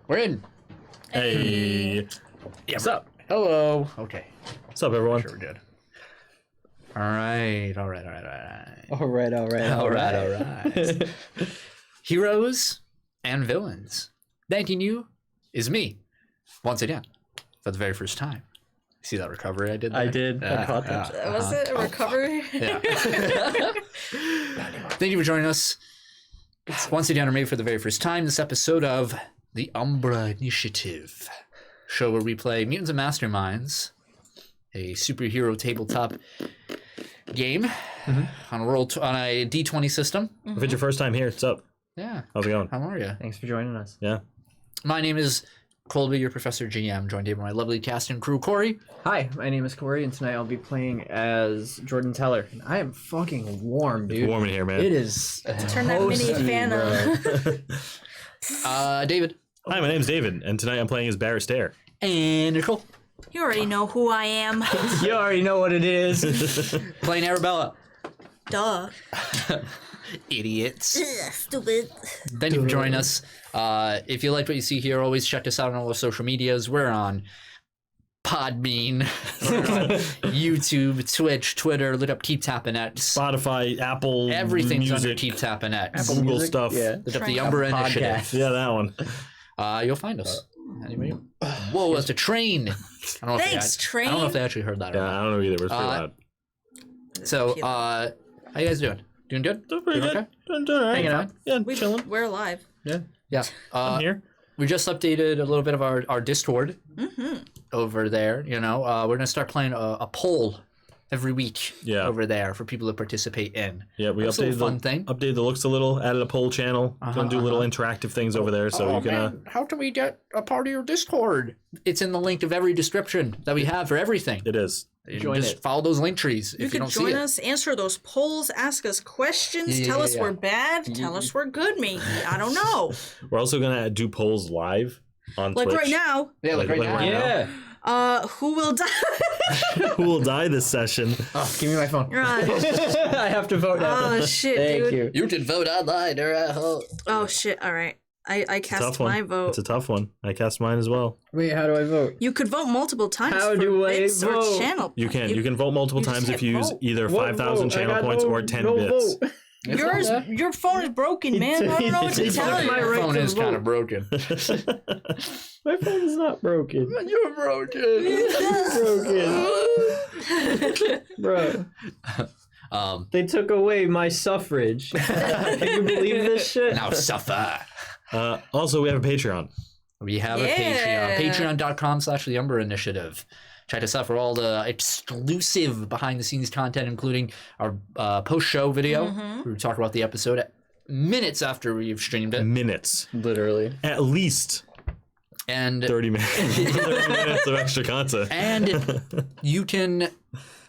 We're in. Hey. Yeah, what's up? Hello. Okay. What's up, everyone? Sure, we're good. All right. Heroes and villains. Thanking you is me, once again, for the very first time. See that recovery I did there? I did. I caught that. Was it a recovery? Yeah. Thank you for joining us. Once again, we're made for the very first time this episode of the Umbra Initiative, show where we play Mutants Masterminds, a superhero tabletop game on a D20 system. If it's your first time here, what's up? Yeah. How's it going? How are you? Thanks for joining us. Yeah. My name is Colby, your Professor GM, joined here by my lovely cast and crew, Cory. Hi, my name is Cory, and tonight I'll be playing as Jordan Teller. And I am fucking warm, dude. It's warm in here, man. It is. Turn that mini fan on. David. Hi, my name's David, and tonight I'm playing as Barrett Stair. And Nicole. You already know who I am. You already know what it is. Playing Arabella. Duh. Idiots. Ugh, stupid. Thank you for joining us. If you like what you see here, always check us out on all our social medias. We're on Podbean, we're on YouTube, Twitch, Twitter. Look up Keep Tapping It. Spotify, Apple, Everything's Music, under Keep Tapping It. Google Music? stuff. Yeah. Look up the Umbra Initiative. Yeah, that one. You'll find us. Anybody? Whoa, that's a train. I don't know Thanks, train. I don't know if they actually heard that or Yeah, not. I don't know either, but it's pretty loud. So, how you guys doing? Doing good? Doing pretty Doing good. okay? Doing all right. Hanging out? Yeah, We're alive. Yeah, Yeah. I'm here. We just updated a little bit of our Discord over there. You know, we're gonna start playing a poll every week over there for people to participate in. Yeah, we That's a updated little fun thing. Updated the looks a little. Added a poll channel. Gonna do little interactive things over there, so you can. Man, how can we get a part of your Discord? It's in the link of every description that we have for everything. It is. Just follow those link trees You if you can don't see join it. us, answer those polls, ask us questions, tell us we're bad, tell us we're good, maybe. I don't know. We're also gonna do polls live on Like Twitch. right now. Yeah, like right now. Yeah. Who will die? Who will die this session? Oh, give me my phone. Right. I have to vote now. Oh shit, Thank dude. you. You can vote online or at home. Oh shit, alright. I cast Tough my one. vote. It's a tough one. I cast mine as well. Wait, how do I vote? You could vote multiple times How for do I bits or vote? channel. You can. You can vote multiple you just times if hit you use vote. either What 5,000 vote? I channel got points no- or 10 no bits. vote. Your phone is broken, man. I don't know what to It's tell like you. my Your right phone to is vote. kind of broken. My phone is not broken. You're broken. Broken. Bro. They took away my suffrage. Can you believe this shit? Now suffer. Also, we have a Patreon. We have a Yeah. Patreon. Patreon.com/the Umbra Initiative. Check us out for all the exclusive behind-the-scenes content, including our post-show video. We talk about the episode minutes after we've streamed it. Minutes. Literally. At least And 30 minutes. 30 minutes of extra content. and you can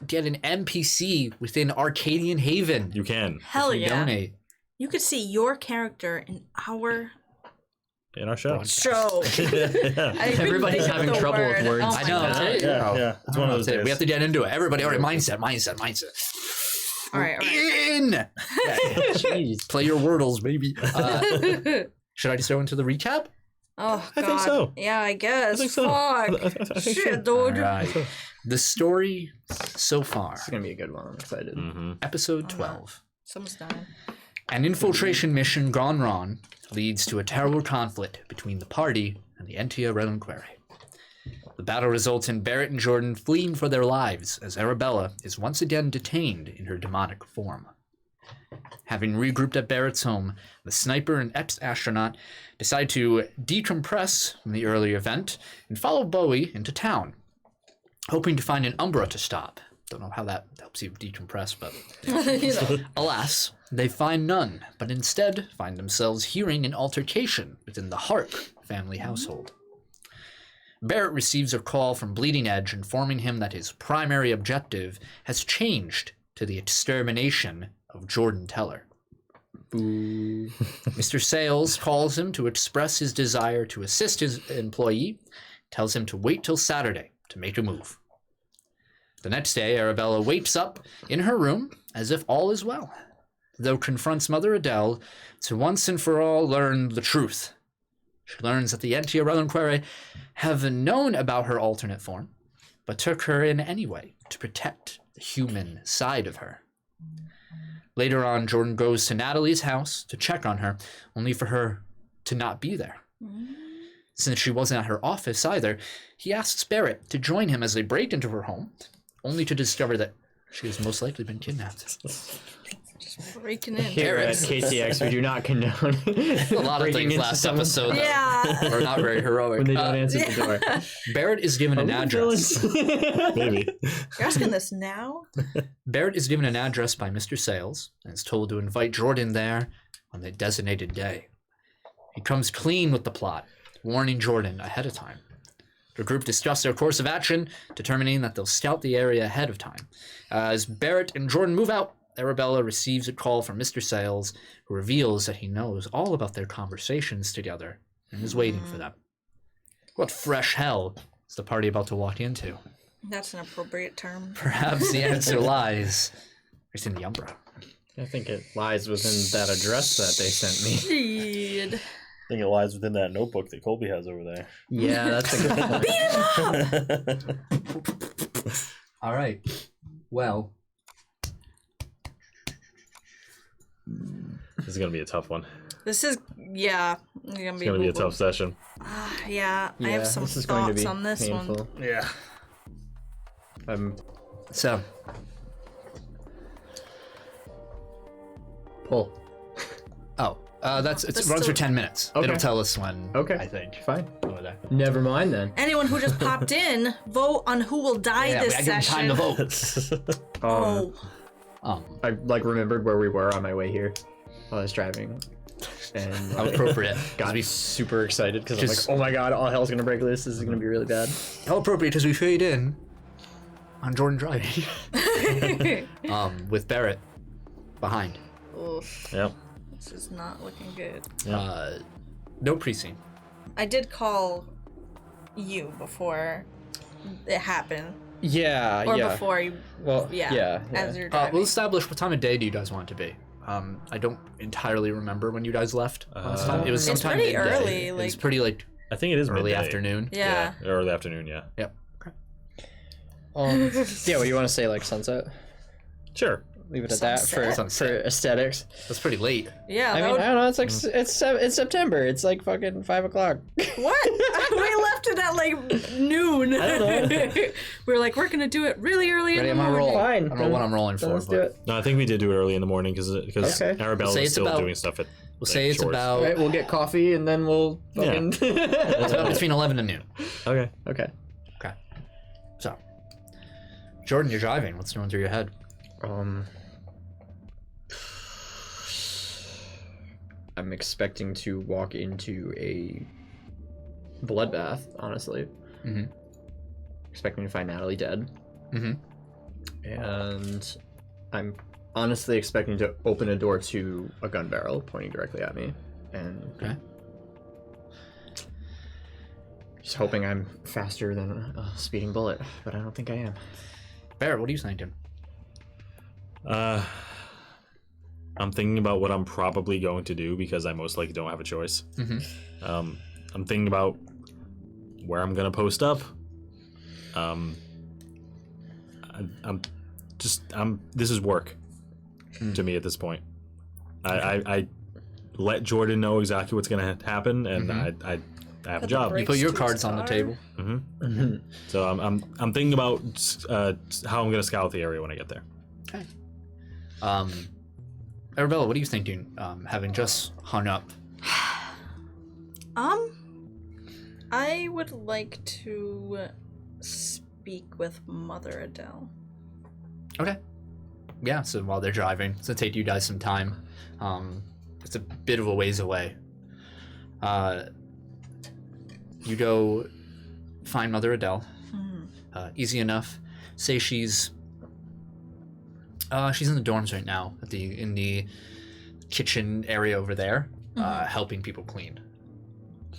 get an NPC within Arcadian Haven. You can. Hell if you yeah. donate. You could see your character in our In our show. show. Everybody's having trouble with words. Oh I my know. God. Yeah. It's one of those days. We have to get into it. Everybody, all right, mindset. All right. In. Jeez. Play your wordles, baby. Should I just go into the recap? Oh, God. I think so. Yeah, I guess. I think so. Fuck. I think so. Shit, dude. All right. The story so far. It's gonna be a good one. I'm excited. Episode 12. Someone's dying. An infiltration mission gone wrong leads to a terrible conflict between the party and the Entia Reliquary. The battle results in Barrett and Jordan fleeing for their lives as Arabella is once again detained in her demonic form. Having regrouped at Barrett's home, the sniper and ex-astronaut decide to decompress from the earlier event and follow Bowie into town, hoping to find an Umbra to stop. Don't know how that helps you decompress, but alas, they find none, but instead find themselves hearing an altercation within the Harp family household. Barrett receives a call from Bleeding Edge informing him that his primary objective has changed to the extermination of Jordan Teller. Mr. Sayles calls him to express his desire to assist his employee, tells him to wait till Saturday to make a move. The next day, Arabella wakes up in her room as if all is well, though confronts Mother Adele to once and for all learn the truth. She learns that the Entia Reliquary have known about her alternate form, but took her in anyway to protect the human side of her. Later on, Jordan goes to Natalie's house to check on her, only for her to not be there. Since she wasn't at her office either, he asks Barrett to join him as they break into her home, only to discover that she has most likely been kidnapped. Just breaking in. Here at KTX, we do not condone A lot of things last episode that are not very heroic. when they don't answer the door. Barrett is given an address. Maybe. You're asking this now? Barrett is given an address by Mr. Sayles and is told to invite Jordan there on the designated day. He comes clean with the plot, warning Jordan ahead of time. The group discuss their course of action, determining that they'll scout the area ahead of time. As Barrett and Jordan move out, Arabella receives a call from Mr. Sayles, who reveals that he knows all about their conversations together and is waiting for them. What fresh hell is the party about to walk into? That's an appropriate term. Perhaps the answer lies in the Umbra. I think it lies within that address that they sent me. Shit. I think it lies within that notebook that Colby has over there. Yeah, that's a good point. All right. Well, This is going to be a tough one. This is, yeah. It's It's going to be a tough session. Yeah, I have some this is going to thoughts be on this painful. one. Yeah. so Pull. it runs for still- 10 minutes. Okay. It'll tell us when. Okay. I think. Fine. Over there. Never mind then. Anyone who just popped in, vote on who will die Yeah, this I give him session. time to vote. Oh, I remembered where we were on my way here while I was driving. And How appropriate. got we, super excited because I'm Just- like, oh my god, all hell's gonna break loose. This is gonna be really bad. how appropriate because we fade in on Jordan driving. With Barrett behind. oof. Yep. This is not looking good. No pre-scene. I did call you before it happened. Yeah, Or before you, Well, yeah, as you're driving. We'll establish what time of day do you guys want it to be. I don't entirely remember when you guys left last time. It was It's sometime pretty midday. early, It was like- pretty like I think it is early midday. afternoon. yeah. Early afternoon, yeah. Yep. yeah, what do you want to say, like sunset? Sure. Leave it at that for Sunset. aesthetics. That's pretty late. Yeah, I that mean, would- I don't know. It's like it's September. It's like fucking 5 o'clock. what? We left it at like noon. I don't know. We were like, we're gonna do it really early in Ready? the I'm gonna morning. roll. Fine. I don't know what I'm rolling Then for, let's do but it. No, I think we did do it early in the morning because Okay. Arabella Say was it's still about- doing stuff at. we'll say it's chores. about All right, we'll get coffee and then we'll fucking. it's about between 11 and noon. Okay. Okay. Okay. So, Jordan, you're driving. What's going through your head? I'm expecting to walk into a bloodbath, honestly. Mhm. Expecting to find Natalie dead. Mhm. And I'm honestly expecting to open a door to a gun barrel pointing directly at me. And Okay. just hoping I'm faster than a speeding bullet, but I don't think I am. Barrett, what are you thinking? I'm thinking about what I'm probably going to do because I most likely don't have a choice. Mhm. I'm thinking about where I'm gonna post up. This is work to me at this point. I let Jordan know exactly what's gonna happen, and I have a job. You put your cards on the table. So I'm thinking about how I'm gonna scout the area when I get there. Okay. Arabella, what are you thinking? Having just hung up. I would like to speak with Mother Adele. Okay. Yeah, so while they're driving, it's gonna take you guys some time. It's a bit of a ways away. You go find Mother Adele. Easy enough. Say she's in the dorms right now, in the kitchen area over there, helping people clean.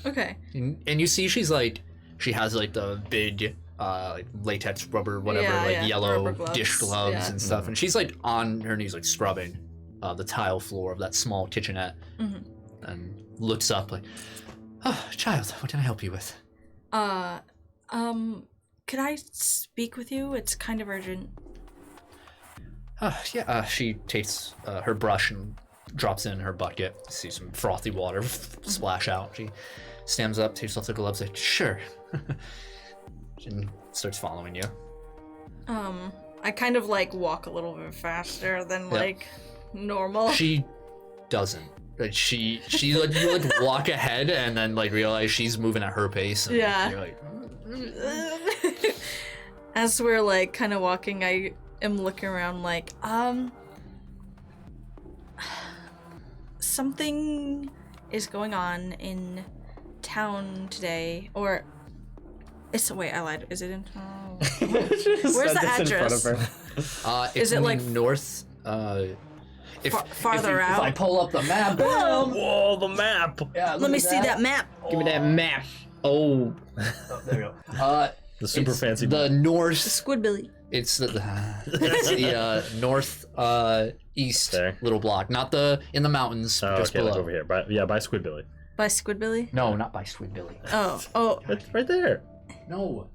Okay. And you see she has like the big like latex rubber whatever, Yeah, yellow rubber gloves, dish gloves yeah. and stuff, and she's like on her knees like scrubbing the tile floor of that small kitchenette, and looks up like, Oh, child, what can I help you with? Could I speak with you? It's kind of urgent. Yeah, she takes her brush and drops it in her bucket. See some frothy water splash out. She stands up, takes off the gloves, like, sure. And starts following you. I kind of like walk a little bit faster than like normal. She doesn't. Like she like you like walk ahead and then like realize she's moving at her pace. And you're like, As we're like kind of walking, I am looking around like, something is going on in town today, or wait, I lied. Is it in town? Where's the address? it's Is it in like the north? Farther out? If I pull up the map. Whoa, the map! Yeah, Let me see that map. Give me that map. Oh. There we go. The super fancy the map. north. Squidbilly. It's the north east There. little block, not in the mountains, Oh, just okay, below. like over here. By Squidbilly. By Squidbilly? No, not by Squidbilly. Oh. It's right there. No,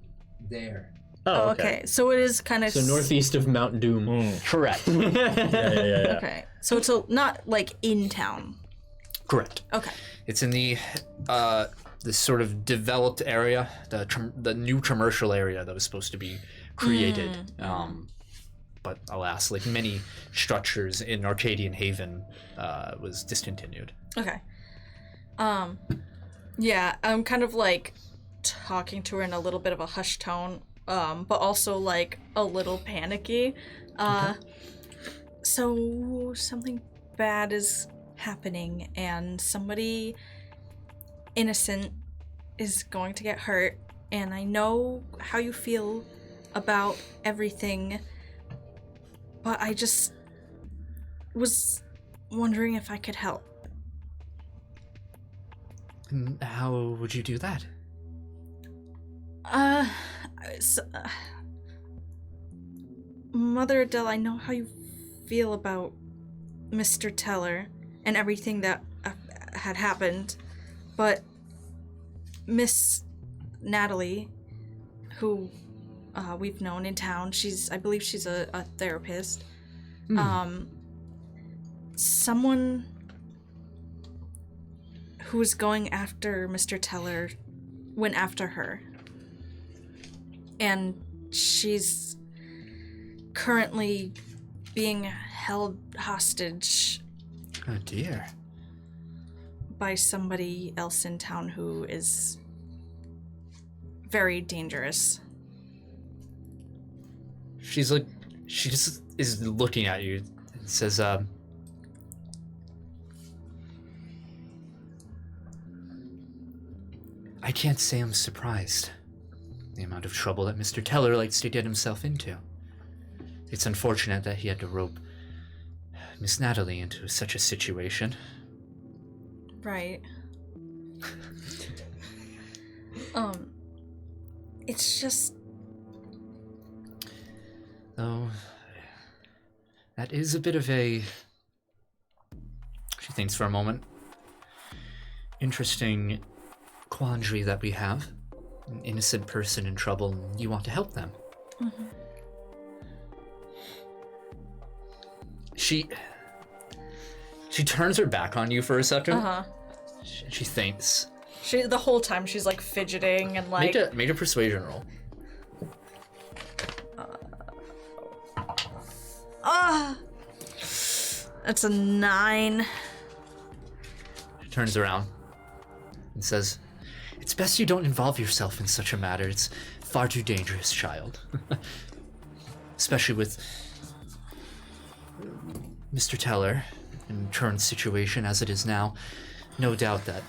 there. Oh, okay. So it is kind of So northeast of Mount Doom. Correct. Yeah. Okay. So it's not like in town. Correct. Okay. It's in the this sort of developed area, the new commercial area that was supposed to be created. But alas, like many structures in Arcadian Haven, was discontinued. Okay. Yeah, I'm kind of like talking to her in a little bit of a hushed tone, but also like a little panicky. So something bad is happening and somebody innocent is going to get hurt, and I know how you feel about everything, but I just was wondering if I could help. And how would you do that? Mother Adele, I know how you feel about Mr. Teller and everything that had happened, but Miss Natalie, who we've known in town, I believe she's a therapist. Someone who was going after Mr. Teller went after her. And she's currently being held hostage Oh dear. by somebody else in town who is very dangerous. She just is looking at you and says, I can't say I'm surprised. The amount of trouble that Mr. Teller likes to get himself into. It's unfortunate that he had to rope Miss Natalie into such a situation. Right. It's just... Though, that is a bit of a... She thinks for a moment. Interesting quandary that we have. An innocent person in trouble, and you want to help them. Mm-hmm. She turns her back on you for a second. Uh-huh. She thinks. The whole time she's like fidgeting and like... Make a persuasion roll. That's a 9. She turns around and says, "It's best you don't involve yourself in such a matter. It's far too dangerous, child." Especially with Mr. Teller and current situation as it is now. No doubt that,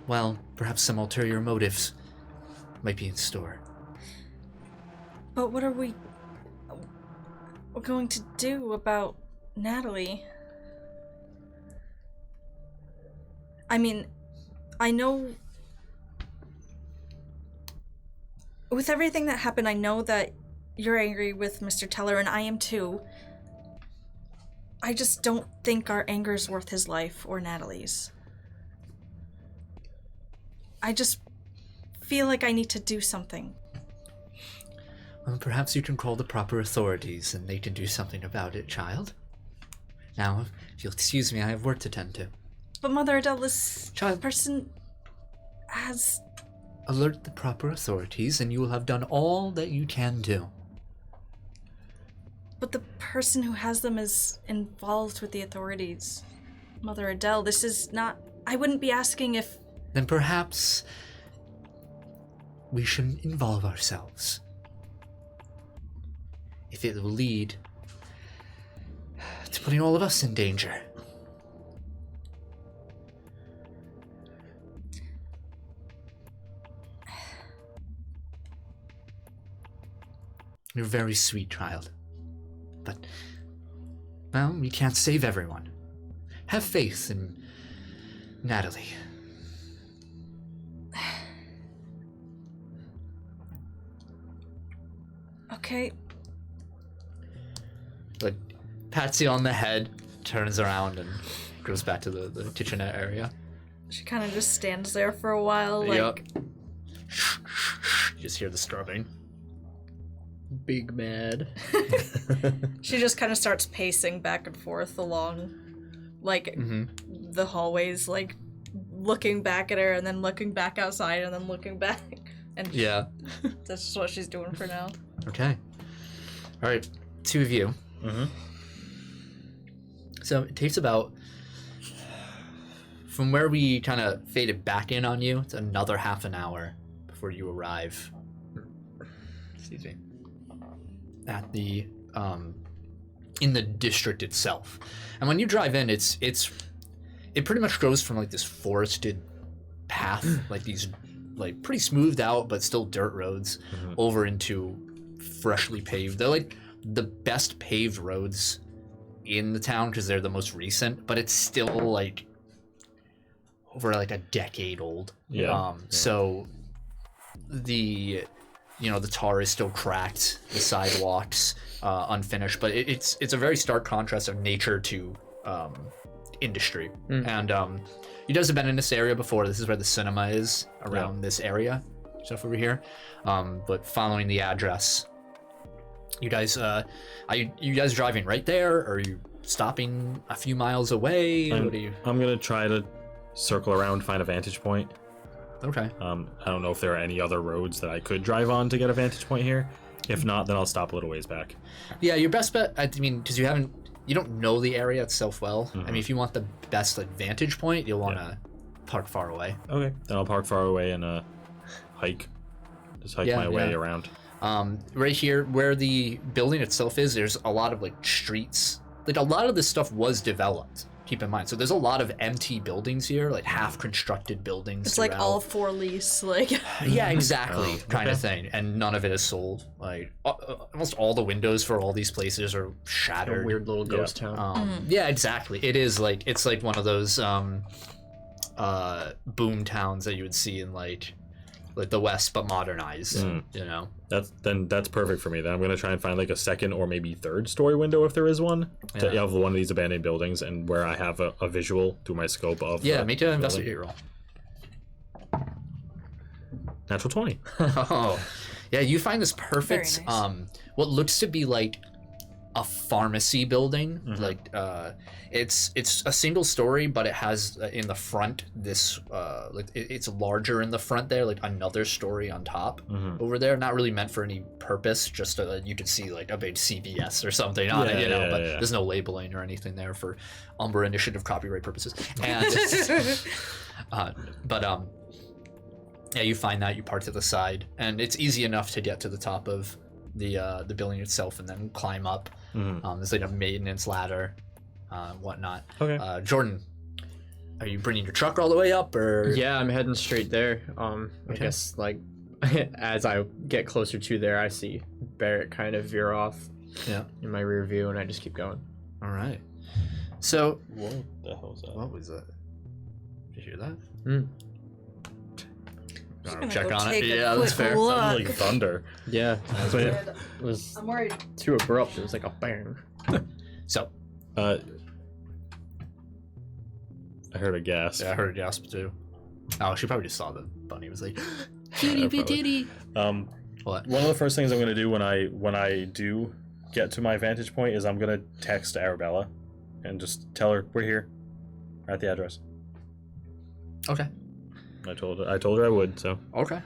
well, perhaps some ulterior motives might be in store. But what are we going to do about Natalie? I mean, I know... With everything that happened, I know that you're angry with Mr. Teller, and I am too. I just don't think our anger is worth his life or Natalie's. I just feel like I need to do something. Well, perhaps you can call the proper authorities and they can do something about it, child. Now, if you'll excuse me, I have work to tend to. But Mother Adele, this Child. person has... Alert the proper authorities and you will have done all that you can do. But the person who has them is involved with the authorities. Mother Adele, this is not... I wouldn't be asking if... Then perhaps we shouldn't involve ourselves. If it will lead to putting all of us in danger. You're a very sweet child. But, well, we can't save everyone. Have faith in Natalie. Okay. Like, pats you on the head, turns around, and goes back to the kitchenette area. She kind of just stands there for a while, like... Yep. You just hear the scrubbing. Big mad. She just kind of starts pacing back and forth along, like, the hallways, like, looking back at her, and then looking back outside, and then looking back. And Yeah. that's just what she's doing for now. Okay. All right, two of you. So it takes about, from where we kind of faded back in on you, it's another half an hour before you arrive. Excuse me. At the in the district itself. And when you drive in, it pretty much goes from like this forested path, like these like pretty smoothed out but still dirt roads, over into freshly paved. They're like the best paved roads in the town because they're the most recent, but it's still like over like a decade old. So the the tar is still cracked, the sidewalks unfinished, but it's a very stark contrast of nature to industry. And you guys have been in this area before. This is where the cinema is, around this area, stuff over here. But following the address, you guys are you guys driving right there, or are you stopping a few miles away? I'm gonna try to circle around, find a vantage point. Okay. I don't know if there are any other roads that I could drive on to get a vantage point here. If not, then I'll stop a little ways back. Yeah, your best bet, I mean, because you don't know the area itself well. I mean, if you want the best like vantage point, you'll want to park far away. Okay, then I'll park far away and hike. Just hike my way around. Right here, where the building itself is, there's a lot of like streets. Like a lot of this stuff was developed. Keep in mind, so there's a lot of empty buildings here, like half-constructed buildings. It's like all for lease, like. Yeah, exactly, kind of thing, and none of it is sold. Like almost all the windows for all these places are shattered. A weird little ghost town. Yeah, exactly. It is like it's like one of those boom towns that you would see in like the West, but modernized. That's perfect for me. Then I'm gonna try and find like a second or maybe third story window if there is one, to have one of these abandoned buildings, and where I have a visual through my scope of. Make an investigate roll. Natural 20. Oh, yeah. You find this perfect. Very nice. What looks to be like a pharmacy building. Like it's a single story, but it has in the front this like it's larger in the front there, like another story on top over there, not really meant for any purpose, just so that you could see like a big CVS or something on it, but there's no labeling or anything there for Umbra Initiative copyright purposes. And yeah, you find that, you park to the side, and it's easy enough to get to the top of the building itself and then climb up. There's like a maintenance ladder, whatnot. Okay. Jordan, are you bringing your truck all the way up, or? Yeah, I'm heading straight there. I guess like as I get closer to there, I see Barrett kind of veer off. In my rear view, and I just keep going. All right. So. What the hell is that? What was that? Did you hear that? Check on it. Yeah, that's fair. Sounded like thunder. Yeah, but it was I'm worried. too abrupt. It was like a bang. So. I heard a gasp. Yeah, I heard a gasp too. Oh, she probably just saw the bunny. It was like, kitty probably. bitty. What? One of the first things I'm gonna do when I do get to my vantage point is I'm gonna text Arabella, and just tell her we're here, we're at the address. Okay. I told her I would. So. Okay.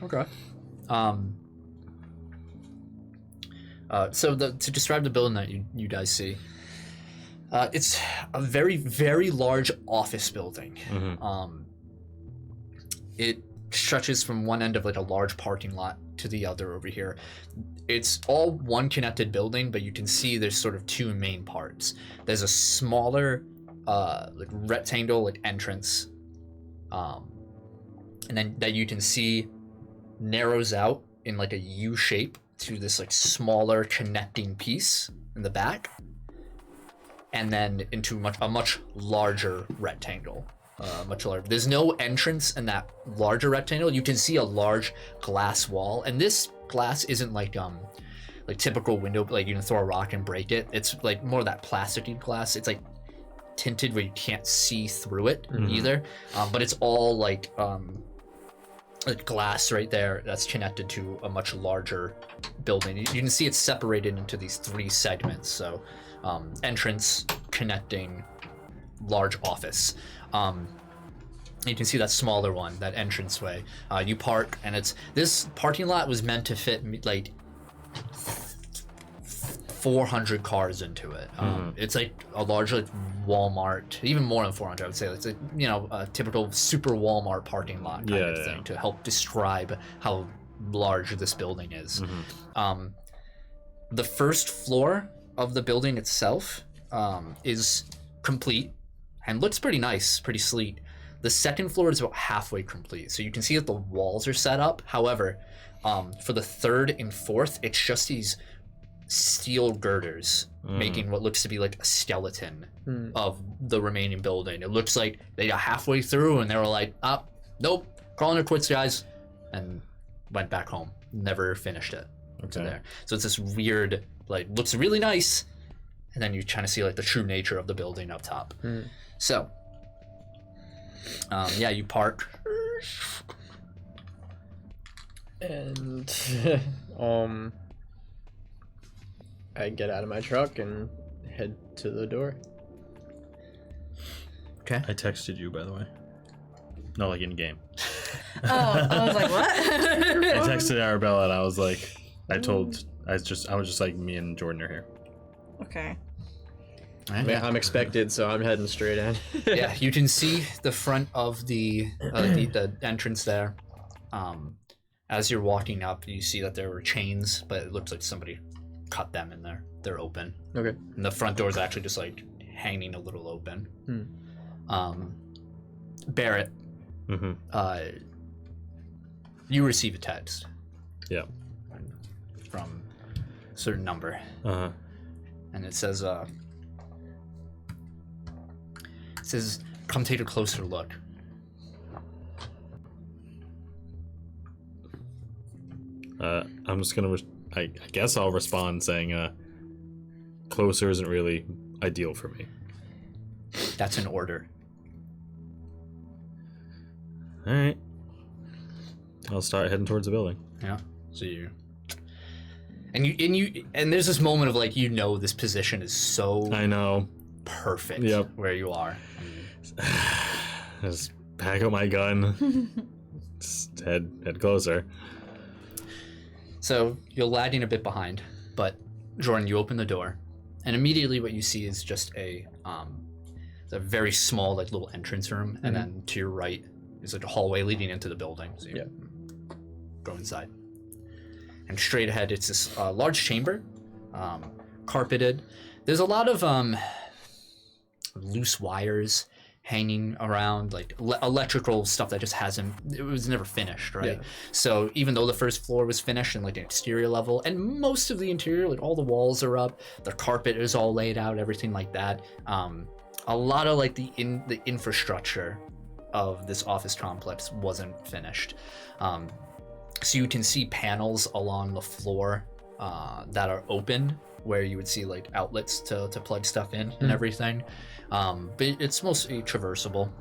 So to describe the building that you guys see, it's a very, very large office building. Mm-hmm. It stretches from one end of like a large parking lot to the other over here. It's all one connected building, but you can see there's sort of two main parts. There's a smaller like rectangle like entrance, and then that you can see narrows out in like a U shape to this like smaller connecting piece in the back, and then into a much larger rectangle. Much larger. There's no entrance in that larger rectangle. You can see a large glass wall, and this glass isn't like typical window, like you can throw a rock and break it. It's like more of that plasticky glass. It's like tinted where you can't see through it either. But it's all like glass right there that's connected to a much larger building. You can see it's separated into these three segments. So entrance, connecting, large office. You can see that smaller one, that entranceway. You park, and this parking lot was meant to fit like 400 cars into it. It's like a large like Walmart, even more than 400. I would say it's a a typical super Walmart parking lot kind of thing to help describe how large this building is. The first floor of the building itself is complete and looks pretty nice, pretty sleek. The second floor is about halfway complete, so you can see that the walls are set up. However, for the third and fourth, it's just these steel girders making what looks to be like a skeleton of the remaining building. It looks like they got halfway through and they were like, nope, calling it quits, guys, and went back home. Never finished it. Okay. There. So it's this weird, like, looks really nice, and then you kind of see like the true nature of the building up top. So, you park. And I get out of my truck and head to the door. Okay. I texted you, by the way. No, like in game. Oh, I was like, what? I texted Arabella and I was like, I was just like, me and Jordan are here. Okay. Yeah, I'm expected, so I'm heading straight in. Yeah, you can see the front of the entrance there. As you're walking up, you see that there were chains, but it looks like somebody cut them in there. They're open. Okay. And the front door is actually just like hanging a little open. Barrett, you receive a text. Yeah. From a certain number. And it says, come take a closer look. I'm just gonna, I guess I'll respond saying, closer isn't really ideal for me. That's an order. All right. I'll start heading towards the building. Yeah. So and there's this moment of like, this position is so I know. perfect. Yep. Where you are. Just pack up my gun. Just head closer. So you're lagging a bit behind, but Jordan, you open the door, and immediately what you see is just a very small like little entrance room, and then to your right is like a hallway leading into the building. So you go inside, and straight ahead it's this large chamber, carpeted. There's a lot of loose wires hanging around, like electrical stuff that just it was never finished, right? So even though the first floor was finished in like an exterior level, and most of the interior, like all the walls are up, the carpet is all laid out, everything like that, a lot of like the infrastructure of this office complex wasn't finished. So you can see panels along the floor that are open, where you would see like outlets to plug stuff in and everything. But it's mostly traversable.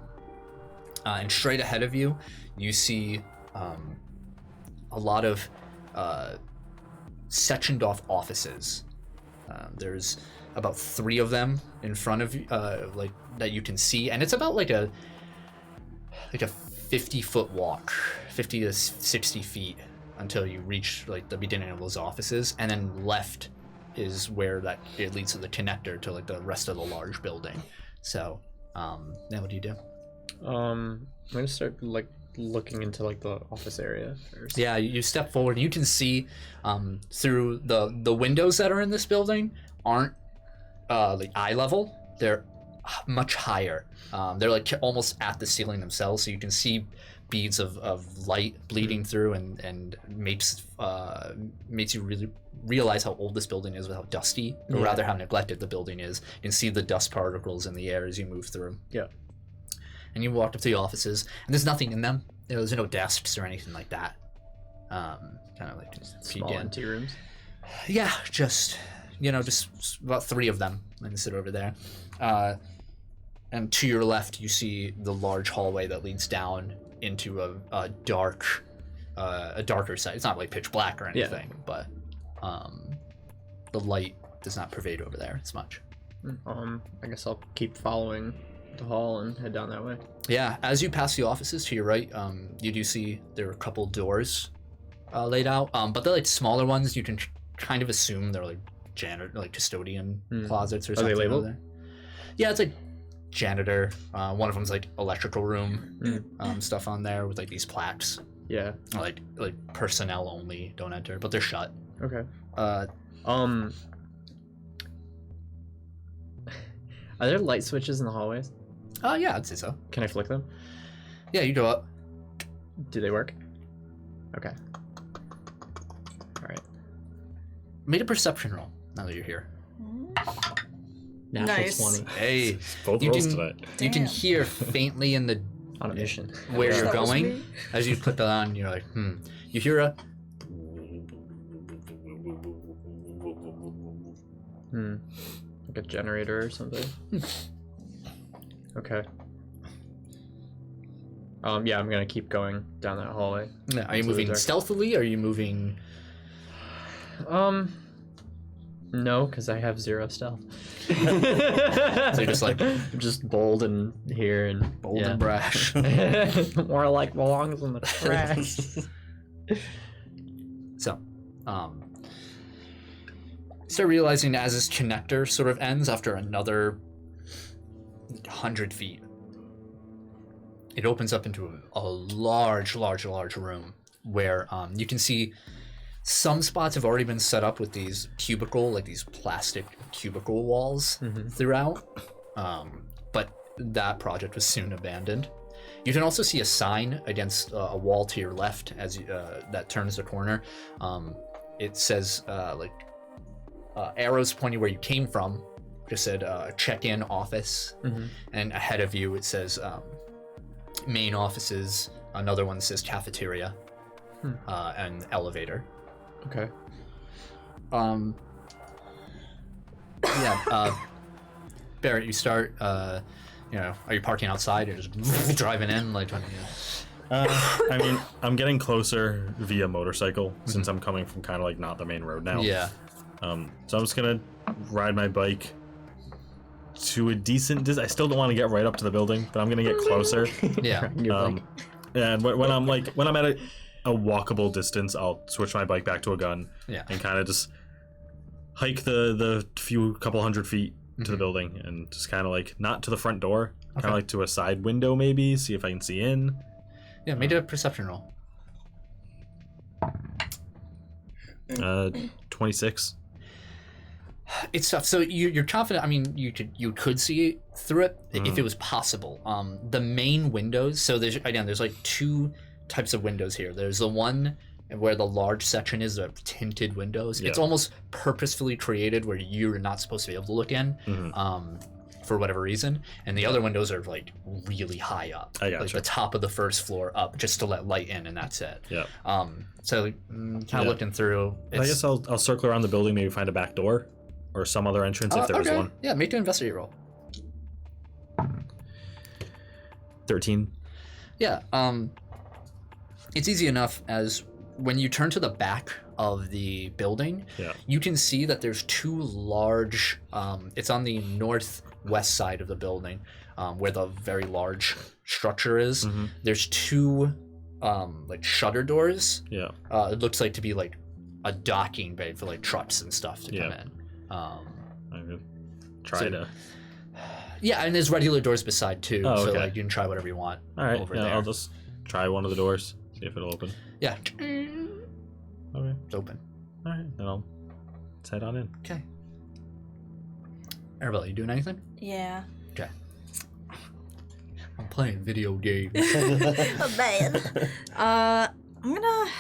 And straight ahead of you, you see a lot of sectioned off offices. There's about 3 of them in front of you, like that you can see, and it's about like a 50-foot walk, 50 to 60 feet until you reach like the beginning of those offices, and then left is where it leads to the connector to like the rest of the large building. So, now what do you do? I'm gonna start like looking into like the office area first. Yeah, you step forward. You can see through the windows that are in this building aren't like eye level. They're much higher. They're like almost at the ceiling themselves, so you can see beads of light bleeding through, and makes you really realize how old this building is, with how dusty, or rather how neglected the building is. You can see the dust particles in the air as you move through. Yeah. And you walk up to the offices, and there's nothing in them. There's no desks or anything like that. Kind of like just Small empty rooms. Yeah, just about 3 of them, and sit over there. And to your left, you see the large hallway that leads down into a darker side. It's not like pitch black or anything, but the light does not pervade over there as much. I guess I'll keep following the hall and head down that way. Yeah, as you pass the offices to your right, you do see there are a couple doors laid out, but they're like smaller ones. You can kind of assume they're like janitor, like custodian closets or something. Are they labeled? There. Yeah, it's like janitor. One of them's like electrical room stuff on there with like these plaques. Yeah. Like personnel only, don't enter, but they're shut. Okay. Are there light switches in the hallways? Yeah, I'd say so. Can I flick them? Yeah, you go up. Do they work? Okay. All right. Made a perception roll now that you're here. Natural Nice. 20. Hey, Both you rolls can, tonight. you can Damn. hear faintly in the On a mission. where you're That was going. me. As you put that on, you're like, You hear a Like a generator or something. Okay. Yeah, I'm gonna keep going down that hallway. Yeah, are you To the moving dark. stealthily? Or are you moving? No, because I have 0 stealth. So you're just like I'm just bold and here and bold and brash. more like belongs in the trash. So, start realizing as this connector sort of ends after another 100 feet, it opens up into a large room where you can see some spots have already been set up with these these plastic cubicle walls throughout, but that project was soon abandoned. You can also see a sign against a wall to your left as that turns the corner. It says arrows pointing where you came from. Just said check-in office, and ahead of you it says main offices. Another one says cafeteria, and elevator. Okay. Barrett, you start. Are you parking outside or just driving in? I mean, I'm getting closer via motorcycle since I'm coming from kind of like not the main road now. Yeah. So I'm just gonna ride my bike to a decent distance. I still don't want to get right up to the building, but I'm gonna get closer. Yeah. And when I'm at a walkable distance, I'll switch my bike back to a gun. Yeah. And kind of just hike the couple hundred feet to the building, and just kind of like not to the front door, kind of like to a side window maybe, see if I can see in. Yeah. Make a perception roll. 26. It's tough. So you're confident. I mean, you could see through it if it was possible. The main windows. So there's like 2 types of windows here. There's the one where the large section is the tinted windows. Yeah. It's almost purposefully created where you're not supposed to be able to look in, for whatever reason. And the other windows are like really high up, I gotcha. like the top of the first floor up, just to let light in, and that's it. Yeah. So kind of looking through. I guess I'll circle around the building, maybe find a back door or some other entrance if there was one. Yeah, make an investigate roll. 13. Yeah, it's easy enough as when you turn to the back of the building, you can see that there's two large, it's on the northwest side of the building, where the very large structure is. There's two like shutter doors. It looks like to be like a docking bay for like trucks and stuff to come in. I'm gonna try to. Yeah, and there's regular doors beside too, Oh, so okay. like you can try whatever you want. All right, over yeah, there. I'll just try one of the doors, see if it'll open. Yeah, Okay, it's open. all right, then I'll let's head on in. Okay. Arabella, you doing anything? Yeah. Okay. I'm playing video games. Oh, man. I'm gonna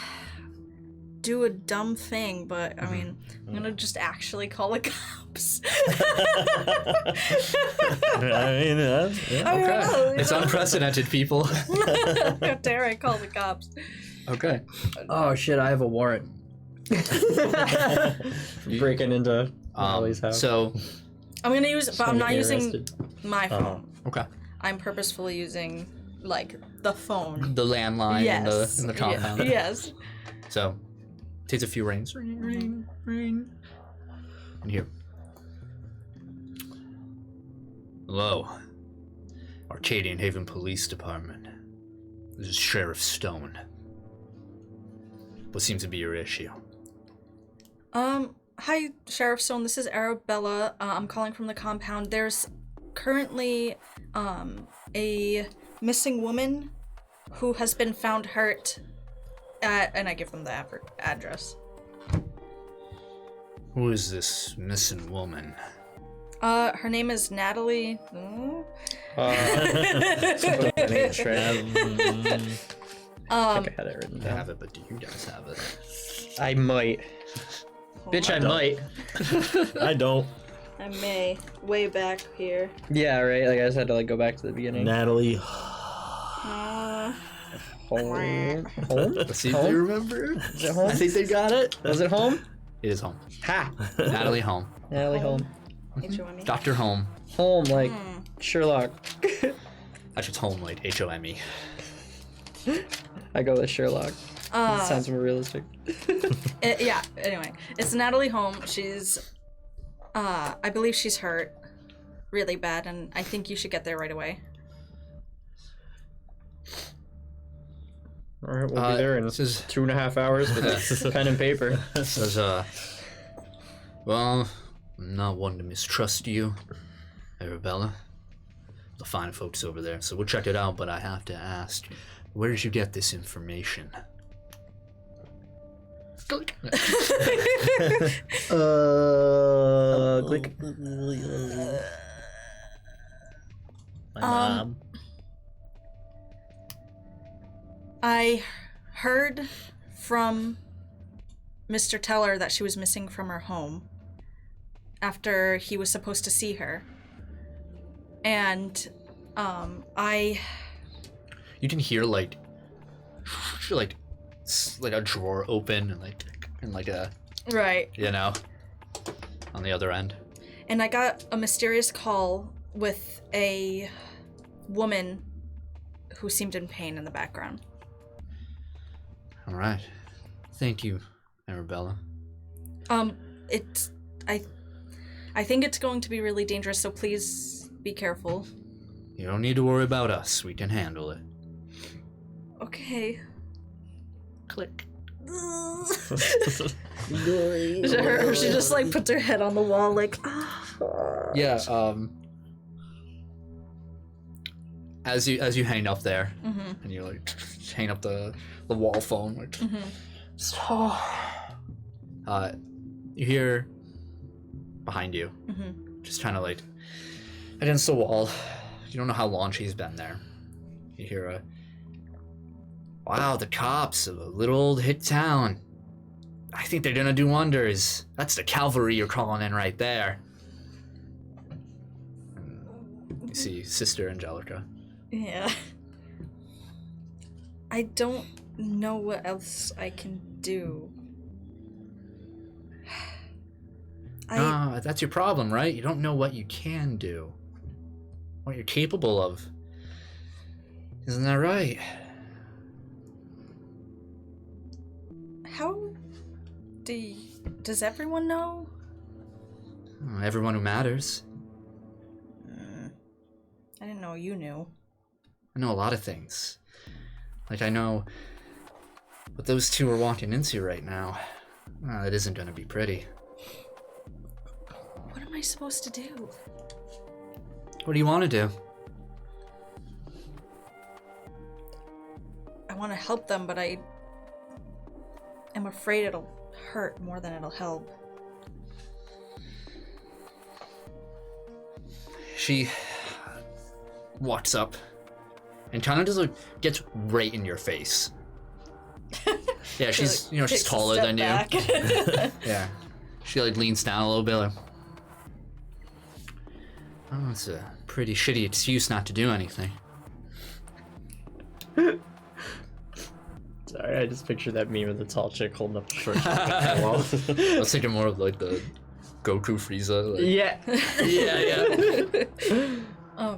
do a dumb thing, but I mean, I'm gonna just actually call the cops. Okay. It's unprecedented, people. How dare I call the cops? Okay. Oh shit! I have a warrant. Breaking into Molly's house. So, I'm gonna use, but I'm not using Arrested. my phone. okay. I'm purposefully using like the phone. The landline Yes. in the compound. Yes. So, takes a few rings. Ring, ring, ring. And here. Hello. Arcadian Haven Police Department. This is Sheriff Stone. What seems to be your issue? Hi, Sheriff Stone. This is Arabella. I'm calling from the compound. There's currently, a missing woman who has been found hurt at, and I give them the address. Who is this missing woman? Her name is Natalie. I think I had it written I down. have it, but do you guys have it? I might. Bitch, I might. I don't. I may. Way back here. Yeah, right. Like I just had to like go back to the beginning. Natalie. Uh, Home. Let's see if they remember. Is it home? I think they got it. Was it home? It is home. Ha! Natalie Home. Natalie home. H-O-M-E. Dr. Home. Home, like Sherlock. Actually, it's Home, like H-O-M-E. I go with Sherlock. Sounds more realistic. Yeah, anyway. It's Natalie Home. She's, I believe she's hurt really bad, and I think you should get there right away. All right, we'll be there in this is 2.5 hours with pen and paper. says, well, I'm not one to mistrust you, Arabella. The fine folks over there, so we'll check it out, but I have to ask, where did you get this information? Click. My mom. I heard from Mr. Teller that she was missing from her home after he was supposed to see her. And, You can hear, like a drawer open and like a, Right. you know, on the other end. And I got a mysterious call with a woman who seemed in pain in the background. All right. Thank you, Arabella. I think it's going to be really dangerous, so please be careful. You don't need to worry about us. We can handle it. Okay. Click. She just like puts her head on the wall like Yeah, as you hang up there, and you like hang up the wall phone, like, you hear behind you, just kind of like against the wall. You don't know how long she's been there. You hear a, wow, the cops of a little old hick town. I think they're gonna do wonders. That's the cavalry you're calling in right there. And you see Sister Angelica. Yeah. I don't know what else I can do. That's your problem, right? You don't know what you can do. What you're capable of. Isn't that right? How does everyone know? Oh, everyone who matters. I didn't know you knew. I know a lot of things. Like, I know what those two are walking into right now. It isn't gonna be pretty. What am I supposed to do? What do you want to do? I want to help them, but I am afraid it'll hurt more than it'll help. She walks up and kind of just like gets right in your face. Yeah, she's she's Takes a taller step than back. you. Yeah, she like leans down a little bit. Like, oh, it's a pretty shitty excuse not to do anything. Sorry, I just pictured that meme of the tall chick holding up the short chick on the wall. I was thinking more of like the Goku Frieza. Like, Yeah. yeah.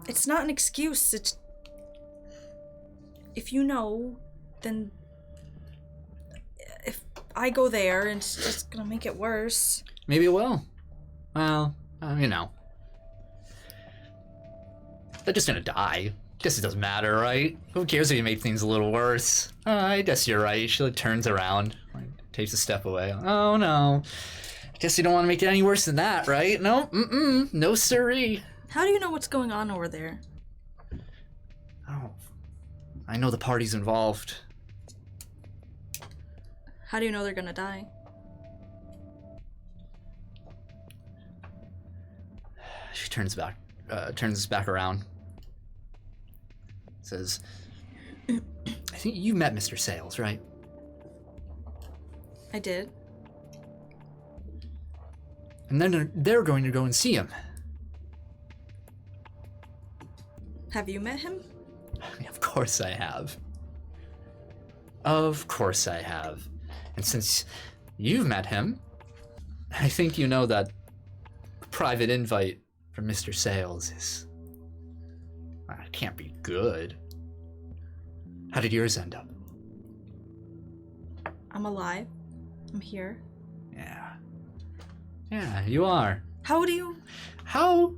It's not an excuse. It's if you know, then if I go there, and it's just gonna make it worse. Maybe it will. Well, they're just gonna die. Guess it doesn't matter, right? Who cares if you make things a little worse? I guess you're right. She like turns around, like takes a step away. Oh no. Guess you don't want to make it any worse than that, right? No, no siree. How do you know what's going on over there? Oh, I know the party's involved. How do you know they're gonna die? She turns back around. Says, I think you met Mr. Sayles, right? I did. And then they're going to go and see him. Have you met him? Of course I have. Of course I have. And since you've met him, I think you know that a private invite from Mr. Sayles is... it can't be good. How did yours end up? I'm alive. I'm here. Yeah. Yeah, you are. How do you... How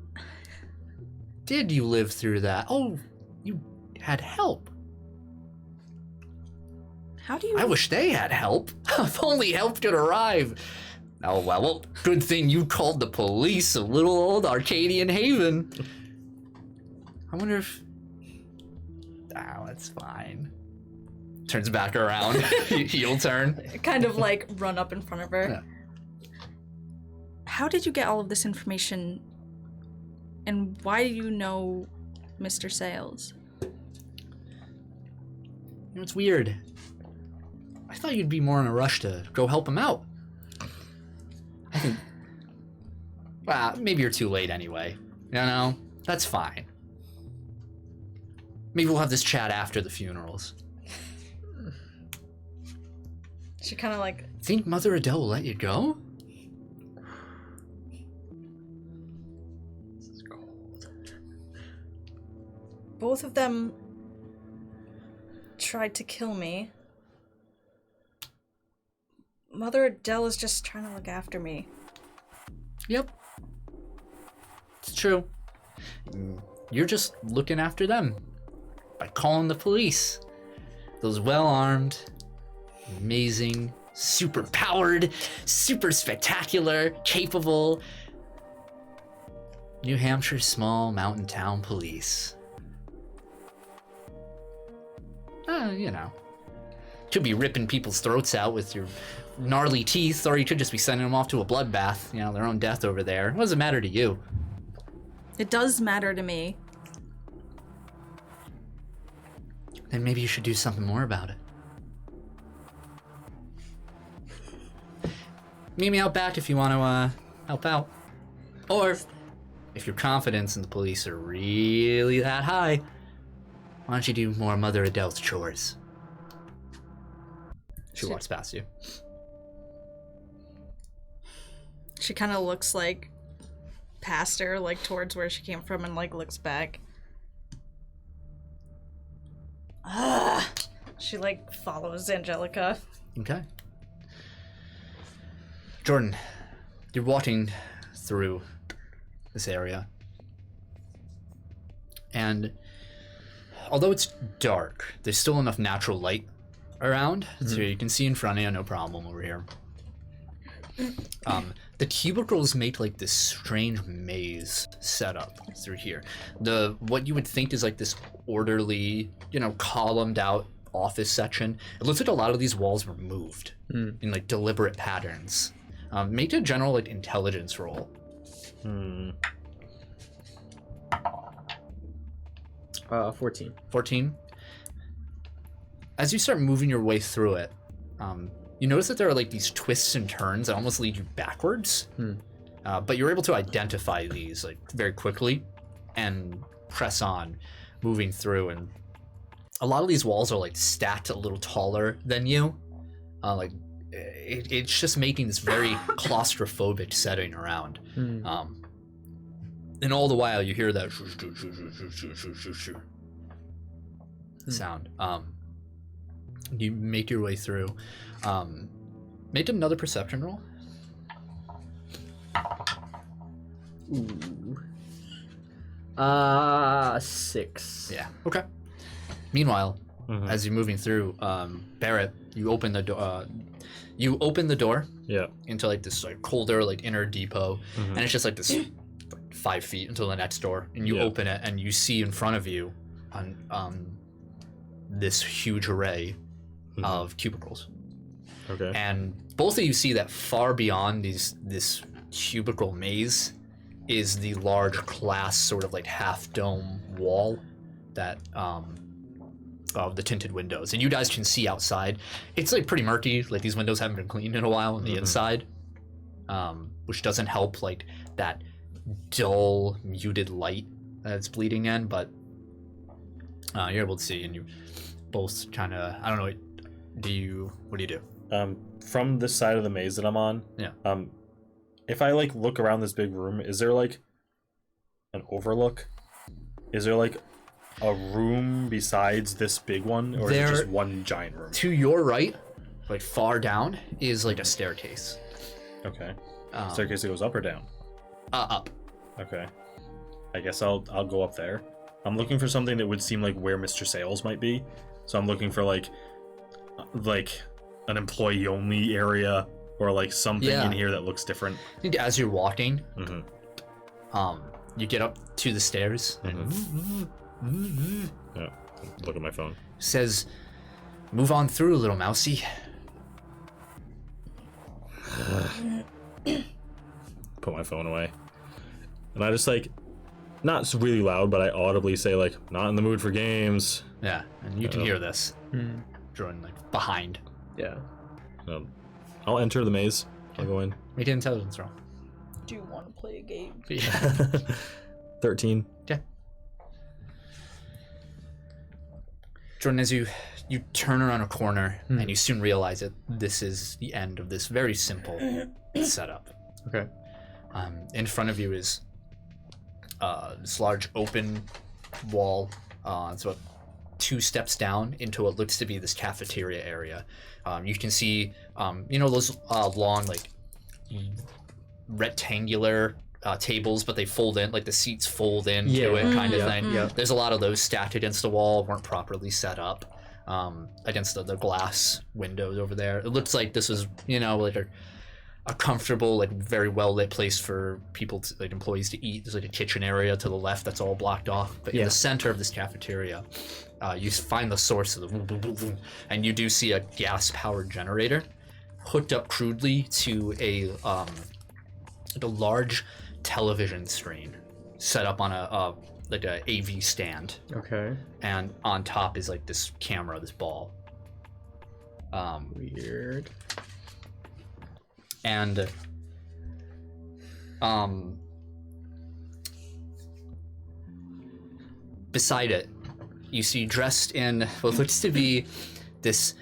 did you live through that? Oh, you had help. How do you... I wish they had help. If only help could arrive. Oh, well, good thing you called the police of little old Arcadian Haven. I wonder if... Oh, that's fine. Turns back around. Heel turn. kind of like run up in front of her. Yeah. How did you get all of this information? And why do you know Mr. Sayles? It's weird. I thought you'd be more in a rush to go help him out. I think... Well, maybe you're too late anyway. That's fine. Maybe we'll have this chat after the funerals. She kind of like... Think Mother Adele will let you go? This is cold. Both of them tried to kill me. Mother Adele is just trying to look after me. Yep. It's true. You're just looking after them by calling the police. Those well-armed, amazing, super-powered, super spectacular, capable New Hampshire small mountain town police. Could be ripping people's throats out with your gnarly teeth, or you could just be sending them off to a bloodbath, their own death over there. What does it matter to you? It does matter to me. Then maybe you should do something more about it. Meet me out back if you want to help out. Or, if your confidence in the police are really that high, why don't you do more Mother Adele's chores? She walks past you. She kind of looks like past her, like towards where she came from, and like looks back. She like follows Angelica. Okay. Jordan, you're walking through this area. And although it's dark, there's still enough natural light around, so you can see in front of you, no problem over here. The cubicles make like this strange maze setup through here. What you would think is like this orderly, columned out office section. It looks like a lot of these walls were moved in like deliberate patterns. Make a general like intelligence roll. 14. 14. As you start moving your way through it, you notice that there are like these twists and turns that almost lead you backwards. But you're able to identify these like very quickly and press on, moving through. And a lot of these walls are like stacked a little taller than you. It's just making this very claustrophobic setting around. And all the while you hear that sound. You make your way through. Make another perception roll. Ooh. 6. Yeah. Okay. Meanwhile, as you're moving through, Barrett, you open the door. Yeah. Into like this like colder like inner depot, and it's just like this 5 feet until the next door, and you open it and you see in front of you on this huge array of cubicles. Okay. And both of you see that far beyond this cubicle maze is the large glass sort of like half dome wall that of the tinted windows, and you guys can see outside. It's like pretty murky, like these windows haven't been cleaned in a while on the inside, which doesn't help like that dull muted light that's bleeding in, but you're able to see, and you both kind of, I don't know, what do you do? From this side of the maze that I'm on, if I like look around this big room, is there like an overlook? Is there like a room besides this big one, or is it just one giant room? To your right, like far down, is like a staircase. Okay. Staircase that goes up or down? Up. Okay. I guess I'll go up there. I'm looking for something that would seem like where Mr. Sayles might be. So I'm looking for like an employee only area, or like something in here that looks different. I think as you're walking, you get up to the stairs and Yeah. Look at my phone. says, "Move on through, little mousey." Put my phone away. And I just like, not really loud, but I audibly say like, not in the mood for games. Yeah, and you can hear this. Jordan, like behind. Yeah. I'll enter the maze. I'll go in. Make an intelligence roll. Do you want to play a game? 13. Okay. Jordan, as you turn around a corner and you soon realize that this is the end of this very simple setup. Okay. In front of you is this large open wall. It's about 2 steps down into what looks to be this cafeteria area. You can see, those long, like, rectangular tables, but they fold in, like the seats fold into it kind of thing. Yeah. There's a lot of those stacked against the wall, weren't properly set up against the glass windows over there. It looks like this is, like a comfortable, like very well lit place for people, like employees to eat. There's like a kitchen area to the left that's all blocked off. But in the center of this cafeteria, you find the source of the and you do see a gas-powered generator hooked up crudely to a large television screen set up on a AV stand. Okay. And on top is like this camera, this ball. Weird. And beside it, you see dressed in what looks to be this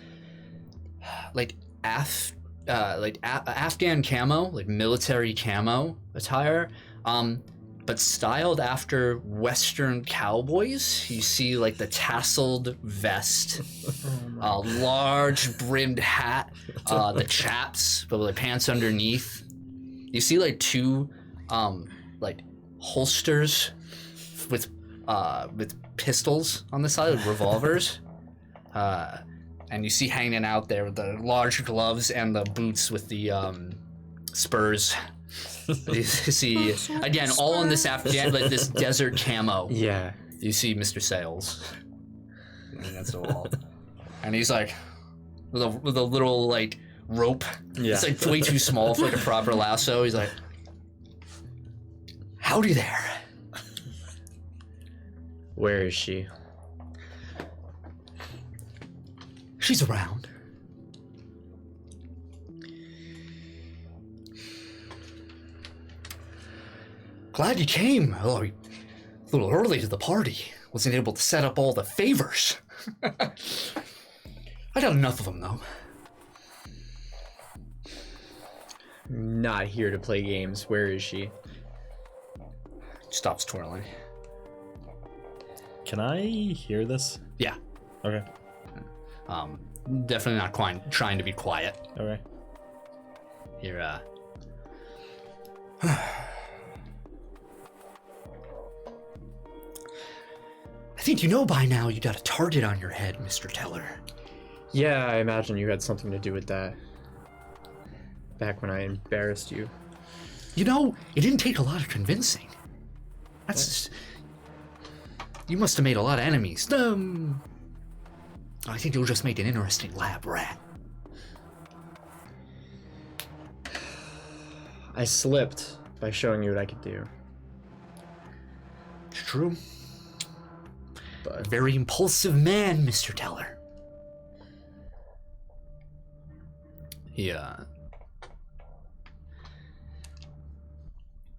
Afghan camo, like military camo attire. but styled after Western cowboys. You see like the tasseled vest, a large brimmed hat, the chaps, but with the pants underneath. You see like two like holsters with pistols on the side, like revolvers. And you see hanging out there with the large gloves and the boots with the spurs. You see, again, all in this like this desert camo. Yeah. You see Mr. Sayles against the wall. And he's like, with a little like rope. Yeah. It's like way too small for like a proper lasso. He's like, howdy there. Where is she? She's around. Glad you came. Oh, a little early to the party. Wasn't able to set up all the favors. I got enough of them, though. Not here to play games. Where is she? Stops twirling. Can I hear this? Yeah. Okay. Definitely not quite trying to be quiet. Okay. You're, I think you know by now you got a target on your head, Mr. Teller. Yeah, I imagine you had something to do with that. Back when I embarrassed you. You know, it didn't take a lot of convincing. That's just... You must have made a lot of enemies. I think you'll just make an interesting lab rat. I slipped by showing you what I could do. It's true. But Very impulsive man, Mr. Teller. He,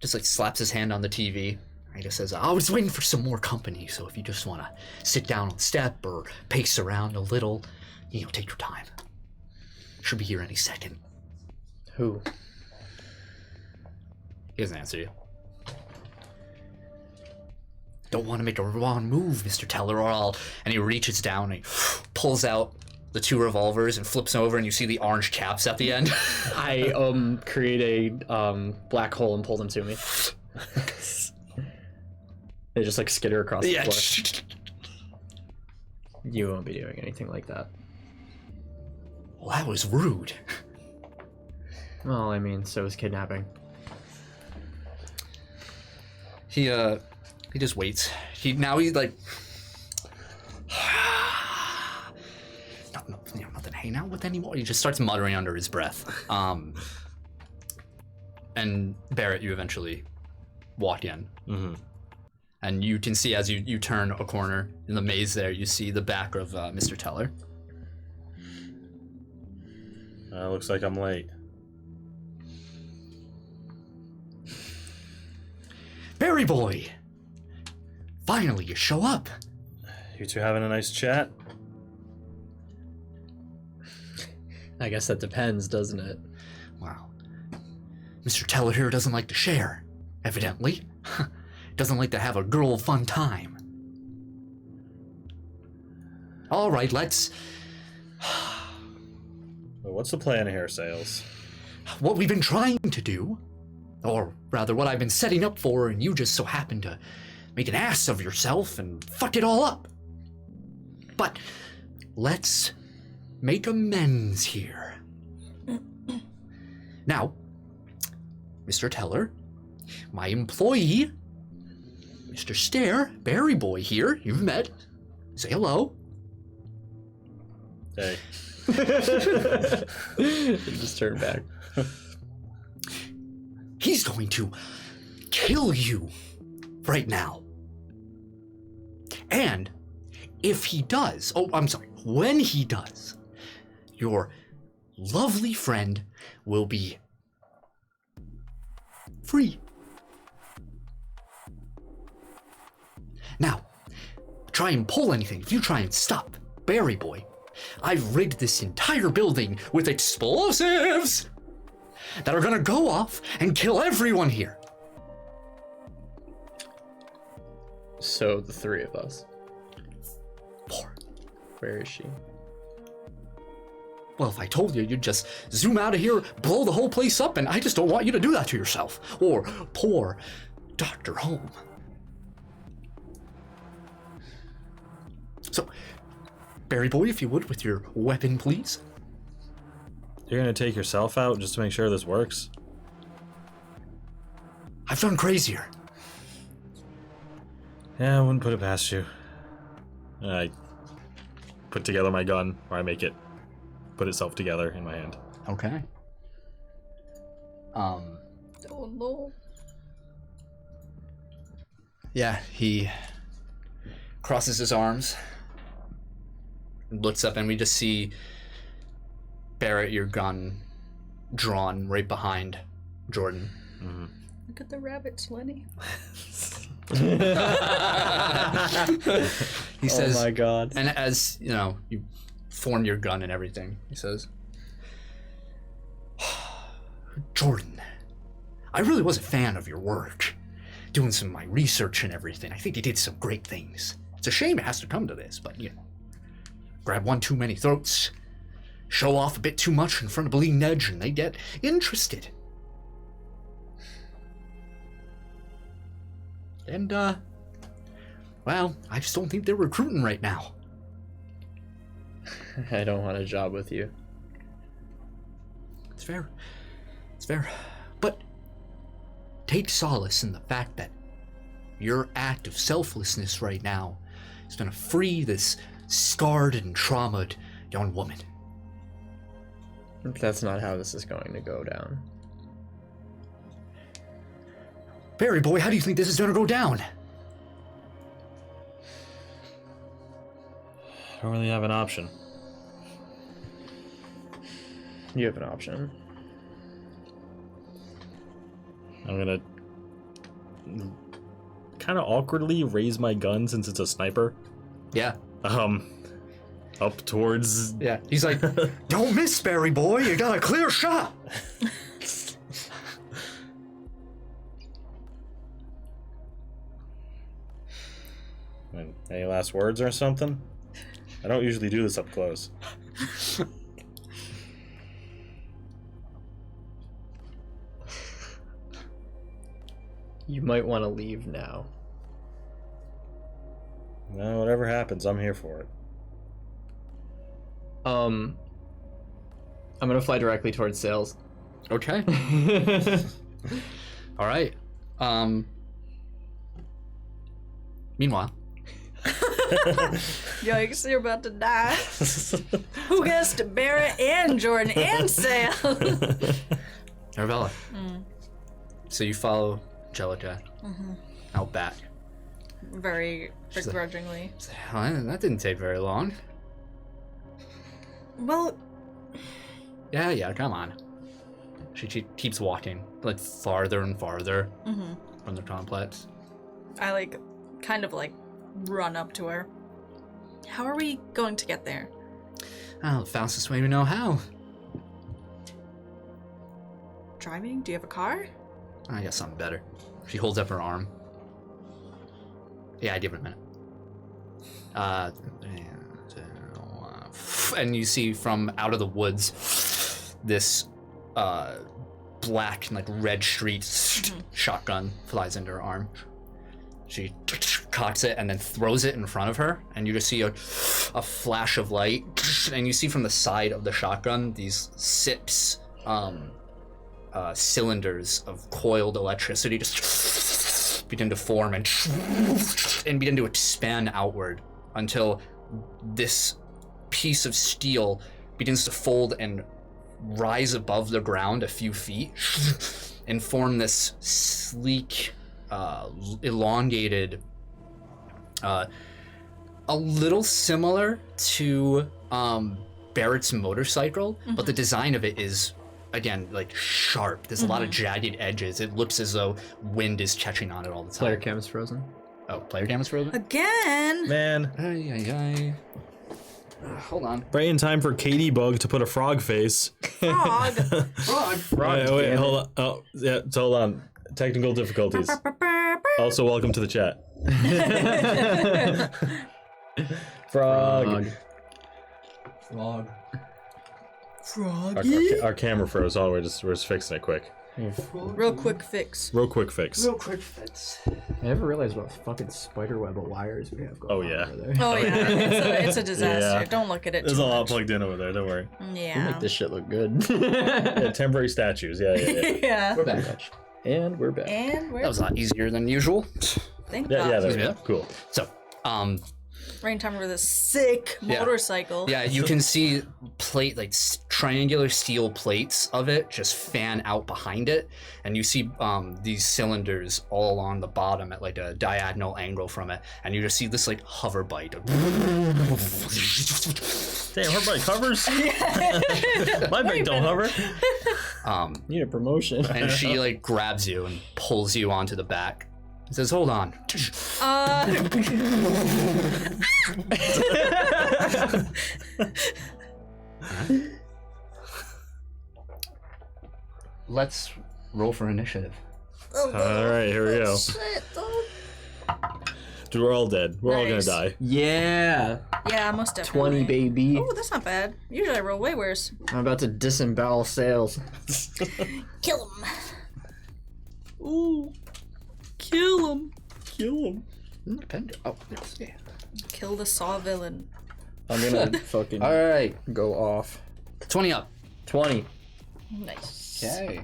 just like slaps his hand on the TV. He just says, I was waiting for some more company, so if you just want to sit down on the step or pace around a little, take your time. Should be here any second. who? He doesn't answer you. Don't want to make a wrong move, Mr. Teller, or I'll... And he reaches down and he pulls out the two revolvers and flips over, and you see the orange caps at the end. I create a black hole and pull them to me. They just like skitter across the floor. You won't be doing anything like that. Well, that was rude. Well, I mean, so is kidnapping. He just waits. He like nothing hanging out with anymore. He just starts muttering under his breath. And Barrett, you eventually walk in. Mm-hmm. And you can see as you turn a corner in the maze there, you see the back of Mr. Teller. Looks like I'm late. Barry boy! Finally, you show up. You two having a nice chat? I guess that depends, doesn't it? Wow. Mr. Teller here doesn't like to share, evidently. Doesn't like to have a girl fun time. All right, let's... Well, what's the plan here, Sayles? What we've been trying to do, or rather what I've been setting up for, and you just so happen to make an ass of yourself and fuck it all up. But let's make amends here. Now, Mr. Teller, my employee, Mr. Stare, Barry Boy here, you've met. Say hello. Hey. Just turn back. He's going to kill you right now. And if he does, when he does, your lovely friend will be free. Now, try and pull anything. If you try and stop Barry Boy, I've rigged this entire building with explosives that are gonna go off and kill everyone here. So the three of us. Poor. Where is she? Well, if I told you, you'd just zoom out of here, blow the whole place up, and I just don't want you to do that to yourself. Or poor Dr. Home. So, Barry boy, if you would, with your weapon, please. You're gonna take yourself out just to make sure this works? I've done crazier. Yeah, I wouldn't put it past you. I put together my gun, or I make it put itself together in my hand. Okay. Oh no. Yeah, he crosses his arms, looks up, and we just see Barrett, your gun drawn right behind Jordan. Mm-hmm. Look at the rabbits, Lenny. He says, "Oh my god!" And as you know, you form your gun and everything. He says, "Jordan, I really was a fan of your work. Doing some of my research and everything. I think you did some great things. It's a shame it has to come to this, but you know, grab one too many throats, show off a bit too much in front of Bleeding Edge, and they get interested. And, well, I just don't think they're recruiting right now." I don't want a job with you. It's fair. It's fair. But take solace in the fact that your act of selflessness right now is going to free this scarred and traumatized young woman. That's not how this is going to go down. Barry boy, how do you think this is going to go down? I don't really have an option. You have an option. I'm gonna kind of awkwardly raise my gun since it's a sniper. Yeah. Up towards... Yeah. He's like, "Don't miss, Barry boy. You got a clear shot." Any last words or something? I don't usually do this up close. You might want to leave now. Well, whatever happens, I'm here for it. I'm gonna fly directly towards Sayles. Okay. All right. Meanwhile. Yikes, you're about to die. Who gets to Barrett and Jordan and Sayles? Arabella. So you follow Jellica out back. Very begrudgingly. Well, that didn't take very long. Well, Yeah, come on. She keeps walking, like, farther and farther from the complex. I kind of run up to her. How are we going to get there? Oh, the fastest way we know how. Driving? Do you have a car? I got something better. She holds up her arm. Yeah, give it a minute. And you see from out of the woods this black and red street shotgun flies into her arm. She cocks it and then throws it in front of her, and you just see a flash of light, and you see from the side of the shotgun these sips cylinders of coiled electricity just begin to form and begin to expand outward until this piece of steel begins to fold and rise above the ground a few feet and form this sleek, elongated, a little similar to Barrett's motorcycle, but the design of it is, again, sharp. There's a lot of jagged edges. It looks as though wind is catching on it all the time. Player cam is frozen. Oh, player cam is frozen? Again? Man. Hold on. Right in time for Katie Bug to put a frog face. Frog. Wait, hold on. Oh, yeah, hold on. Technical difficulties. Also, welcome to the chat. Frog. Frog. Froggy. Our camera froze. Oh, we're just fixing it quick. Real quick fix. Real quick fix. Real quick fits. I never realized what fucking spider web of wires we have going Oh, on yeah. over there. Oh yeah, it's a disaster. Yeah. Don't look at it There's too a lot much. plugged in over there. Don't worry. We Yeah. make this shit look good. Yeah, temporary statues. Yeah. Yeah. We're back. And we're back. And That we're was a lot easier than usual. thank Yeah. God. There we Yeah. go. Cool. So, Rain time with a sick Yeah. motorcycle. yeah, you can see triangular steel plates of it just fan out behind it, and you see these cylinders all along the bottom at like a diagonal angle from it, and you just see this like hover bite. Damn, her bike hovers. My bike don't hover. Need a promotion. And she like grabs you and pulls you onto the back. It says, "Hold on." Let's roll for initiative. All right, here we go. Shit, don't. Dude, we're all dead. We're all gonna Nice. die. Yeah. Yeah, most definitely. 20, baby. Oh, that's not bad. Usually I roll way worse. I'm about to disembowel Sayles. Kill him. Ooh. Kill him. Kill him. Oh, yes, yeah. Kill the saw villain. I'm gonna fucking All right, go off. 20 up. 20. Nice. Okay.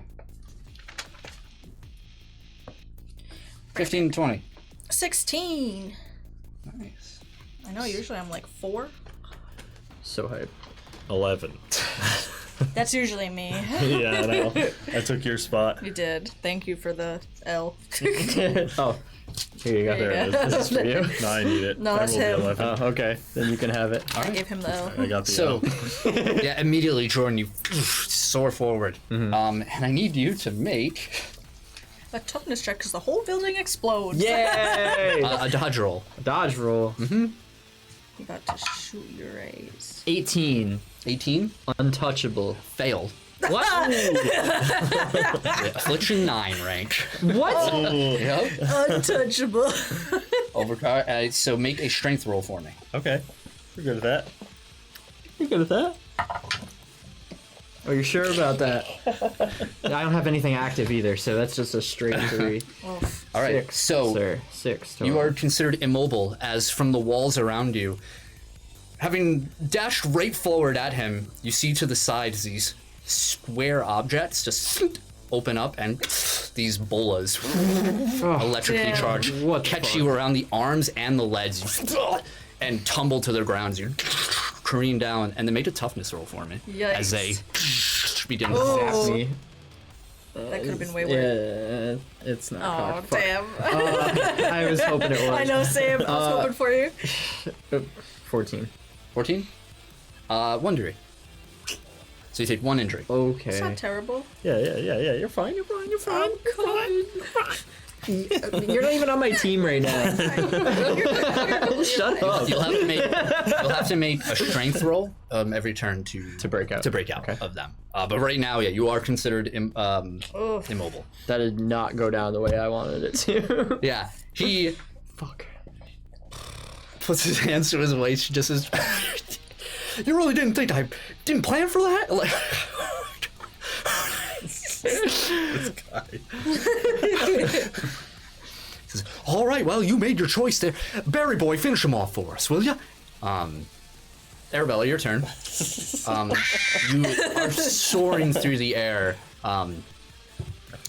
15 to 20. 16. Nice. I know, usually I'm like 4. So hype. 11. That's usually me. Yeah, I know. I took your spot. You did. Thank you for the L. Oh. Here you go. There you This is for you. No, I need it. No, I that's rolled the him. 11. Oh, okay. Then you can have it. I gave him the L. I got the So, L. yeah, immediately, Jordan, you soar forward. And I need you to make A toughness check because the whole building explodes. Yay! a dodge roll. Dodge roll. You got to shoot your rays. 18. 18. Untouchable. Failed. What? Affliction 9 rank. What? Yep. Untouchable. Overcard. So make a strength roll for me. Okay. We're good at that. You good at that? Are you sure about that? I don't have anything active either, so that's just a straight 3. Oof. All right. 6, So sir. 6. you are considered immobile as from the walls around you, having dashed right forward at him, you see to the sides these square objects just open up and these bolas electrically damn. charged What the catch fuck? you around the arms and the legs and tumble to the ground. You careen down and then make a toughness roll for me as they begin to Oh. zap. Me. That could have been way worse. Yeah, it's not. Oh, Fuck. damn. I was hoping it was. I know, Sam. I was hoping for you. 14. 14? 1 injury. So you take 1 injury. Okay. It's not terrible. Yeah. You're fine. You're fine. You're not even on my team right now. Shut up. You'll have to make a strength roll every turn to break out. of them. But right now, yeah, you are considered immobile. That did not go down the way I wanted it to. Yeah, he Fuck. puts his hands to his waist, just as you really didn't think I didn't plan for that. Like, This guy. says, all right, well, you made your choice there. Barry boy, finish him off for us, will ya? Arabella, your turn. You are soaring through the air.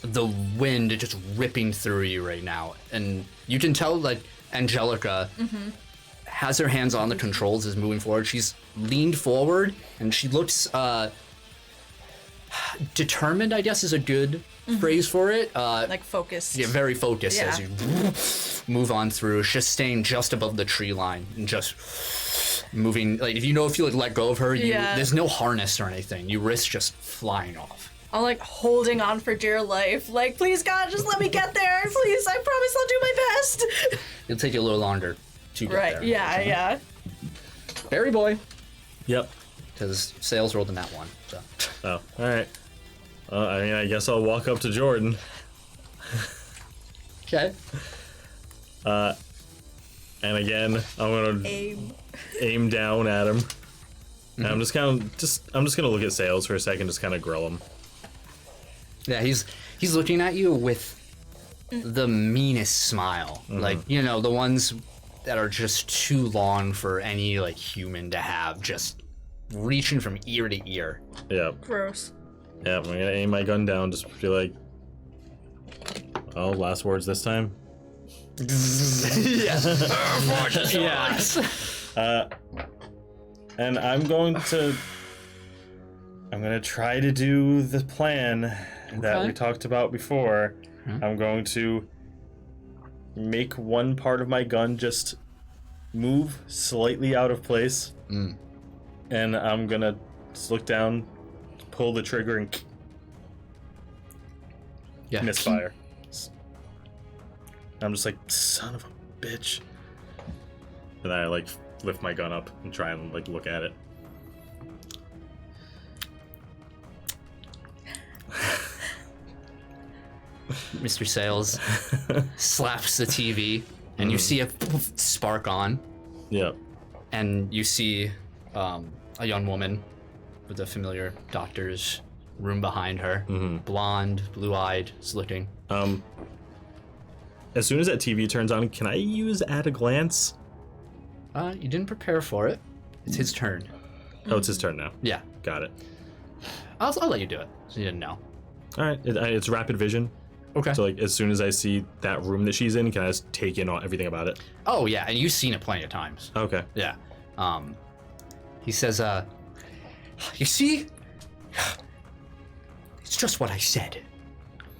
The wind just ripping through you right now, and you can tell like Angelica has her hands on the controls, is moving forward. She's leaned forward, and she looks determined, I guess is a good phrase for it. Like focused. Yeah, very focused Yeah. as you move on through, just staying just above the tree line and just moving. Like if you like let go of her, Yeah. there's no harness or anything. You risk just flying off. I'm like holding on for dear life. Like, please God, just let me get there. Please, I promise I'll do my best. It'll take you a little longer to get Right, there. yeah. Barry boy, Yep. because Sayles rolled in that one. So. Oh, all right. I guess I'll walk up to Jordan. Okay. And again, I'm gonna aim down at him. And I'm just gonna look at Sayles for a second, just kind of grill him. Yeah, he's looking at you with the meanest smile. Like, you know, the ones that are just too long for any like human to have, just reaching from ear to ear. Yeah. Gross. Yeah, I'm gonna aim my gun down, just be like, oh, last words this time. Yeah. And I'm gonna try to do the plan that we talked about before. I'm going to make one part of my gun just move slightly out of place. And I'm gonna just look down, pull the trigger, and misfire. I'm just like, son of a bitch. And then I like lift my gun up and try and like look at it. Mr. Sayles slaps the TV, and you see a spark on. Yeah. And you see a young woman with a familiar doctor's room behind her. Blonde, blue-eyed, is looking. As soon as that TV turns on, can I use at a glance? You didn't prepare for it. It's his turn. Oh, it's his turn now. Yeah. Got it. I'll let you do it, so you didn't know. All right. It's rapid vision. Okay. So, like, as soon as I see that room that she's in, can I just take in everything about it? Oh, yeah, and you've seen it plenty of times. Okay. Yeah. He says, you see? It's just what I said.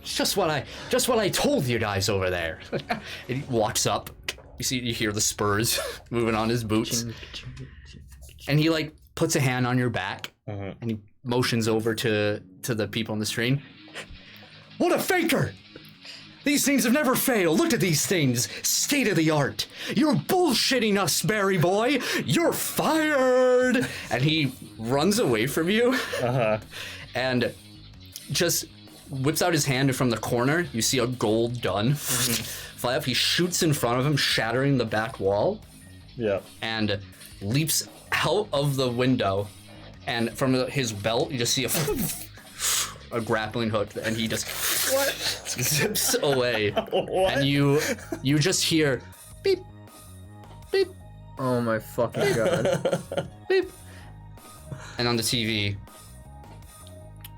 It's just what I told you guys over there. And he walks up. You hear the spurs moving on his boots. And he, like, puts a hand on your back, and he motions over to the people on the screen. What a faker! These things have never failed. Look at these things. State of the art. You're bullshitting us, Barry boy. You're fired. And he runs away from you. And just whips out his hand, and from the corner, you see a gold gun fly up. He shoots in front of him, shattering the back wall. Yeah. And leaps out of the window. And from his belt, you just see a grappling hook, and he just zips away. And you just hear beep, beep, Oh my fucking god. beep. And on the TV,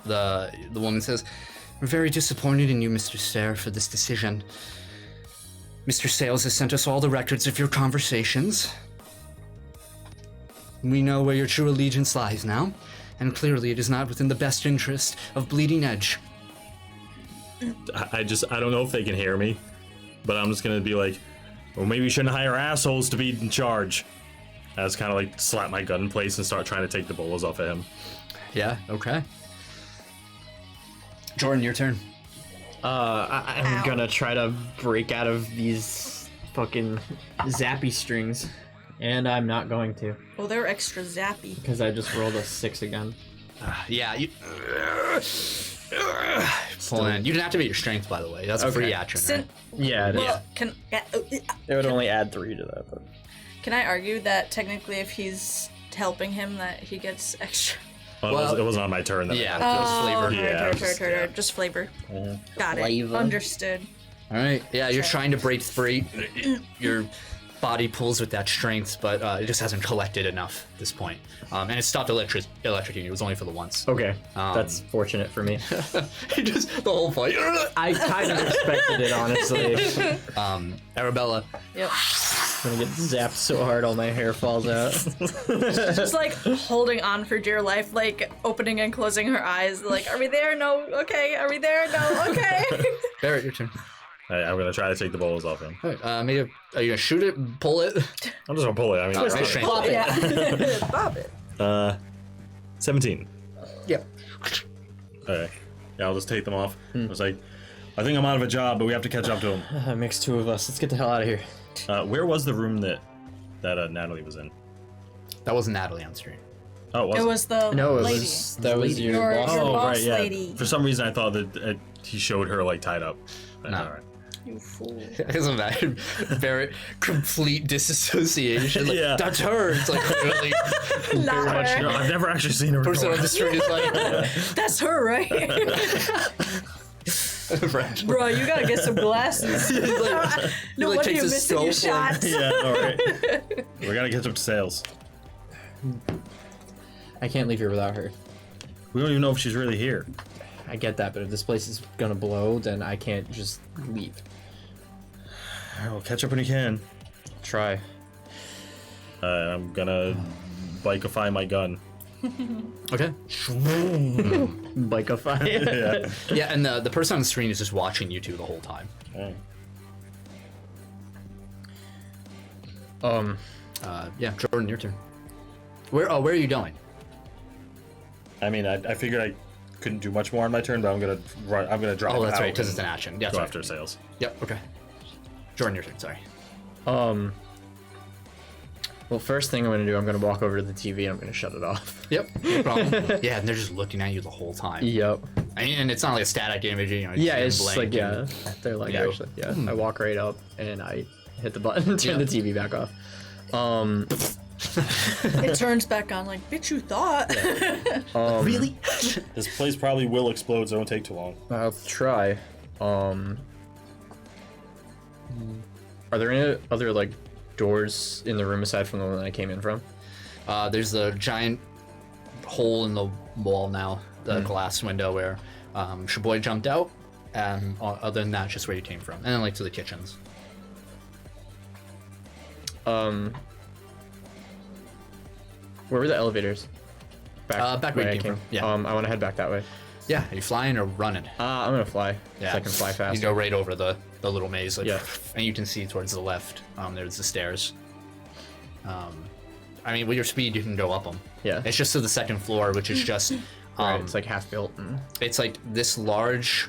the woman says, "We're very disappointed in you, Mr. Stair, for this decision. Mr. Sayles has sent us all the records of your conversations. We know where your true allegiance lies now, and clearly it is not within the best interest of Bleeding Edge." I don't know if they can hear me, but I'm just gonna be like, well, maybe we shouldn't hire assholes to be in charge. I just kind of like slap my gun in place and start trying to take the bullets off of him. Yeah, okay. Jordan, your turn. I'm gonna try to break out of these fucking zappy strings, and I'm not going to, Oh, they're extra zappy. because I just rolled a 6 again. Yeah, you... Hold on. You can activate your strength, by the way. That's a free action, right? Yeah, it is. Well, It would only add 3 to that, but... can I argue that technically if he's helping him that he gets extra? Well, it wasn't on my turn. Yeah, just flavor. Yeah, just flavor. Got Flavor. it. Understood. All right. Yeah, you're trying to break free. Your body pulls with that strength, but it just hasn't collected enough at this point. And it stopped electrocuting. It was only for the once. Okay, that's fortunate for me. Just the whole fight. I kind of expected it, honestly. Arabella. Yep. I'm gonna get zapped so hard all my hair falls out. Just like holding on for dear life, like opening and closing her eyes. Like, are we there? No. Okay. Are we there? No. Okay. Barrett, your turn. I'm gonna try to take the bullets off him. All right, maybe are you gonna shoot it? Pull it? I'm just gonna pull it. I mean, Right, strength. Bob it. Yeah. Bob it. 17. Yeah. Okay. Yeah, I'll just take them off. I was like, I think I'm out of a job, but we have to catch up to him. That makes 2 of us. Let's get the hell out of here. Where was the room that Natalie was in? That wasn't Natalie on screen. Oh, It was the No, it lady. was that was your Your boss. your Oh, boss right, yeah. lady. For some reason, I thought that he showed her like tied up. No. All right. You fool. I just imagine Barrett, complete disassociation. Like, Yeah. that's her. It's like really. Not her. No, I've never actually seen her Person before. on the street is like, That's her, right? Bro, you gotta get some glasses. No like, wonder takes you're his missing your cell phone. shots. Yeah, all right. We gotta get up to Sayles. I can't leave here without her. We don't even know if she's really here. I get that, but if this place is gonna blow, then I can't just leave. All right, well, catch up when you can. Try. I'm gonna bikeify my gun. okay. Bikeify. Yeah. Yeah, and the person on the screen is just watching you two the whole time. Okay. Yeah, Jordan, your turn. Where are you going? I mean, I figured I couldn't do much more on my turn, but I'm gonna run. I'm gonna drive. Oh, that's out right, because and it's an action. Yeah, Go that's right. after Sayles. Yep. Okay. Jordan, your turn. Sorry. Well, first thing I'm gonna do, I'm gonna walk over to the TV and I'm gonna shut it off. Yep. No problem. Yeah, and they're just looking at you the whole time. Yep. I mean, and it's not like a static image, you know. Yeah, it's just just like, yeah, they're like, Yeah. actually, yeah. I walk right up and I hit the button, turn Yeah. the TV back off. It turns back on like, bitch, you thought. Really? This place probably will explode, so it won't take too long. I'll try. Are there any other, like, doors in the room aside from the one that I came in from? There's a giant hole in the wall now, the glass window where Shaboy jumped out, and other than that, just where you came from, and then like to the kitchens. Where were the elevators? Back where you came from. Yeah. I want to head back that way. Yeah, are you flying or running? I'm gonna fly. Yeah, So I can fly fast. You go right over the little maze, like, Yeah. and you can see towards the left. There's the stairs. I mean, with your speed, you can go up them. Yeah. It's just to the second floor, which is just Right, it's like half built. it's like this large.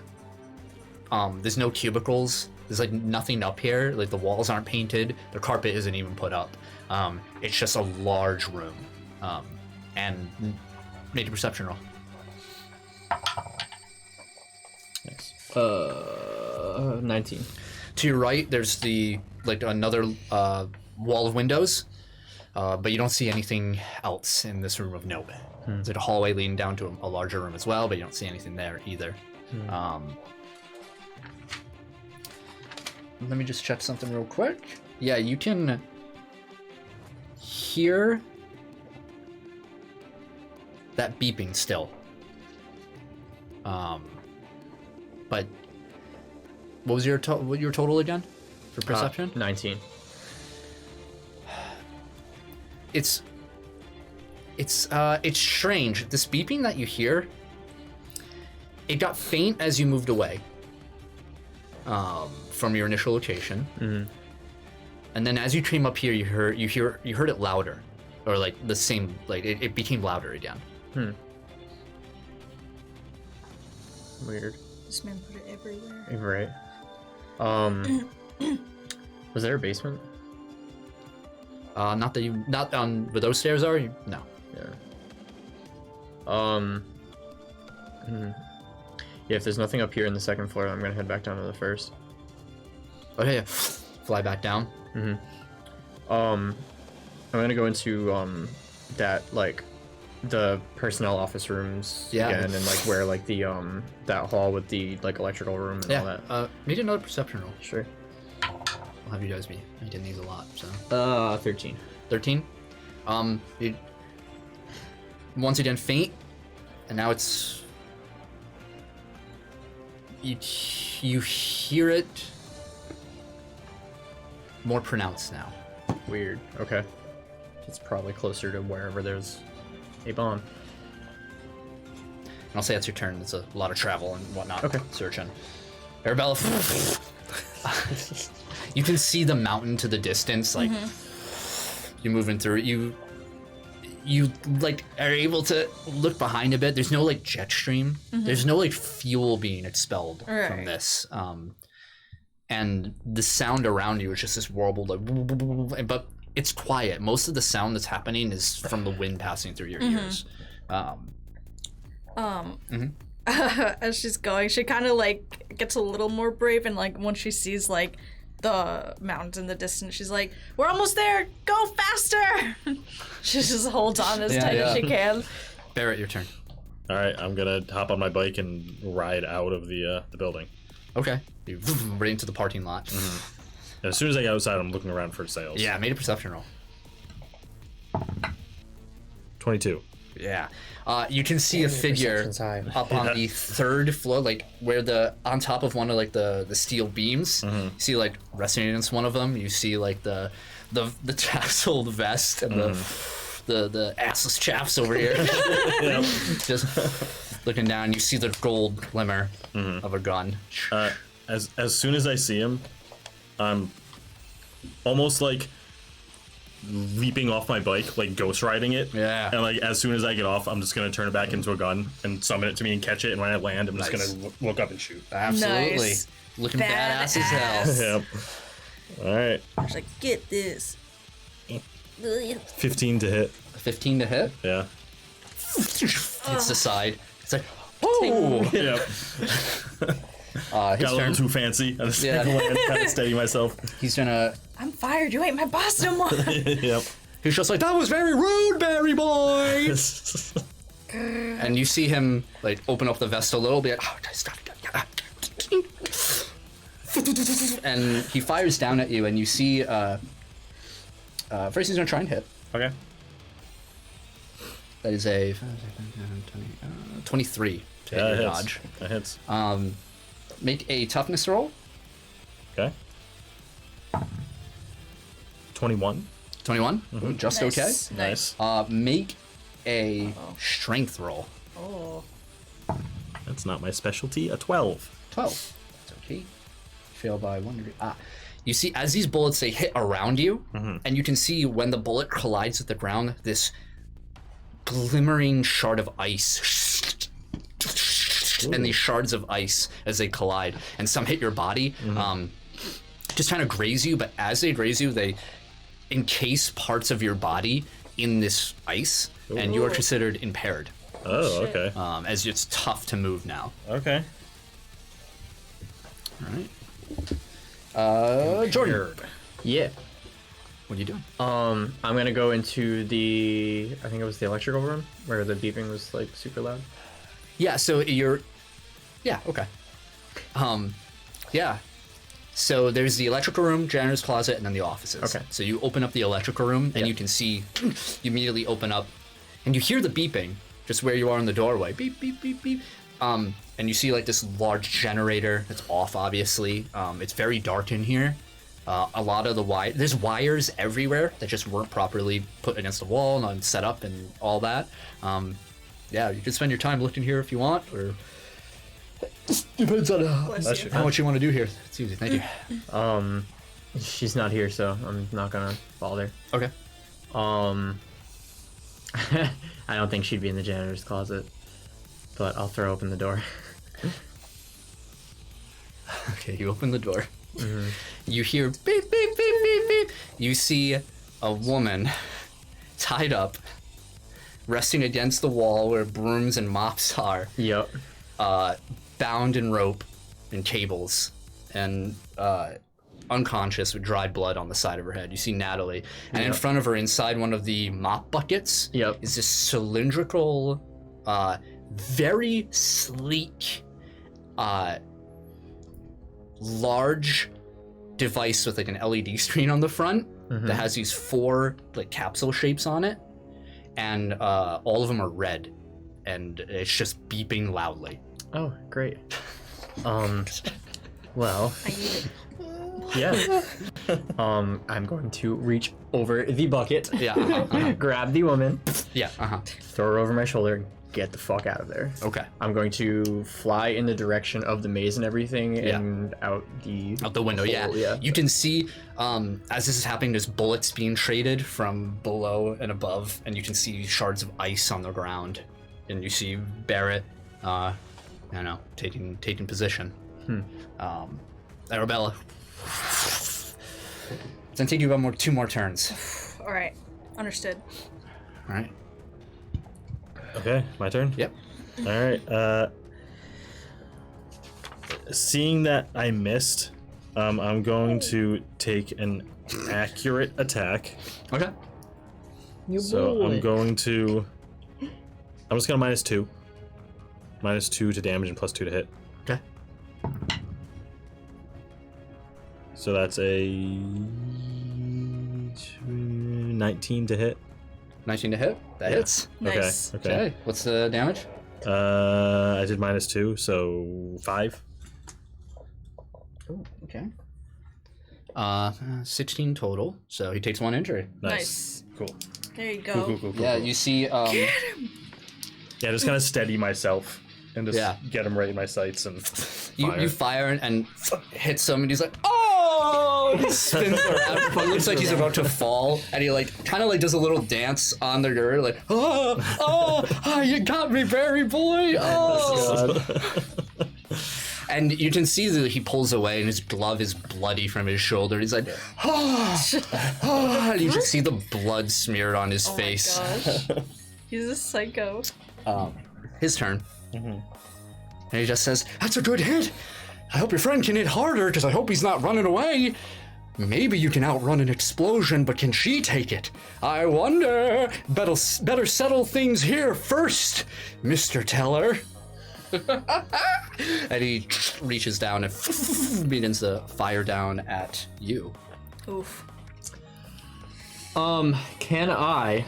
There's no cubicles. There's like nothing up here. Like the walls aren't painted. The carpet isn't even put up. It's just a large room. And make a perception roll. Nice. 19. To your right, there's another wall of windows, but you don't see anything else in this room of note. There's like a hallway leading down to a larger room as well, but you don't see anything there either. Let me just check something real quick. Yeah, you can hear that beeping still. But what was your total again for perception? 19. It's strange. This beeping that you hear, it got faint as you moved away from your initial location, and then as you came up here, you heard it louder, or like the same, like it became louder again. Weird. This man put it everywhere. Right. Was there a basement? Not on where those stairs are. No. Yeah. Yeah, if there's nothing up here in the second floor, I'm gonna head back down to the first. Okay, yeah. Fly back down. I'm gonna go into that, like, the personnel office rooms again, and like where like the that hall with the like electrical room and all that. Make another perception roll. Sure. I'll have you guys be. I did these a lot, so. 13. 13. You once again faint, and now it's you hear it more pronounced now. Weird. Okay. It's probably closer to wherever there's a bomb. And I'll say that's your turn. It's a lot of travel and whatnot. Okay. Searching. Arabella, you can see the mountain to the distance. Like you're moving through it. You like are able to look behind a bit. There's no like jet stream. There's no like fuel being expelled from this. And the sound around you is just this warble, like, but it's quiet. Most of the sound that's happening is from the wind passing through your ears. as she's going, she kind of like gets a little more brave, and like once she sees like the mountains in the distance, she's like, "We're almost there! Go faster!" She just holds on as tight as she can. Barrett, your turn. All right, I'm gonna hop on my bike and ride out of the building. Okay. You right into the parking lot. Mm-hmm. As soon as I get outside, I'm looking around for Sayles. Yeah, made a perception roll. 22. Yeah. You can see a figure up on the third floor, like where on top of one of like the steel beams. You see like resting against one of them. You see like the tasseled vest and the assless chaps over here. Just looking down, you see the gold glimmer of a gun. As soon as I see him, I'm almost like leaping off my bike, like ghost riding it. Yeah. And like as soon as I get off, I'm just gonna turn it back into a gun and summon it to me and catch it. And when I land, I'm just gonna look up and shoot. Absolutely. Nice. Looking badass as hell. Yep. All right. I was like, get this. 15 to hit. 15 to hit. Yeah. Hits the side. It's like, oh. Yep. Got a little too fancy. I just land, kind of steady myself. He's gonna. I'm fired. You ain't my boss no more. Yep. He's just like, that was very rude, Barry boy. And you see him like open up the vest a little bit. Oh, stop. And he fires down at you, and you see. First, he's gonna try and hit. Okay. That is a 23 to hit your dodge. That hits. Make a toughness roll. Okay. 21. 21. Ooh, just okay. Nice. Make a strength roll. Oh. That's not my specialty. A 12. 12. That's okay. Fail by 1 degree. You see, as these bullets, they hit around you, and you can see when the bullet collides with the ground, this glimmering shard of ice. And these shards of ice as they collide, and some hit your body, just kind of graze you, but as they graze you, they encase parts of your body in this ice, and you are considered impaired. Oh, okay. As it's tough to move now. Okay. All right. Jordan. Yeah. What are you doing? I'm gonna go into I think it was the electrical room where the beeping was like super loud. Yeah, so you're... Yeah, okay. Yeah. So there's the electrical room, janitor's closet, and then the offices. Okay. So you open up the electrical room, and you can see, you immediately open up, and you hear the beeping, just where you are in the doorway. Beep, beep, beep, beep. And you see like this large generator that's off, obviously. It's very dark in here. A lot of there's wires everywhere that just weren't properly put against the wall and set up and all that. Yeah, you can spend your time looking here if you want, or just depends on how much you want to do here. It's easy. Thank you. She's not here, so I'm not gonna bother. Okay. I don't think she'd be in the janitor's closet, but I'll throw open the door. Okay, you open the door. You hear beep, beep, beep, beep, beep. You see a woman tied up, resting against the wall where brooms and mops are. Yep. Bound in rope and cables, and unconscious with dried blood on the side of her head. You see Natalie, and in front of her, inside one of the mop buckets, is this cylindrical, very sleek, large device with like an LED screen on the front that has these 4 like capsule shapes on it, and all of them are red, and it's just beeping loudly. Oh, great. Well, I eat it. yeah. I'm going to reach over the bucket. Yeah. Grab the woman. Yeah. Throw her over my shoulder. Get the fuck out of there. Okay. I'm going to fly in the direction of the maze and everything, and out the window. hole, Yeah. You can see as this is happening, there's bullets being traded from below and above, and you can see shards of ice on the ground, and you see Barrett, taking position. Arabella. It's gonna take you about 2 more turns. All right, understood. All right. Okay, my turn? Yep. All right. seeing that I missed, I'm going to take an accurate attack. Okay. So I'm going to. I'm just gonna -2. -2 to damage and +2 to hit. Okay. So that's a 19 to hit. 19 to hit. That hits. Nice. Okay. What's the damage? I did -2, so 5. Oh, okay. 16 total. So he takes 1 injury. Nice. Cool. There you go. Cool. Yeah, you see. Yeah, just kind of steady myself and just Yeah. get him right in my sights and You fire and hits him, and he's like, "Oh!" He spins around, but it looks like he's about to fall, and he kind of does a little dance on the girl, like, "Oh, you got me, Barry boy! Oh!" And you can see that he pulls away, and his glove is bloody from his shoulder. He's like, and you can see the blood smeared on his face. Oh my gosh. He's a psycho. His turn. And he just says, "That's a good hit. I hope your friend can hit harder, because I hope he's not running away. Maybe you can outrun an explosion, but can she take it? I wonder. Better settle things here first, Mr. Teller." And he reaches down and begins to fire down at you. Oof. Can I,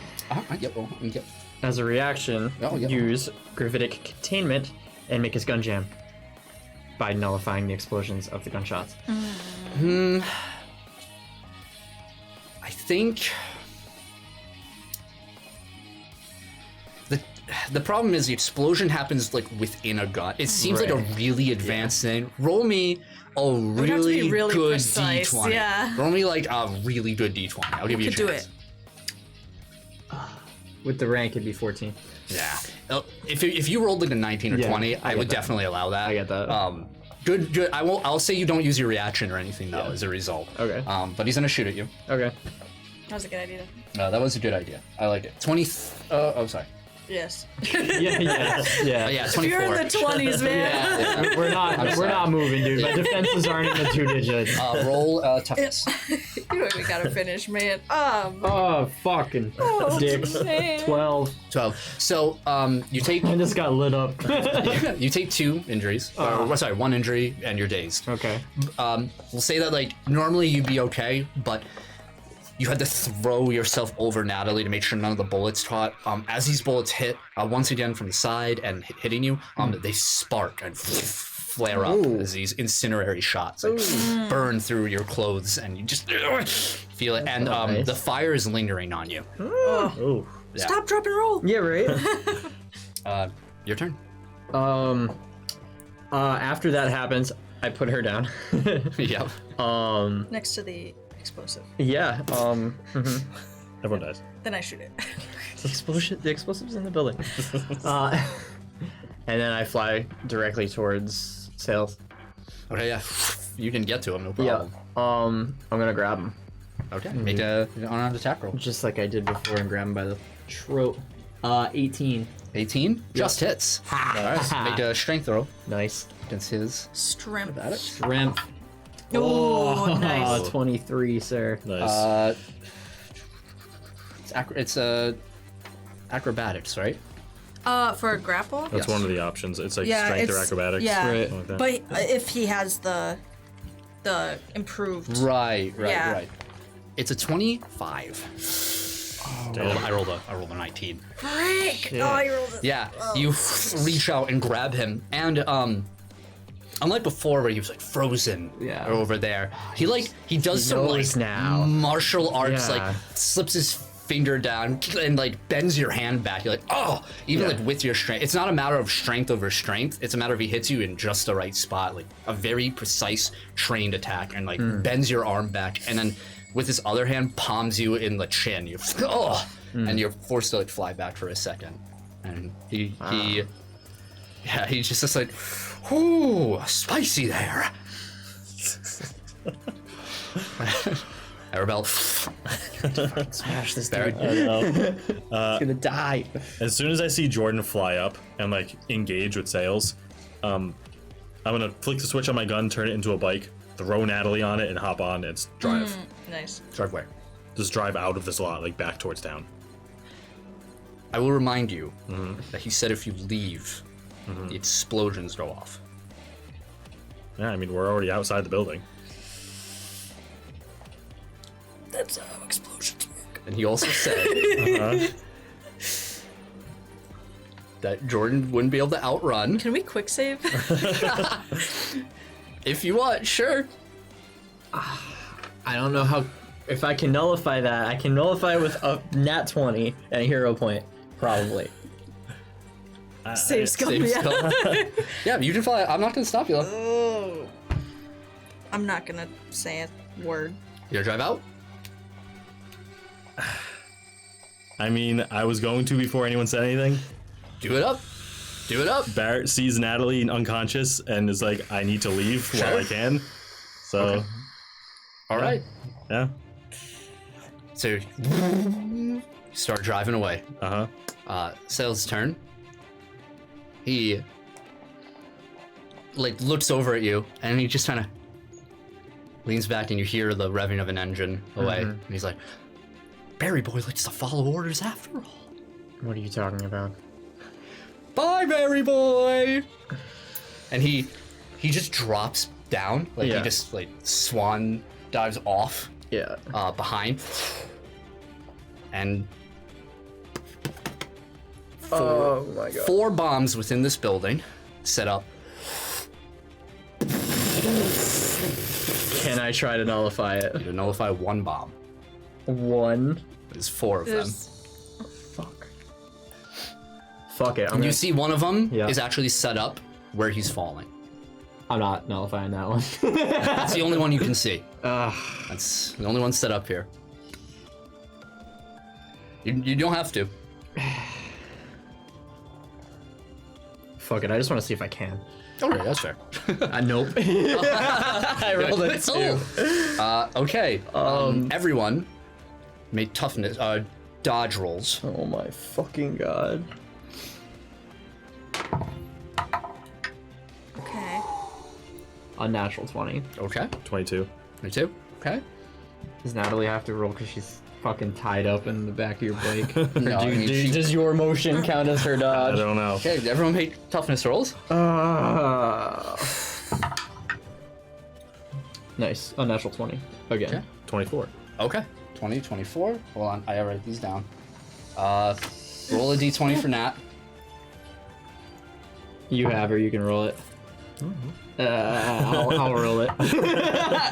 Yep. as a reaction, yeah. use gravitic containment and make his gun jam by nullifying the explosions of the gunshots? I think the problem is the explosion happens within a gun. It seems like a really advanced thing. Roll me a really, really good precise, D20. yeah. Roll me a really good D20. I'll give you a Could do chance. it. With the rank, it'd be 14. Yeah. If you rolled a 19 or 20, I would definitely allow that. I get that. Good. I'll say you don't use your reaction or anything though as a result. Okay. But he's gonna shoot at you. Okay. That was a good idea. That was a good idea. I like it. 20. Oh, sorry. Yes. Yeah. Yeah, 24. You're in the 20s, man. Yeah. We're not moving, dude. My defenses aren't in the 2 digits. Roll toughness. You don't even gotta finish, man. Oh, fucking dicks. Man. 12. 12. So you take I just got lit up. you take 2 injuries. Sorry, 1 injury and you're dazed. Okay. We'll say that normally you'd be okay, but you had to throw yourself over Natalie to make sure none of the bullets caught. As these bullets hit, once again from the side and hitting you, they spark and flare up as these incinerary shots burn through your clothes, and you just feel it. And the fire is lingering on you. Oh. Yeah. Stop, drop, and roll. Yeah, right? Your turn. After that happens, I put her down. Yep. Next to the explosive. Yeah. Everyone dies. Then I shoot it. The explosive's in the building. And then I fly directly towards Sayles. Okay, yeah. You can get to him, no problem. I'm gonna grab him. Okay. Make an unarmed attack roll. Just like I did before and grab him by the throat. 18. 18? Just hits. Alright, so make a strength roll Nice. against his. Strength. Shrimp. Oh, nice. 23, sir. Nice. It's acrobatics, right? For a grapple? That's yes. one of the options. It's strength or acrobatics. Yeah, Right. Something like that. but if he has the improved. Right. Yeah. It's a 25. I rolled a 19. Frick! Oh, you rolled it. Yeah, you reach out and grab him, and unlike before where he was frozen over there, he does some knows now. martial arts, Yeah. slips his finger down and bends your hand back. You're like, oh, even with your strength. It's not a matter of strength over strength. It's a matter of he hits you in just the right spot, a very precise trained attack, and bends your arm back, and then with his other hand palms you in the chin. You and you're forced to fly back for a second. And he's just like, ooh, spicy there. Arabelle. Smash this Barrett. dude. He's gonna die. As soon as I see Jordan fly up and engage with Sayles, I'm gonna flick the switch on my gun, turn it into a bike, throw Natalie on it, and hop on and drive. Nice. Drive where? Just drive out of this lot, like back towards town. I will remind you that he said if you leave, the explosions go off. Yeah, I mean, we're already outside the building. That's how explosions work. And he also said that Jordan wouldn't be able to outrun. Can we quick save? If you want, sure. I don't know how. If I can nullify that, I can nullify it with a nat 20 and a hero point, probably. Save skill. Save Yeah. skill. Yeah, you can fly. I'm not gonna stop you. Oh. I'm not gonna say a word. You gonna drive out? I mean, I was going to before anyone said anything. Do it up. Do it up. Barrett sees Natalie unconscious and is like, I need to leave while I can. So, Okay. All right. yeah. So you start driving away. Sayles' turn. He like looks over at you and he just kind of leans back and you hear the revving of an engine away. And he's like, Barry boy likes to follow orders after all. What are you talking about? Bye, Barry boy. And he just drops down, like he just like swan dives off. Yeah. Behind. And Oh my god. 4 bombs within this building set up. Can I try to nullify it? You nullify 1 bomb. 1. There's 4 of them. Fuck. Fuck it. And you see one of them Yeah. is actually set up where he's falling. I'm not nullifying that one. That's the only one you can see. That's the only one set up here. You don't have to. Fuck it. I just want to see if I can. Okay, that's fair. Nope. I rolled a 2. Okay. Everyone made toughness dodge rolls. Oh my fucking god. Okay. Unnatural 20. Okay. 22. 22. Okay. Does Natalie have to roll because she's fucking tied up in the back of your bike? No, I mean, she- Does your motion count as her I dodge? don't know. Okay, everyone make toughness rolls. Nice. Unnatural 20. Again. Okay. 24. Okay. 20, 24. Hold on, I gotta write these down. Roll a d20 for Nat. You have her, you can roll it. I'll roll it.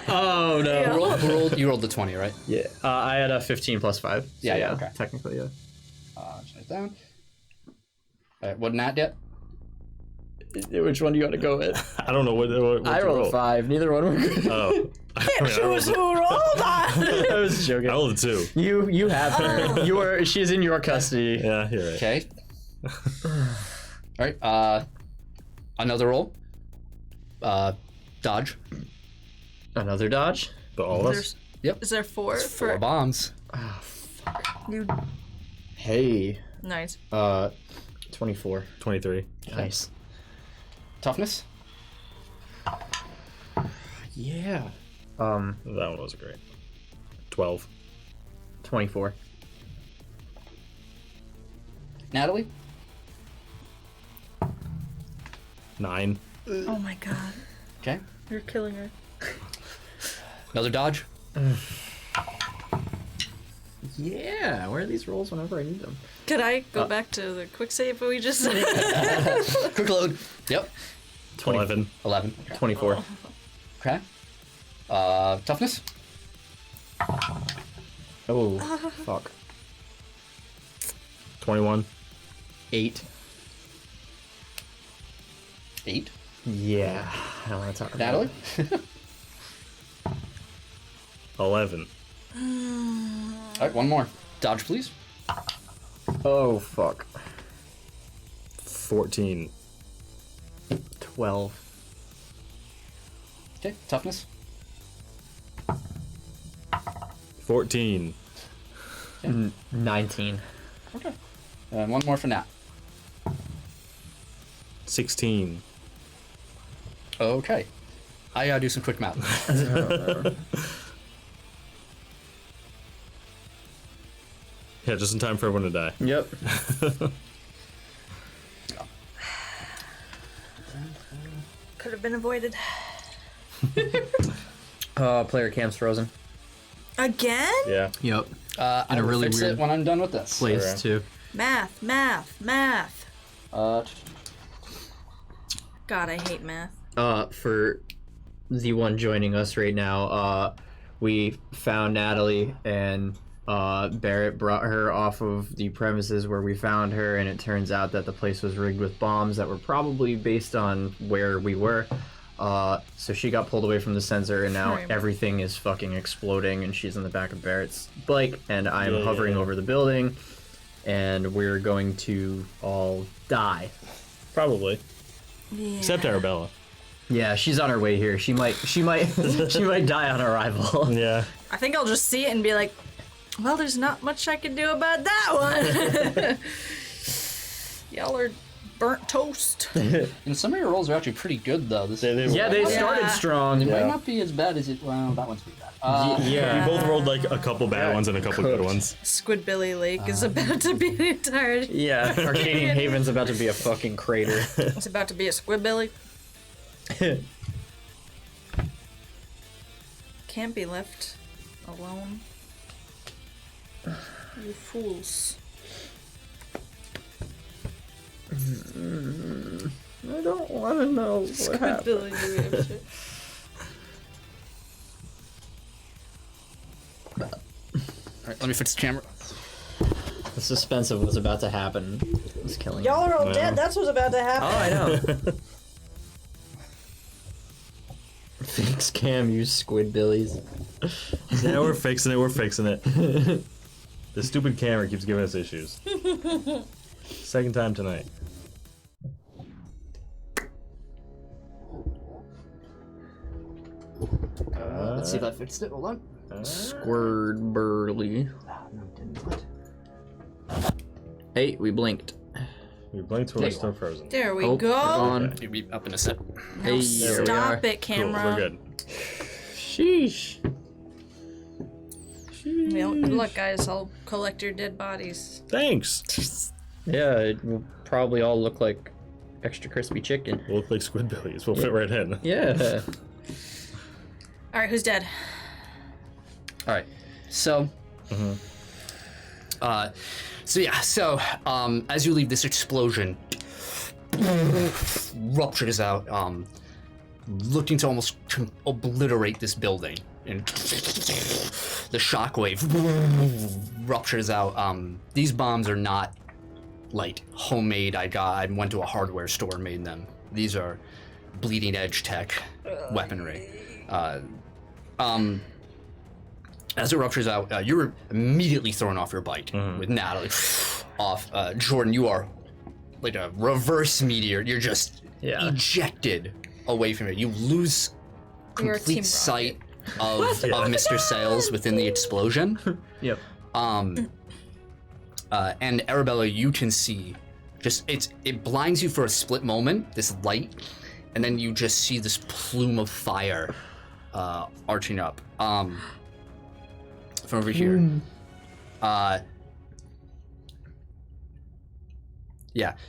Oh no. You rolled the 20, right? Yeah. I had a 15 plus 5. So Yeah, okay. Technically, yeah. Just write it down. Alright, what Nat get? Which one do you want to go with? I don't know what I to rolled roll. a 5. Neither one were good. Oh. I rolled I was joking. I rolled a 2. You have her. She is in your custody. Yeah, you're right. Okay. Alright, another roll. Dodge. Another dodge. But all of us? Yep. Is there 4? 4 bombs. You... Hey. Nice. 24. 23. Nice. Toughness? Yeah. That one wasn't great. 12. 24. Natalie? 9. Oh my god. Okay. You're killing her. Another dodge? Yeah. Where are these rolls whenever I need them? Could I go back to the quick save we just... Quick load. Yep. 11. 11. 24. Okay. Toughness? Oh, fuck. 21. 8. 8. Yeah. I don't want to talk about Natalie? it. 11. Alright, one more. Dodge, please. Oh, fuck. 14. 12. Okay, toughness. 14. 19. Okay. And one more for Nat. 16. Okay. I gotta do some quick math. Yeah, just in time for everyone to die. Yep. Could have been avoided. Player cam's frozen. Again? Yeah. Yep. I will fix it when I'm done with this. Place Okay. too. Math. Uh, God, I hate math. For the one joining us right now, we found Natalie, and Barrett brought her off of the premises where we found her, and it turns out that the place was rigged with bombs that were probably based on where we were. So she got pulled away from the sensor, and now Right. everything is fucking exploding, and she's in the back of Barrett's bike, and I'm hovering over the building, and we're going to all die. Probably. Yeah. Except Arabella. Yeah, she's on her way here. She might she might die on arrival. Yeah. I think I'll just see it and be like, well, there's not much I can do about that one. Y'all are burnt toast. and some of your rolls are actually pretty good, though. This Yeah, they started strong. It might not be as bad as it. Well, that one's pretty bad. Yeah. We both rolled like a couple bad ones and a couple good ones. Squidbilly Lake is about to be the entirety. Yeah, Arcadian Haven's about to be a fucking crater. It's about to be a Squidbilly. Can't be left alone. You fools. I don't want to know what happened. Squidbilly, you have shit. Alright, let me fix the camera. The suspense of what's about to happen is killing Y'all me. are all dead. That's what's about to happen. Oh, I know. Thanks, Cam, you Squidbillies. Yeah, we're fixing it. The stupid camera keeps giving us issues. Second time tonight. Let's see if I fixed it. Hold on. Squidburly. No, didn't. What? Hey, we blinked. We blinked when we're still frozen. There we Oh, go. gone. You'll be up in a sec. Now Hey, there we stop are. it, Cool, camera. we're good. Sheesh. Well, good luck, guys. I'll collect your dead bodies. Thanks. Yeah, it will probably all look like extra crispy chicken. We'll look like Squidbillies. We'll fit right in. Yeah. All right, who's dead? All right. So. As you leave, this explosion ruptures out, looking to almost obliterate this building, and the shockwave ruptures out. These bombs are not like homemade. I went to a hardware store and made them. These are bleeding edge tech weaponry. As it ruptures out, you're immediately thrown off your bike with Natalie off. Jordan, you are like a reverse meteor. You're just ejected away from it. You lose You're Team complete sight of Mr. Sayles within the explosion. Yep. And Arabella, you can see it blinds you for a split moment, this light, and then you just see this plume of fire arching up. From over here.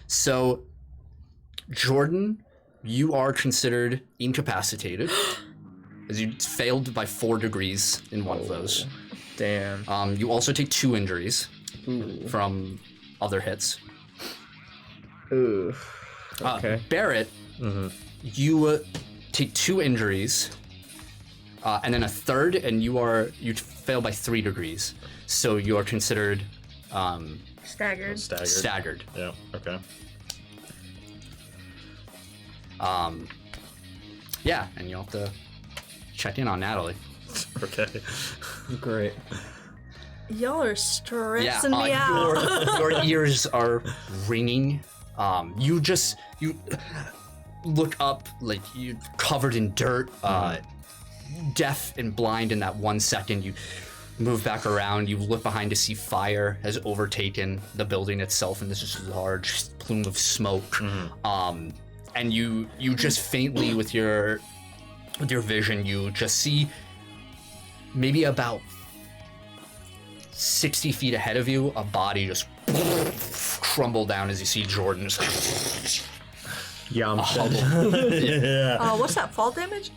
So Jordan, you are considered incapacitated as you failed by 4 degrees in one of those. Damn. You also take 2 injuries from other hits. Ooh. Okay. Barrett, you take 2 injuries, and then a third, and you fail by 3 degrees. So you are considered Staggered. staggered. Yeah, okay. And you'll have to check in on Natalie. Okay. Great. Y'all are stressing me out. Your ears are ringing. You look up like you're covered in dirt, deaf and blind in that 1 second. You move back around, you look behind to see fire has overtaken the building itself, and this is a large plume of smoke. and you just faintly with your vision, you just see maybe about 60 feet ahead of you, a body just crumble down as you see Jordan just Yeah, I'm dead. Yeah. What's that, fall damage?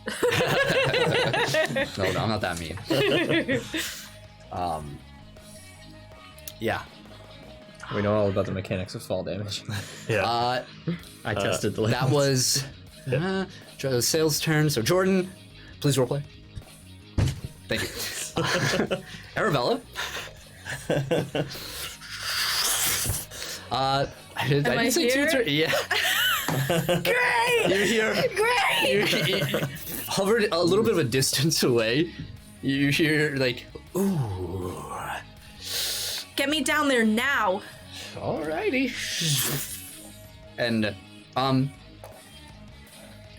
No, I'm not that mean. Yeah. We know all about the mechanics of fall damage. Yeah. I tested the That was Sayles' turn. So Jordan, please roleplay. Thank you. Arabella. I didn't say here? 2 turns. Yeah. Great! You're here. Great! You hovered a little bit of a distance away. You hear like, ooh. Get me down there now. Alrighty. And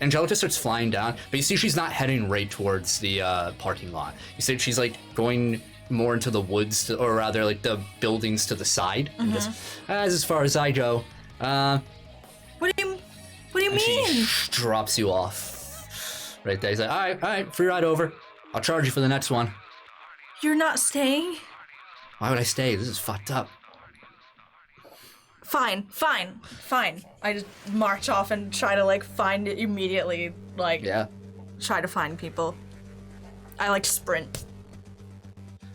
Angelica starts flying down, but you see she's not heading right towards the parking lot. You see she's like going more into the woods, or rather like the buildings to the side. And just, as far as I go. What do you mean? She drops you off right there. He's like, all right, free ride over. I'll charge you for the next one. You're not staying? Why would I stay? This is fucked up. Fine. I just march off and try to like find it immediately. Like, Yeah. try to find people. I like sprint.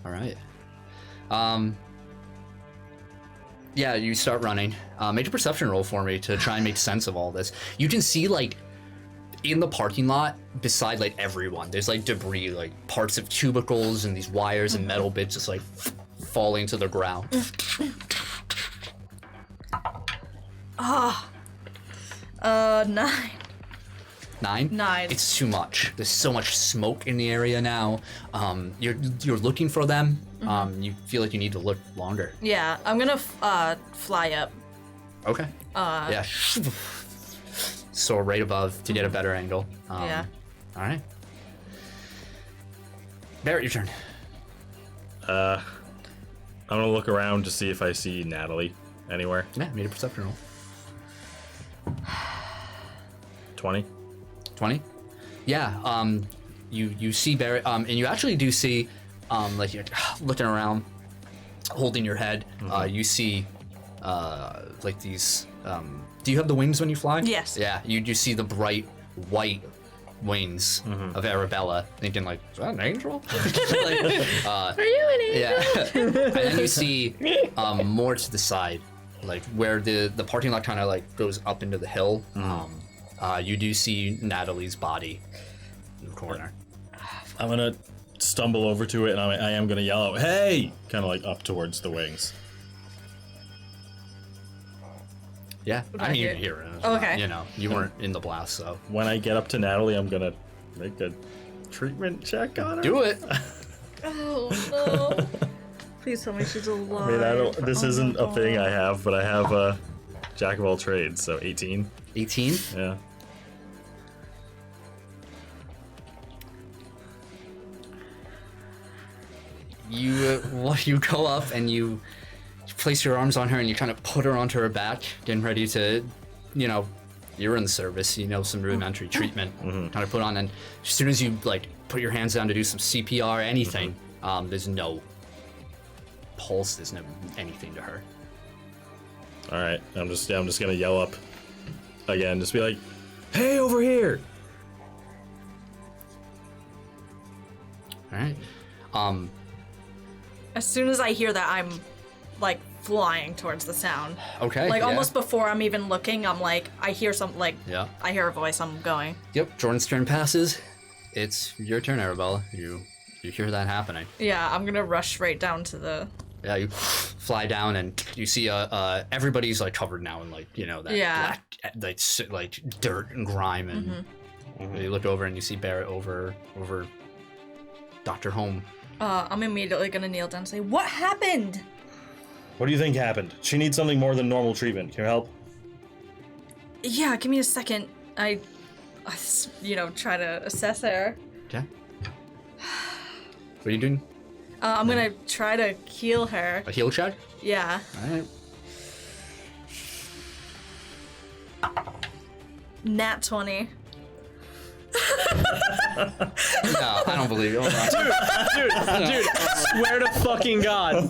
All right. Yeah, you start running. Make a perception roll for me to try and make sense of all this. You can see like in the parking lot beside like everyone, there's like debris, like parts of cubicles and these wires and metal bits just like falling to the ground. 9. 9? 9. It's too much. There's so much smoke in the area now. You're looking for them. You feel like you need to look longer. Yeah, I'm gonna fly up. Okay. Yeah. So right above to get a better angle. Yeah. All right. Barrett, your turn. I'm gonna look around to see if I see Natalie anywhere. Yeah, made a perception roll. 20. 20? Yeah, you see Barrett, and you actually do see, like you're looking around, holding your head, you see, like these, do you have the wings when you fly? Yes. Yeah, you see the bright white wings of Arabella, thinking like, is that an angel? Like, Are you an angel? yeah. And then you see, more to the side, like where the parking lot kind of like goes up into the hill. You do see Natalie's body in the corner. I'm gonna stumble over to it, and I am gonna yell out, "Hey!" Kind of like up towards the wings. Yeah, I mean, you can hear it. It's Okay. not, you know, you weren't in the blast, so. When I get up to Natalie, I'm gonna make a treatment check on her. Do it! Oh no. Please tell me she's alive. I mean, this Oh, isn't no. a thing I have, but I have a jack of all trades, so 18. 18? Yeah. You go up and you place your arms on her and you kind of put her onto her back, getting ready to, you know, you're in the service, you know, some rudimentary treatment, kind of put on, and as soon as you like put your hands down to do some CPR, anything, there's no pulse, there's no anything to her. All right. I'm just gonna yell up again, just be like, "Hey, over here!" All right. As soon as I hear that, I'm like flying towards the sound. Okay. Like yeah. almost before I'm even looking, I'm like, I hear something, like, Yeah. I hear a voice, I'm going. Yep. Jordan's turn passes. It's your turn, Arabella. You hear that happening. Yeah, I'm gonna rush right down to the... Yeah, you fly down and you see everybody's like covered now in like, you know, that Yeah. black like dirt and grime, and you look over and you see Barrett over Dr. Home. I'm immediately gonna kneel down and say, what happened? What do you think happened? She needs something more than normal treatment. Can you help? Yeah, give me a second. I try to assess her. Okay. What are you doing? I'm gonna try to heal her. A heal check? Yeah. All right. Nat 20. No, I don't believe you. Hold on. Dude, swear to fucking God.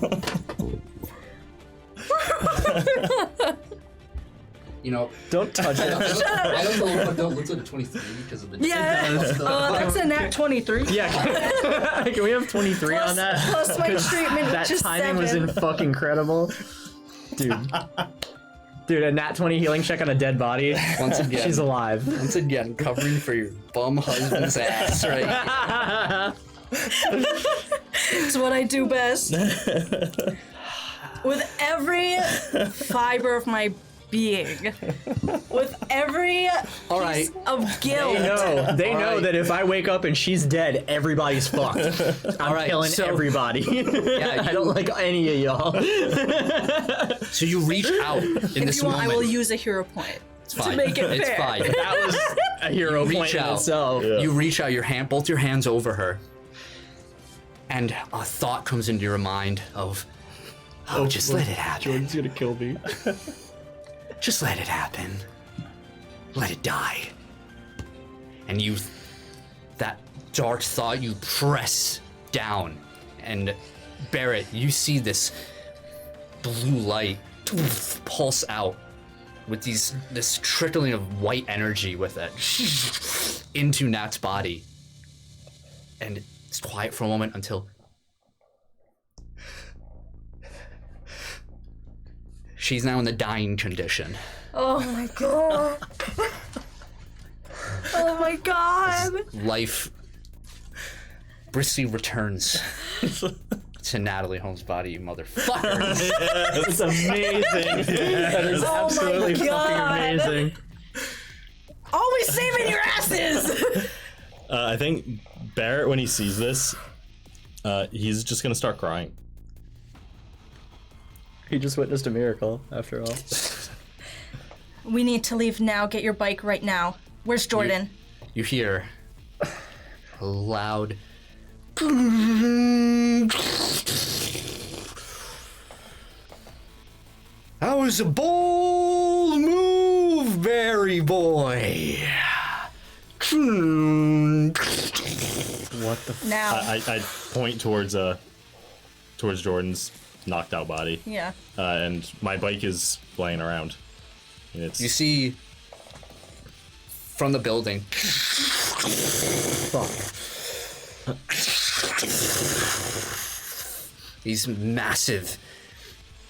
You know, Don't touch it. I don't know what that looks like a 23 because of the. Yeah. That's a Nat 23. Yeah, can we have 23 on that? Plus my treatment, That which is timing 7. was in fucking incredible. Dude, a nat 20 healing check on a dead body. Once again, She's alive. Once again, covering for your bum husband's ass, right? It's what I do best. With every fiber of my being, with every All right. piece of guilt. They All know right. that if I wake up and she's dead, everybody's fucked. I'm right, killing so- everybody. Yeah, I don't like any of y'all. So you reach out in If this you want, moment. I will use a hero point It's fine. to make it It's fair. fine. That was a hero You reach point in out. itself. Yeah. You reach out both your hands over her, and a thought comes into your mind of, just let it happen. Jordan's gonna kill me. Just let it happen. Let it die. And that dark thought, you press down. And Barrett, you see this blue light pulse out with this trickling of white energy with it into Nat's body. And it's quiet for a moment until she's now in the dying condition. Oh my god. Oh my god. Life briskly returns to Natalie Holmes' body, you motherfuckers. It's amazing. That is Oh my absolutely fucking God. amazing. Always saving your asses. I think Barrett, when he sees this, he's just gonna start crying. He just witnessed a miracle, after all. We need to leave now. Get your bike right now. Where's Jordan? You hear a loud that was a bold move, Barry boy. What the Now. I point towards Jordan's knocked out body, Yeah. and my bike is laying around. And it's You see from the building these massive,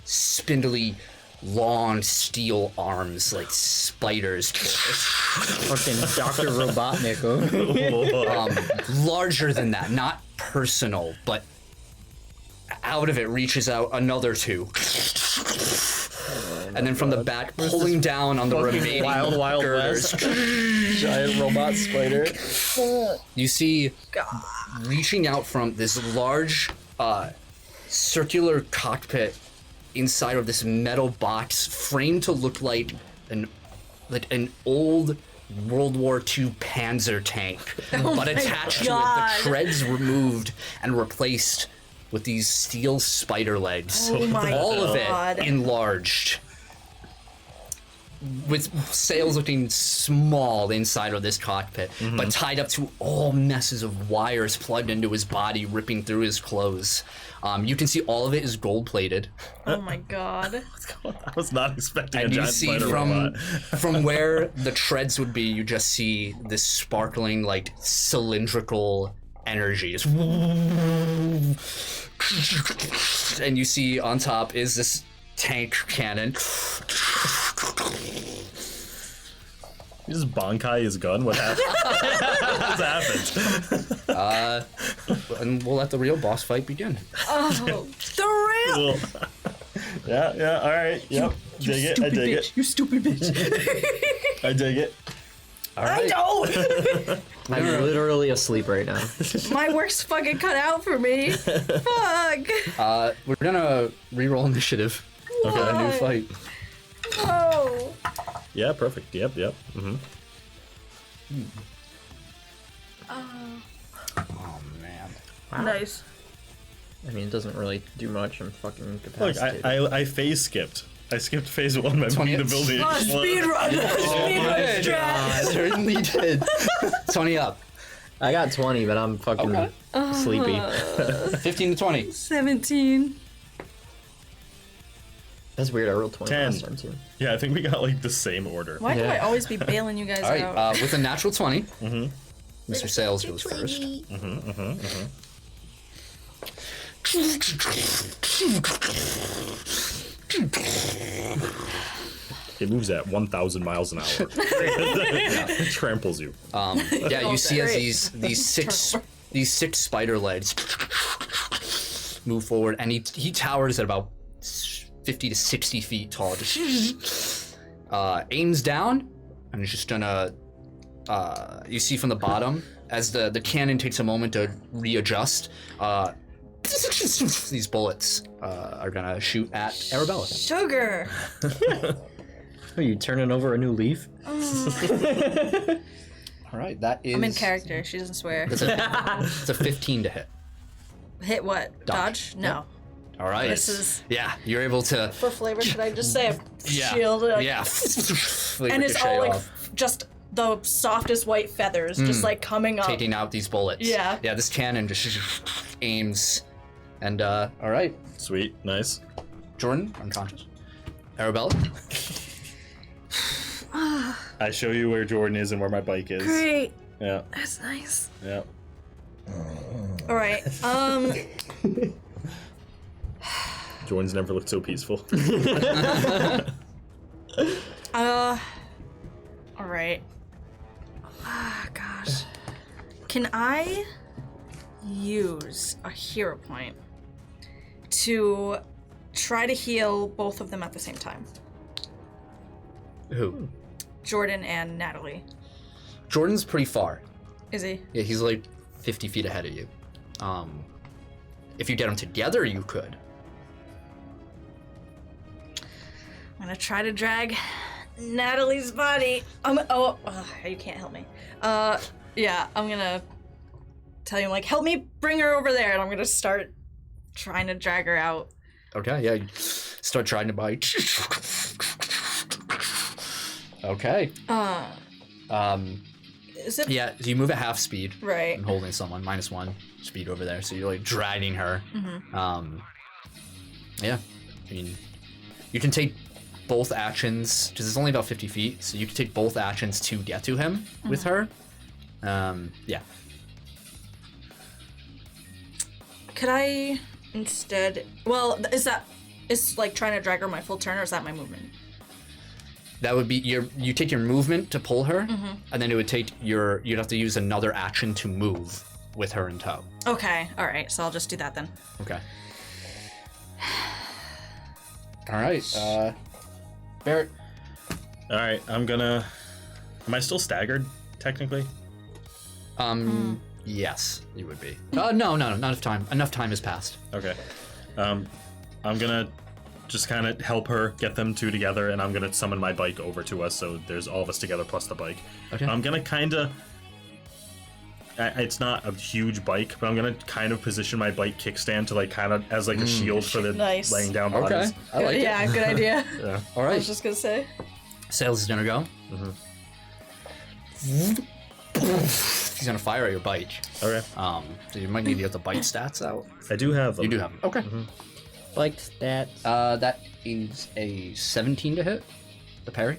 spindly, long steel arms like spiders, fucking Dr. Robotnik. larger than that, not personal, but out of it reaches out another two. And then from the back, pulling down on the remaining Wild Wild girders. West. Giant robot spider. You see, reaching out from this large, circular cockpit inside of this metal box, framed to look like an old World War II Panzer tank, but attached to it, the treads removed and replaced with these steel spider legs. Oh my All of God. it enlarged, with Sayles looking small inside of this cockpit, but tied up to all messes of wires plugged into his body, ripping through his clothes. You can see all of it is gold plated. Oh my god. I was not expecting And a you giant see spider from robot. from where the treads would be, you just see this sparkling, like, cylindrical energy. Just and you see on top is this tank cannon. You just bonkai his gun? What happened? What's happened? And we'll let the real boss fight begin. Oh, the real. Cool. Yeah, alright. Yep. Dig it. I dig it. You stupid bitch. I dig it. I don't. I'm literally asleep right now. My work's fucking cut out for me. Fuck. We're gonna reroll initiative. Okay. A new fight. Oh. Yeah, perfect. Yep. Mm-hmm. Oh man. Nice. I mean, it doesn't really do much. I'm fucking Look, incapacitated. I phase skipped I skipped phase 1 by making the building explode. Speed run! Certainly did. 20 up. I got 20, but I'm fucking sleepy. 15 to 20. 17. That's weird. I rolled 20 10. last time too. Yeah, I think we got like the same order. Why do I always be bailing you guys All right, out? with a natural 20, Mr. Sayles goes first. It moves at 1,000 miles an hour. It tramples you. Yeah, you see as these six spider legs move forward, and he towers at about 50 to 60 feet tall. Just aims down, and is just gonna. You see from the bottom as the cannon takes a moment to readjust. These bullets are gonna shoot at Arabella. Sugar! Are you turning over a new leaf? All right, that is. I'm in character. She doesn't swear. It's a 15 to hit. Hit what? Dodge? No. All right. This is- Yeah, you're able to. For flavor, should I just say Yeah. shield? Yeah. And it's all like just the softest white feathers, just like coming up. taking out these bullets. Yeah. Yeah, this cannon just aims. And, all right. Sweet, nice. Jordan, unconscious. Arabella? I show you where Jordan is and where my bike is. Great. Yeah, That's nice. yeah. All right. Jordan's never looked so peaceful. All right. Ah, gosh. Can I use a hero point to try to heal both of them at the same time? Who? Jordan and Natalie. Jordan's pretty far. Is he? Yeah, he's like 50 feet ahead of you. If you get them together, you could. I'm gonna try to drag Natalie's body. You can't help me. Yeah, I'm gonna tell you, like, help me bring her over there, and I'm gonna start trying to drag her out. Okay, yeah. You start trying to bite. Okay. Is it Yeah, so you move at half speed. right? And holding someone, -1 speed over there. So you're like dragging her. Yeah. I mean, you can take both actions, because it's only about 50 feet, so you can take both actions to get to him with her. Yeah. Could I instead? Well, is like trying to drag her my full turn, or is that my movement? That would be you take your movement to pull her, and then it would take you'd have to use another action to move with her in tow. Okay, all right. So I'll just do that then. Okay. All right, Barrett. All right, I'm gonna. Am I still staggered, technically? Yes, you would be. No, not enough time. Enough time has passed. Okay. I'm gonna just kind of help her get them two together, and I'm gonna summon my bike over to us, so there's all of us together plus the bike. Okay. I'm gonna kind of. It's not a huge bike, but I'm gonna kind of position my bike kickstand to like kind of as like a shield for the Nice. laying down Okay, bodies. I like it. Yeah, good idea. Yeah. All I right, was just gonna say. Sayles is gonna go. He's gonna fire at your bike. Okay. So you might need to get the bike stats out. I do have them. You do have them. Okay. Like that. That is a 17 to hit. The parry.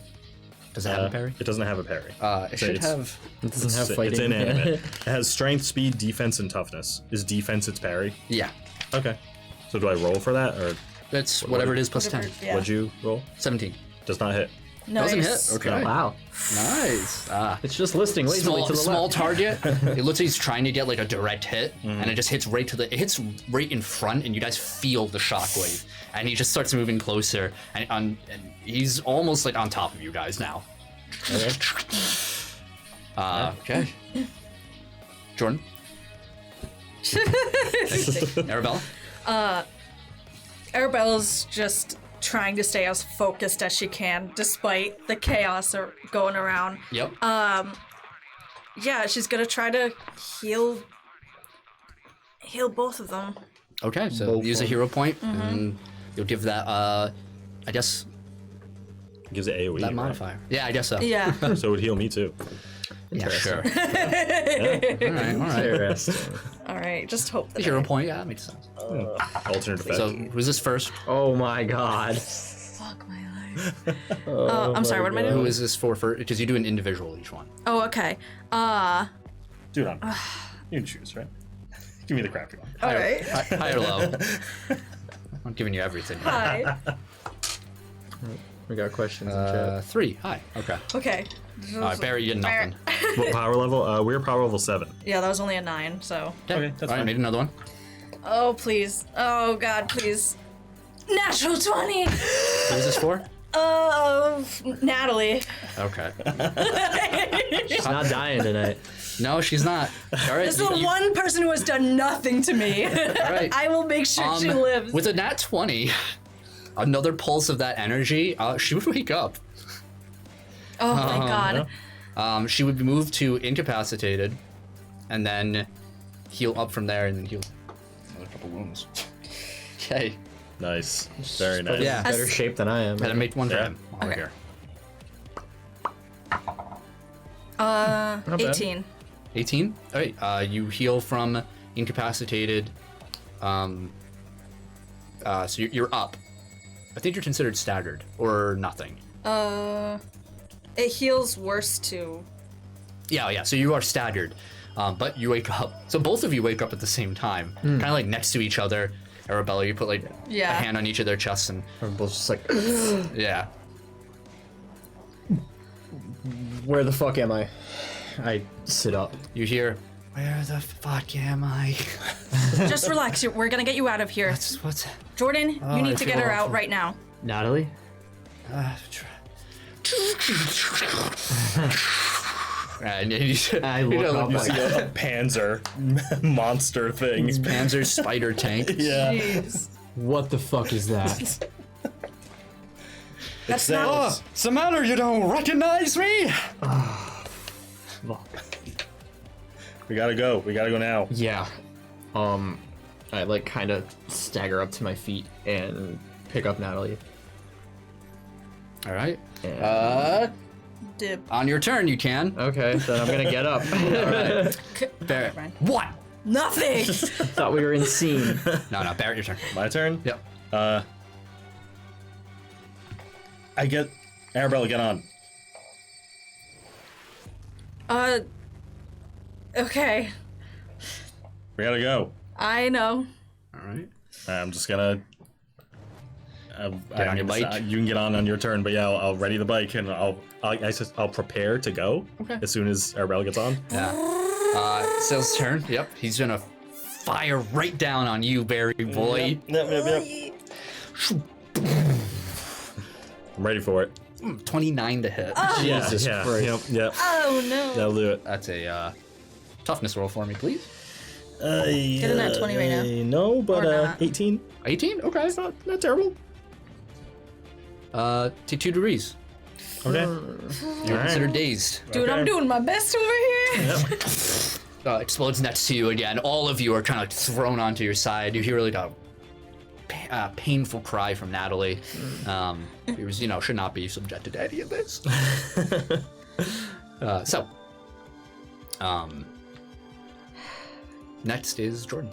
Does it have a parry? It doesn't have a parry. It should it's- have. It doesn't have It's fighting. inanimate. It has strength, speed, defense, and toughness. Is defense its parry? Yeah. Okay. So do I roll for that, or That's whatever it is plus Whatever, 10. yeah. what'd you roll? 17. Does not hit. Nice. Doesn't hit. Okay. Wow. Nice. It's just listing lazily Small, to the small left. target. It looks like he's trying to get like a direct hit, and it just hits right to the. It hits right in front, and you guys feel the shockwave. And he just starts moving closer, and he's almost like on top of you guys now. Okay. Jordan. Arabella. Arabella's just trying to stay as focused as she can, despite the chaos going around. Yep. Yeah, she's gonna try to heal both of them. Okay, so use a hero point, and you'll give that, I guess, Gives it AoE. That right? modifier. Yeah, I guess so. Yeah. So it would heal me too. Yeah, sure. All Interesting. right. All right, just hope that. Hero point. Yeah, that makes sense. Alternate effect. So who's this first? Oh my god. Fuck my life. I'm sorry. What am I doing? Who is this for? Because you do an individual each one. Oh, okay. Dude, you can choose, right? Give me the crappy one. All right. High or low? I'm giving you everything. Hi. We got questions in chat. 3. Hi. Okay. Okay. All right, Barry, you get nothing. What power level? We're power level 7. Yeah, that was only a 9, so. Okay, that's All right, fine. made another one. Oh, please. Oh, God, please. Natural 20! Who's this for? Natalie. Okay. She's not dying tonight. No, she's not. All right. This is the one person who has done nothing to me. All right. I will make sure she lives. With a nat 20, another pulse of that energy, she would wake up. Oh, my God. She would be moved to incapacitated, and then heal up from there, and then heal another couple wounds. Okay. Nice. Very nice. Yeah. Better shape than I am. Gotta make one for Yeah. him. Over Okay. here. Not bad. 18. 18? All right. You heal from incapacitated. So you're up. I think you're considered staggered or nothing. It heals worse too. Yeah. So you are staggered, but you wake up. So both of you wake up at the same time, kind of like next to each other. Arabella, you put like a hand on each of their chests, and We're both just like, yeah. where the fuck am I? I sit up. You hear, "Where the fuck am I?" Just relax. We're gonna get you out of here. What's Jordan, you I need to get feel her out awful. right now. Natalie? And you I look up You like, see a panzer monster thing. Panzer spider tank. Yeah. Jeez. what the fuck is that? That's Sayles. not. What's the matter? You don't recognize me? Fuck. We gotta go. We gotta go now. Yeah. I like kind of stagger up to my feet and pick up Natalie. All right. And- Dib. On your turn, you can. Okay, then I'm gonna get up. Barrett. Ryan. What? Nothing. Thought we were in scene. No, Barrett, your turn. My turn? Yep. I get Arabella, get on. Okay. We gotta go. I know. All right. I'm just gonna Get on your bike. You can get on your turn, but yeah, I'll ready the bike and I'll prepare to go as soon as Arabella gets on. Yeah. Sayles' turn. Yep. He's gonna fire right down on you, Barry boy. Yep. I'm ready for it. 29 to hit. Jesus Yeah. Christ. Yep. Oh no. That'll do it. That's a toughness roll for me, please. Get in that 20 right now. No, but Or not. 18. 18. Okay. It's not terrible. Take 2 degrees. Okay. You're considered dazed. Dude, I'm Okay. doing my best over here. Explodes next to you again. All of you are kind of thrown onto your side. You hear like a painful cry from Natalie. It was, should not be subjected to any of this. Next is Jordan.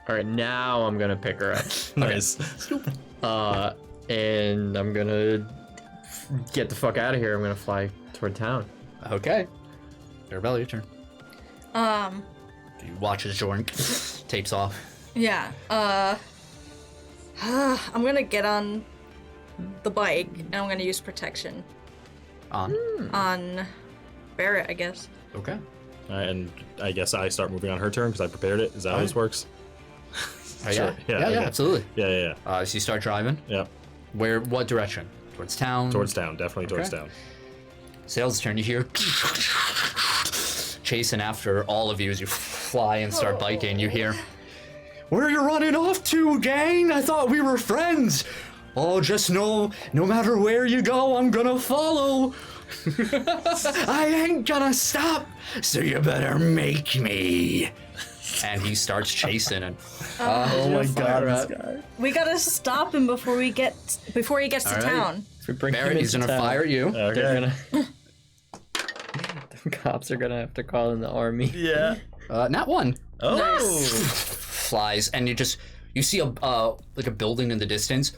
All right, now I'm gonna pick her up. Nice. And I'm gonna get the fuck out of here. I'm gonna fly toward town. Okay. Arabella, your turn. Um, You watch as Jordan takes off. yeah. I'm gonna get on the bike and I'm gonna use protection On. on Barrett, I guess. Okay. And I guess I start moving on her turn because I prepared it. Is that how this works? Yeah, Sure. yeah, Okay. absolutely. Yeah. So you start driving. Yep. What direction? Towards town? Towards town. Definitely towards Okay. town. Sayles' turn. You hear chasing after all of you as you fly and start biking. You hear, "Where are you running off to, gang? I thought we were friends. Oh, just know, no matter where you go, I'm gonna follow. I ain't gonna stop, so you better make me." And he starts chasing and Oh my god, this guy. We gotta stop him before he gets to All right. town. Barrett, he's gonna fire at you. Okay. The cops are gonna have to call in the army. Yeah. Not one. Oh. Nice. Flies, and you see a like a building in the distance.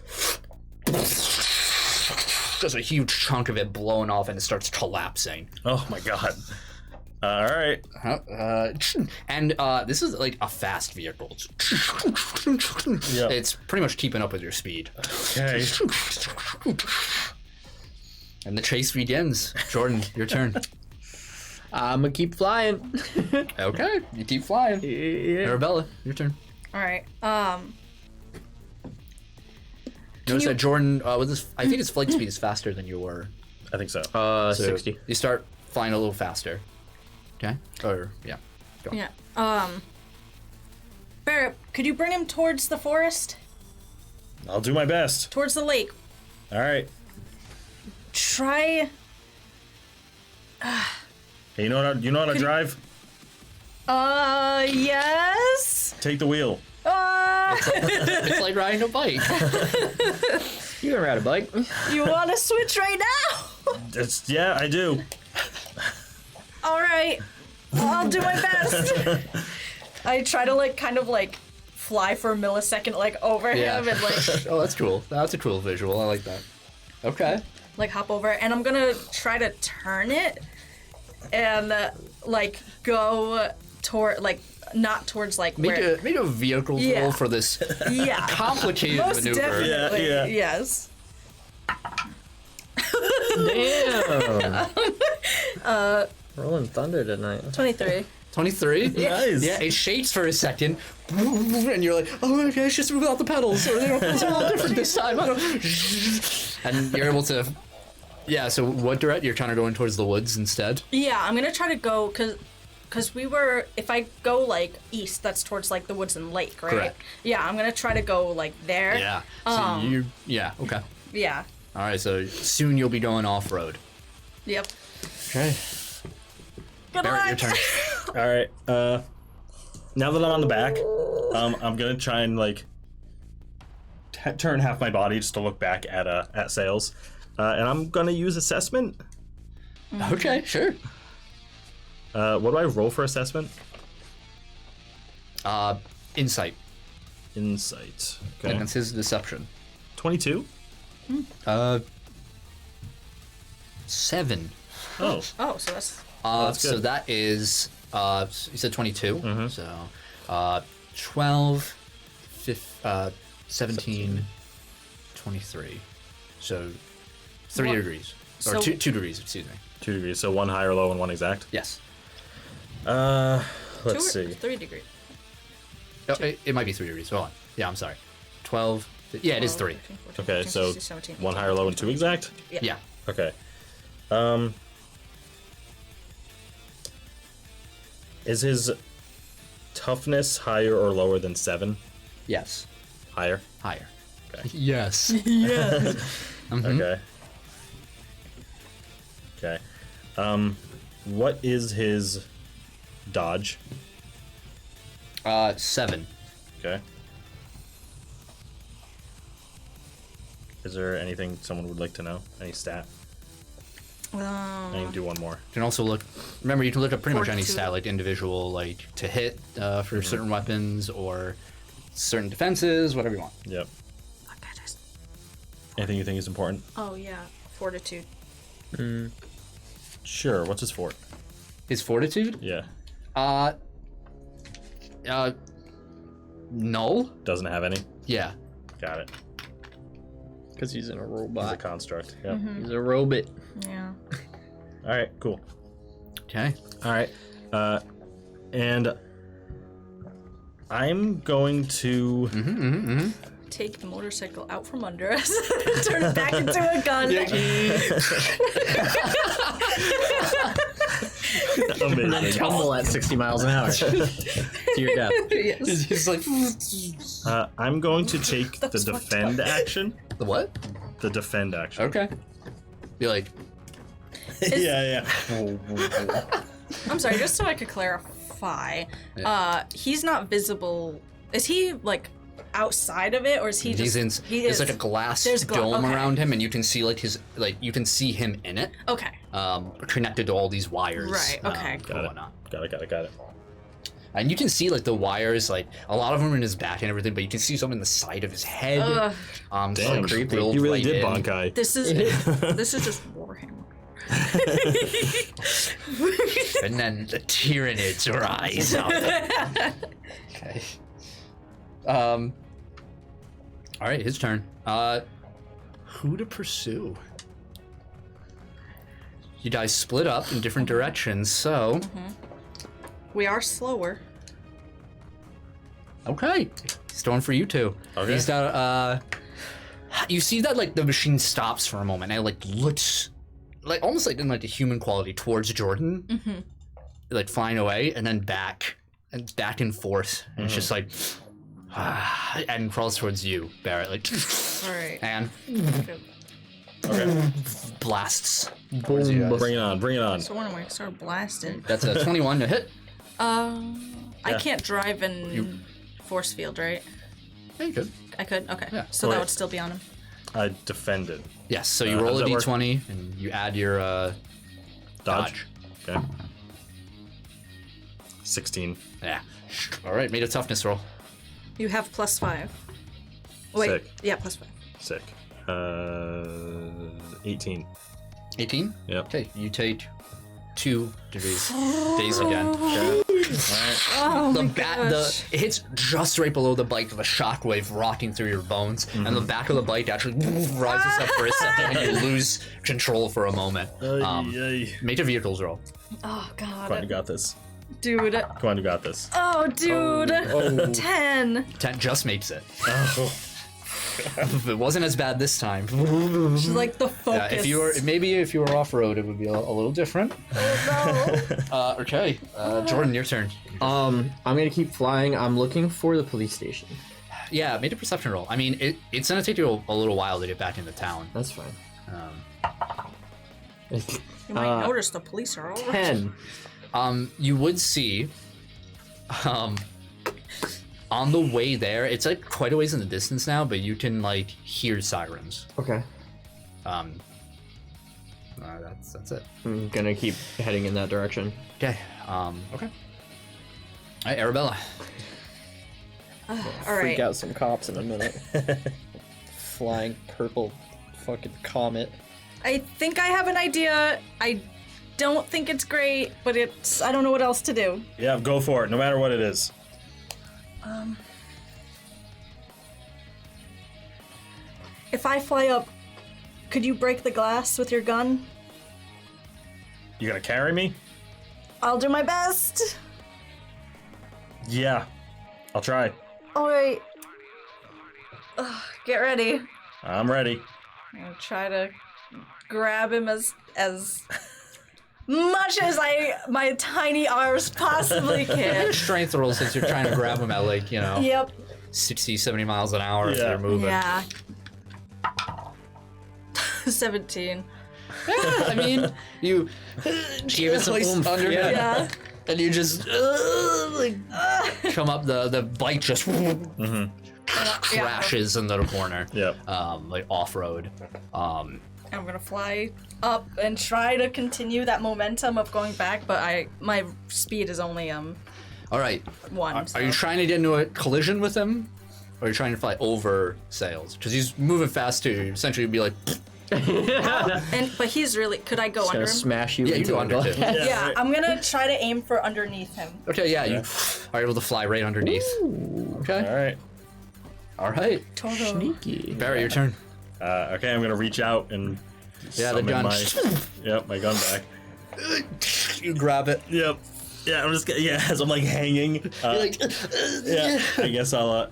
There's a huge chunk of it blowing off, and it starts collapsing. Oh my god. All right. And this is like a fast vehicle. Yeah. It's pretty much keeping up with your speed. Okay. And the chase begins. Jordan, your turn. I'm gonna keep flying. Okay, you keep flying. Yeah. Arabella, your turn. All right. Notice that Jordan, with this, I think his flight speed is faster than your. I think so. So 60. You start flying a little faster. Okay. Or yeah. Go. Yeah. Barrett, could you bring him towards the forest? I'll do my best. Towards the lake. All right. Try. Hey, you know how to drive? Yes. Take the wheel. It's like riding a bike. You can ride a bike. You want to switch right now? Yeah, I do. All right. I'll do my best. I try to kind of fly for a millisecond over him and Oh, that's cool. That's a cool visual. I like that. Okay. hop over, and I'm gonna try to turn it and go toward not towards Make where. a vehicle Yeah. roll for this Yeah. complicated Most maneuver. definitely. Yeah. Yes. Damn. Rolling thunder tonight. 23. 23? Nice. Yeah, it shakes for a second, and you're like, oh my gosh, just without the pedals, or it's a little different this time. I don't. And you're able to. Yeah. So what direct? You're trying to go in towards the woods instead. Yeah, I'm gonna try to go because we were. If I go east, that's towards the woods and lake, right? Correct. Yeah, I'm gonna try to go there. Yeah. So you. Yeah. Okay. Yeah. All right. So soon you'll be going off road. Yep. Okay. Good Barrett, luck. your turn. All right. Now that I'm on the back, I'm gonna try and turn half my body just to look back at Sayles, and I'm gonna use assessment. Okay. Sure. What do I roll for assessment? Insight. Insight. And Okay. that's his deception. 22. 7. Oh. Oh, so that's. that's So good. that is, you said 22. So, 12, 17, 23. So, 3 What? degrees. Or So- 2 degrees, excuse me. 2 degrees. So 1 high or low and 1 exact. Yes. Let's 2 or see. 3 degrees. Oh, it might be 3 degrees. Hold on. Yeah, I'm sorry. 12. Yeah, it is 3. 13, 14, Okay, 15, so 16, 17, 1 high or 18, low and 2 exact. Yeah. Okay. Is his toughness higher or lower than 7? Yes. Higher. Higher. Okay. Yes. Yeah. Okay. Okay. What is his dodge? 7. Okay. Is there anything someone would like to know? Any stat? I can do one more. You can also look. Remember, you can look up pretty much any Fortitude. stat, individual, to hit for certain weapons or certain defenses, whatever you want. Yep. Okay, just- Anything you think is important? Oh yeah, fortitude. Sure. What's his fort? His fortitude? Yeah. Null? Doesn't have any. Yeah. Got it. Because he's in a He's a robot. construct. Yep. He's a robot. Yeah. All right. Cool. Okay. All right. And I'm going to. Take the motorcycle out from under us, turn it back into a gun. Amazing. Tumble at 60 miles an hour. To your death. Yes. He's like. I'm going to take the That's fucked defend action. The what? The defend action. Okay. Be like. Yeah. I'm sorry, just so I could clarify. Yeah. He's not visible. Is he outside of it, or is he just? There's like a glass dome around him, and you can see you can see him in it. Okay. Connected to all these wires. Right. Okay. Got it. And you can see like the wires, like a lot of them are in his back and everything, but you can see some in the side of his head. Damn, creepy. You really did Bankai. This is just Warhammer. And then the Tyranids rise up. Okay. All right, his turn. Who to pursue? You guys split up in different directions, so. We are slower. Okay, he's going for you two. Okay. He's got you see that like the machine stops for a moment and it like looks like almost like in like a human quality towards Jordan, like flying away and then back and forth, and it's just like and crawls towards you, Barrett, like All right. and Okay. blasts. Boom. Bring it on. So when am I start blasting? That's a 21 to hit. I can't drive in force field, right? Yeah, you could. I could. Okay. Yeah. So that would still be on him. I defended. Yes, so you roll a d20 and you add your dodge. Okay. 16. Yeah. All right, made a toughness roll. You have +5. Wait. Sick. Yeah, +5. Sick. 18. 18? Yep. Okay, you take 2 degrees days again. Okay. Oh The my bat, gosh. it hits just right below the bike, the shockwave rocking through your bones, and the back of the bike actually rises up for a second, and you lose control for a moment. Make a vehicles roll. Oh god. Come on, you got this. Dude. Come on, you got this. Oh, dude. 10. 10 just makes it. It wasn't as bad this time. She's like the focus. If you were off road, it would be a little different. Oh, Okay, Jordan, your turn. I'm gonna keep flying. I'm looking for the police station. Yeah, made a perception roll. I mean, it's gonna take you a little while to get back into town. That's fine. You might notice the police are all 10. You would see, on the way there, it's like quite a ways in the distance now, but you can like hear sirens. Okay. That's it. I'm gonna keep heading in that direction. Okay. Okay. All right, Arabella. All Freak right. out some cops in a minute. Flying purple fucking comet. I think I have an idea. I don't think it's great, but I don't know what else to do. Yeah, go for it, no matter what it is. If I fly up, could you break the glass with your gun? You gonna carry me? I'll do my best. Yeah, I'll try. All right. Get ready. I'm ready. I'm gonna try to grab him as much as my tiny arms possibly can. Strength roll since you're trying to grab them at like, Yep. 60, 70 miles an hour if Yeah. they're moving. Yeah. 17. I mean, you give it some oomph under him, Yeah. and you just come up. The bike just crashes into the corner. Yep. Like off road. I'm gonna fly up and try to continue that momentum of going back, but my speed is only All right. 1. Are you trying to get into a collision with him, or are you trying to fly over Sayles? Because he's moving fast too. Essentially, you'd be like. But he's really. Could I go under him? Smash you. Yeah, you into go a under glass. too. Yeah, right. I'm gonna try to aim for underneath him. Okay, yeah, you are able to fly right underneath. Okay. All right. All right. Totally. Sneaky. Barry, your turn. Okay, I'm gonna reach out and Yeah, the summon gun. my gun back. You grab it. Yep. Yeah, I'm just as I'm like hanging. You're like, Yeah, I guess I'll.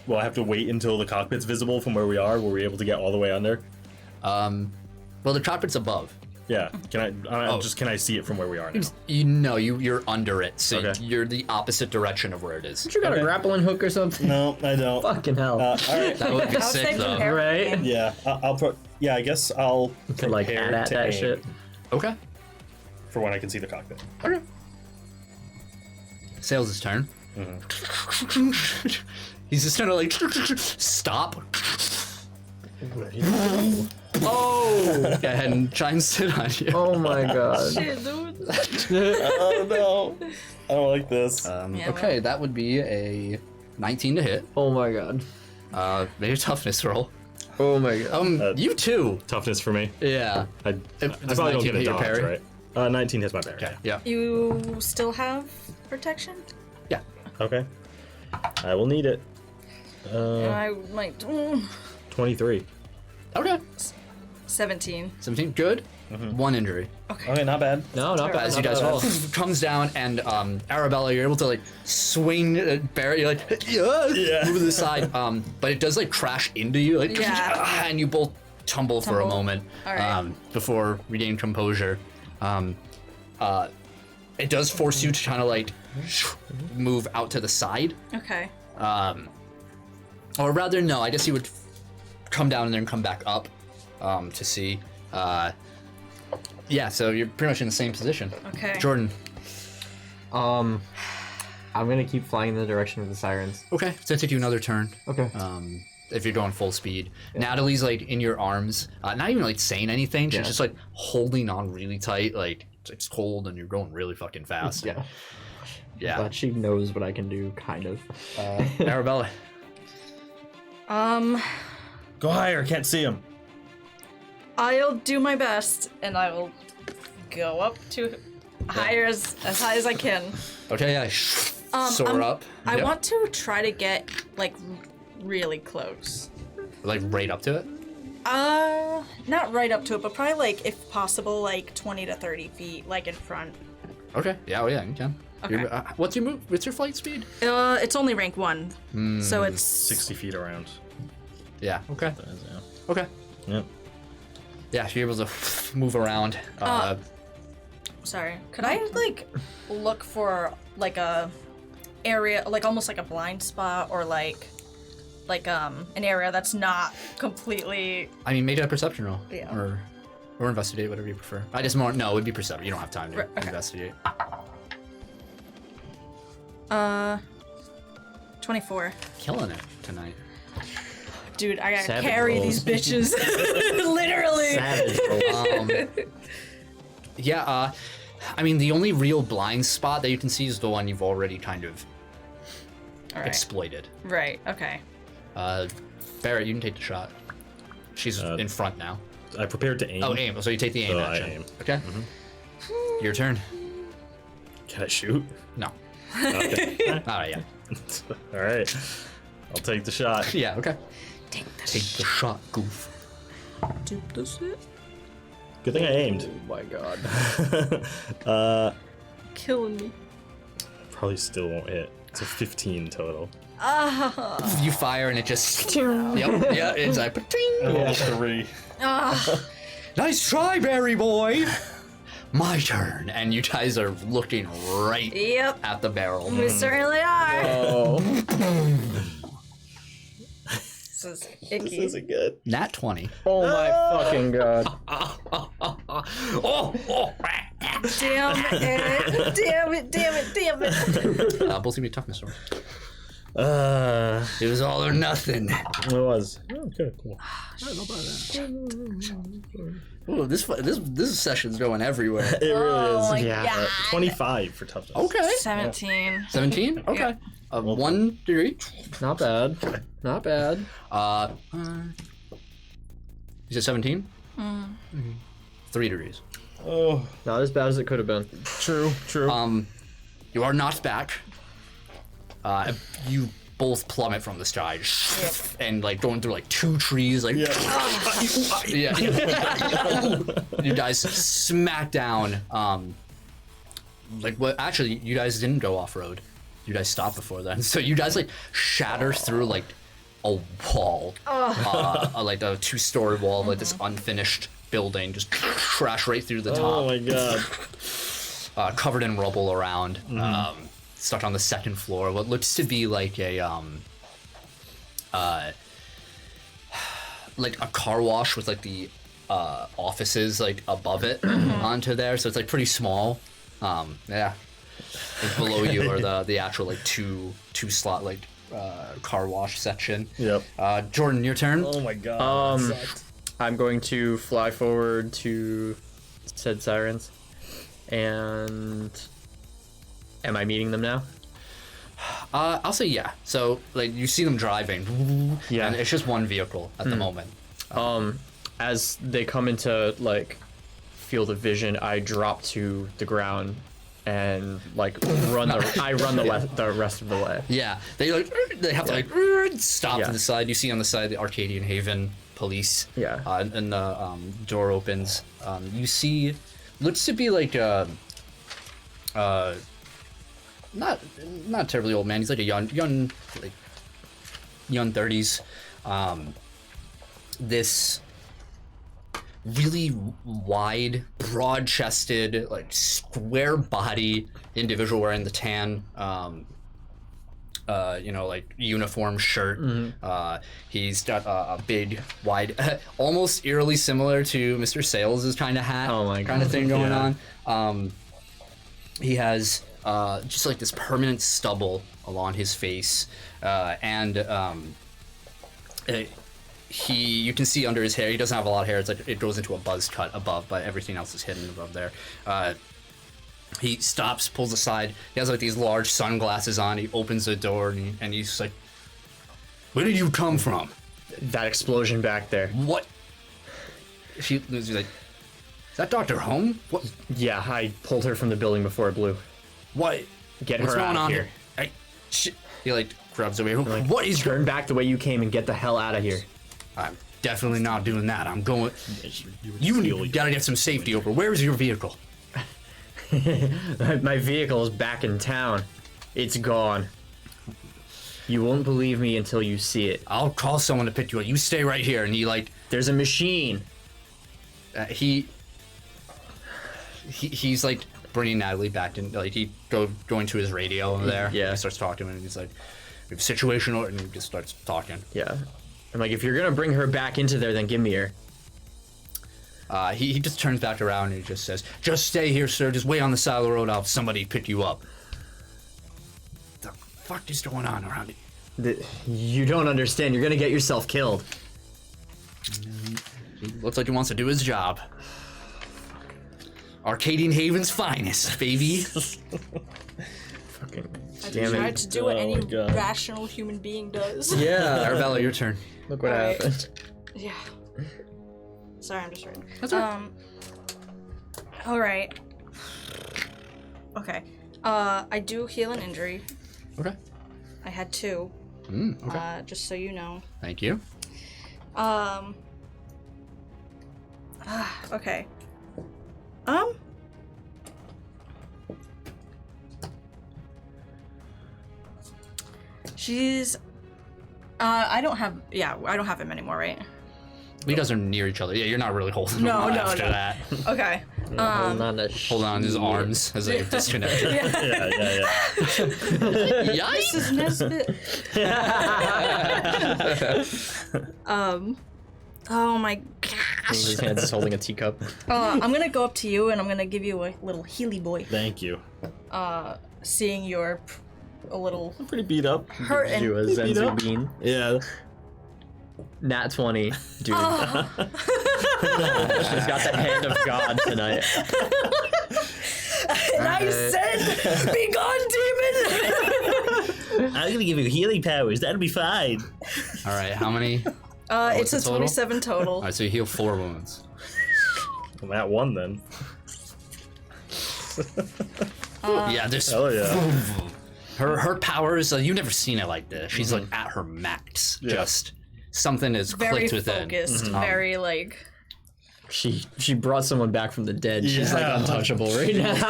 Well, I have to wait until the cockpit's visible from where we are. Were we able to get all the way under? well, the cockpit's above. Yeah. Can I see it from where we are now? You're under it, so Okay. you're the opposite direction of where it is. You got a grappling hook or something? No, I don't. Fucking hell. All right. That would be I'll sick, say though. compare- Right? Yeah, I'll put. Yeah, I guess I'll Could like prepare add at to that aim shit. Okay. for when I can see the cockpit. Okay. Sayles' turn. He's just trying to like stop. Oh! Go ahead and try and sit on you. Oh my god. Shit, dude. Oh no. I don't like this. Okay, that would be a 19 to hit. Oh my god. Make a toughness roll. Oh my god. You too. Toughness for me. Yeah. I Does probably don't 19 get a hit your dodge, parry? right? 19 hits my parry. Okay. Yeah. You still have protection? Yeah. Okay. I will need it. I might. 23. Okay. 17. 17. Good. One injury. Okay, not bad. No, not bad. As you not guys bad at all comes down and Arabella, you're able to like swing Barrett, you're like Yeah. move to the side, but it does like crash into you, like Yeah. and you both tumble for a Tumble. moment All right. before regaining composure. It does force you to kind of like move out to the side, Okay. or rather, no, I guess you would come down and then come back up to see. Yeah, so you're pretty much in the same position. Okay. Jordan. I'm gonna keep flying in the direction of the sirens. Okay, it's gonna take you another turn. Okay. If you're going full speed. Natalie's like in your arms, not even like saying anything. She's Yeah. just like holding on really tight. Like it's cold and you're going really fucking fast. Yeah. Yeah. But she knows what I can do, kind of. Arabella. Go higher, can't see him. I'll do my best, and I will go up to higher as high as I can. Okay, yeah. Soar up. I Yep. want to try to get like really close. Like right up to it. Not right up to it, but probably like, if possible, like 20 to 30 feet, like in front. Okay. Yeah. Oh yeah. You can. Okay. What's your move? What's your flight speed? It's only rank 1, so it's 60 feet around. Yeah. Okay. Yeah. Okay. Yep. Yeah, you're able to move around. Sorry. Could I like look for like a area, like almost like a blind spot, or like an area that's not completely. I mean, make a perception roll. Yeah. Or investigate, whatever you prefer. I just more. No, it would be perception. You don't have time to Right, okay. investigate. 24. Killing it tonight. Dude, I gotta Savage carry rolls. these bitches. Literally. Savage rolls. Yeah, I mean, the only real blind spot that you can see is the one you've already kind of All right. exploited. Right. Okay. Barrett, you can take the shot. She's in front now. I prepared to aim. Oh, aim. So you take the aim So I action. aim. Okay. Your turn. Can I shoot? No. Okay. All right, yeah. All right. I'll take the shot. Yeah, okay. Take this. Take the shot, goof. Take this shit. Good thing I aimed. Oh my god. Killing me. Probably still won't hit. It's a 15 total. You fire and it just. Yep, yeah, it's like. Yeah. 3. Nice try, Barry boy. My turn. And you guys are looking right Yep. at the barrel. We certainly are. Oh. This is icky. This isn't good. Nat 20. Oh my fucking god. Damn it. Damn it. Damn it. Damn it. Both give me a toughness roll. It It was all or nothing. was. Oh, good. Cool. Ooh, this session's going everywhere. It really Oh is. my Yeah. god. 25 for toughness. Okay. 17. 17? Okay. 1 degree. Not bad. Not bad. You said 17? 3 degrees. Oh. Not as bad as it could have been. True. You are knocked back. You both plummet from the sky, and like going through like 2 trees, like yeah. You guys smack down. Like what? Actually, you guys didn't go off road. You guys stopped before then, so you guys like shatter through like a wall, like a 2-story wall of like this unfinished building, just crash right through the top. Oh my god. Covered in rubble around, stuck on the 2nd floor. What looks to be like a car wash with like the offices like above it onto there. So it's like pretty small. Yeah. Like below you are the actual like two slot like car wash section. Yep. Jordan, your turn. Oh my god. that sucked. I'm going to fly forward to said sirens, and am I meeting them now? I'll say yeah. So like you see them driving. Yeah. And it's just one vehicle at the moment. As they come into like field of vision, I drop to the ground and like run the rest of the way. Yeah, they have to like stop Yeah. to the side. You see on the side the Arcadian Haven police. Yeah. And the door opens. You see, looks to be like not terribly old man. He's like a young 30s. This really wide, broad-chested, like square body individual wearing the tan like uniform shirt. He's got a big wide almost eerily similar to Mr. Sayles' kind of hat kind of thing going on. He has just like this permanent stubble along his face, and you can see under his hair, he doesn't have a lot of hair. It's like it goes into a buzz cut above, but everything else is hidden above there. He stops, pulls aside. He has like these large sunglasses on. He opens the door and he's like, "Where did you come from?" That explosion back there. What? She's like, "Is that Dr. Home? What? Yeah, I pulled her from the building before it blew. What? Get What's her going out of on here. Hey, shit." He like grabs away. What is Turn back the way you came and get the hell out of here. I'm definitely not doing that. I'm going. You gotta get some safety over. Where's your vehicle? My vehicle is back in town. It's gone. You won't believe me until you see it. I'll call someone to pick you up. You stay right here. And he like, There's a machine. he's like bringing Natalie back in. Like he going to his radio over there. Yeah. He starts talking to him and he's like, "We have a situation," and he just starts talking. Yeah. I'm like, if you're gonna bring her back into there, then give me her. He just turns back around and he just says, "Just stay here, sir. Just wait on the side of the road. I'll have somebody pick you up." The fuck is going on around here? You don't understand. You're gonna get yourself killed. He looks like he wants to do his job. Arcadian Haven's finest, baby. Fucking I damn tried it. to do what any my God. rational human being does. Yeah. Arabella, your turn. Look what Alright. happened. Yeah. Sorry, I'm just writing. That's right. Alright. Okay. I do heal an injury. Okay. I had 2. Okay. Just so you know. Thank you. Okay. She's I don't have him anymore, right? You guys are near each other. Yeah, you're not really holding No, him no, after no. that. Okay. Hold on to Hold on his arms as they disconnect. Yeah. Yikes! This is Nesbit. Oh my gosh. His hands is holding a teacup. I'm gonna go up to you and I'm gonna give you a little healy boy. Thank you. Seeing you're a little I'm pretty beat up. hurt and You a Zenzu bean. Yeah. Nat 20, dude. She's got the hand of God tonight. and I said, "Be gone, demon!" I'm gonna give you healing powers. That'll be fine. All right, how many? It's the a total? 27 total. All right, so you heal 4 wounds. I'm at 1 then. Yeah, this. Oh yeah. Her powers. You've never seen it like this. She's like at her max. Yeah. Just something is Very clicked within. focused. Very like. She brought someone back from the dead. She's like Yeah. untouchable right now.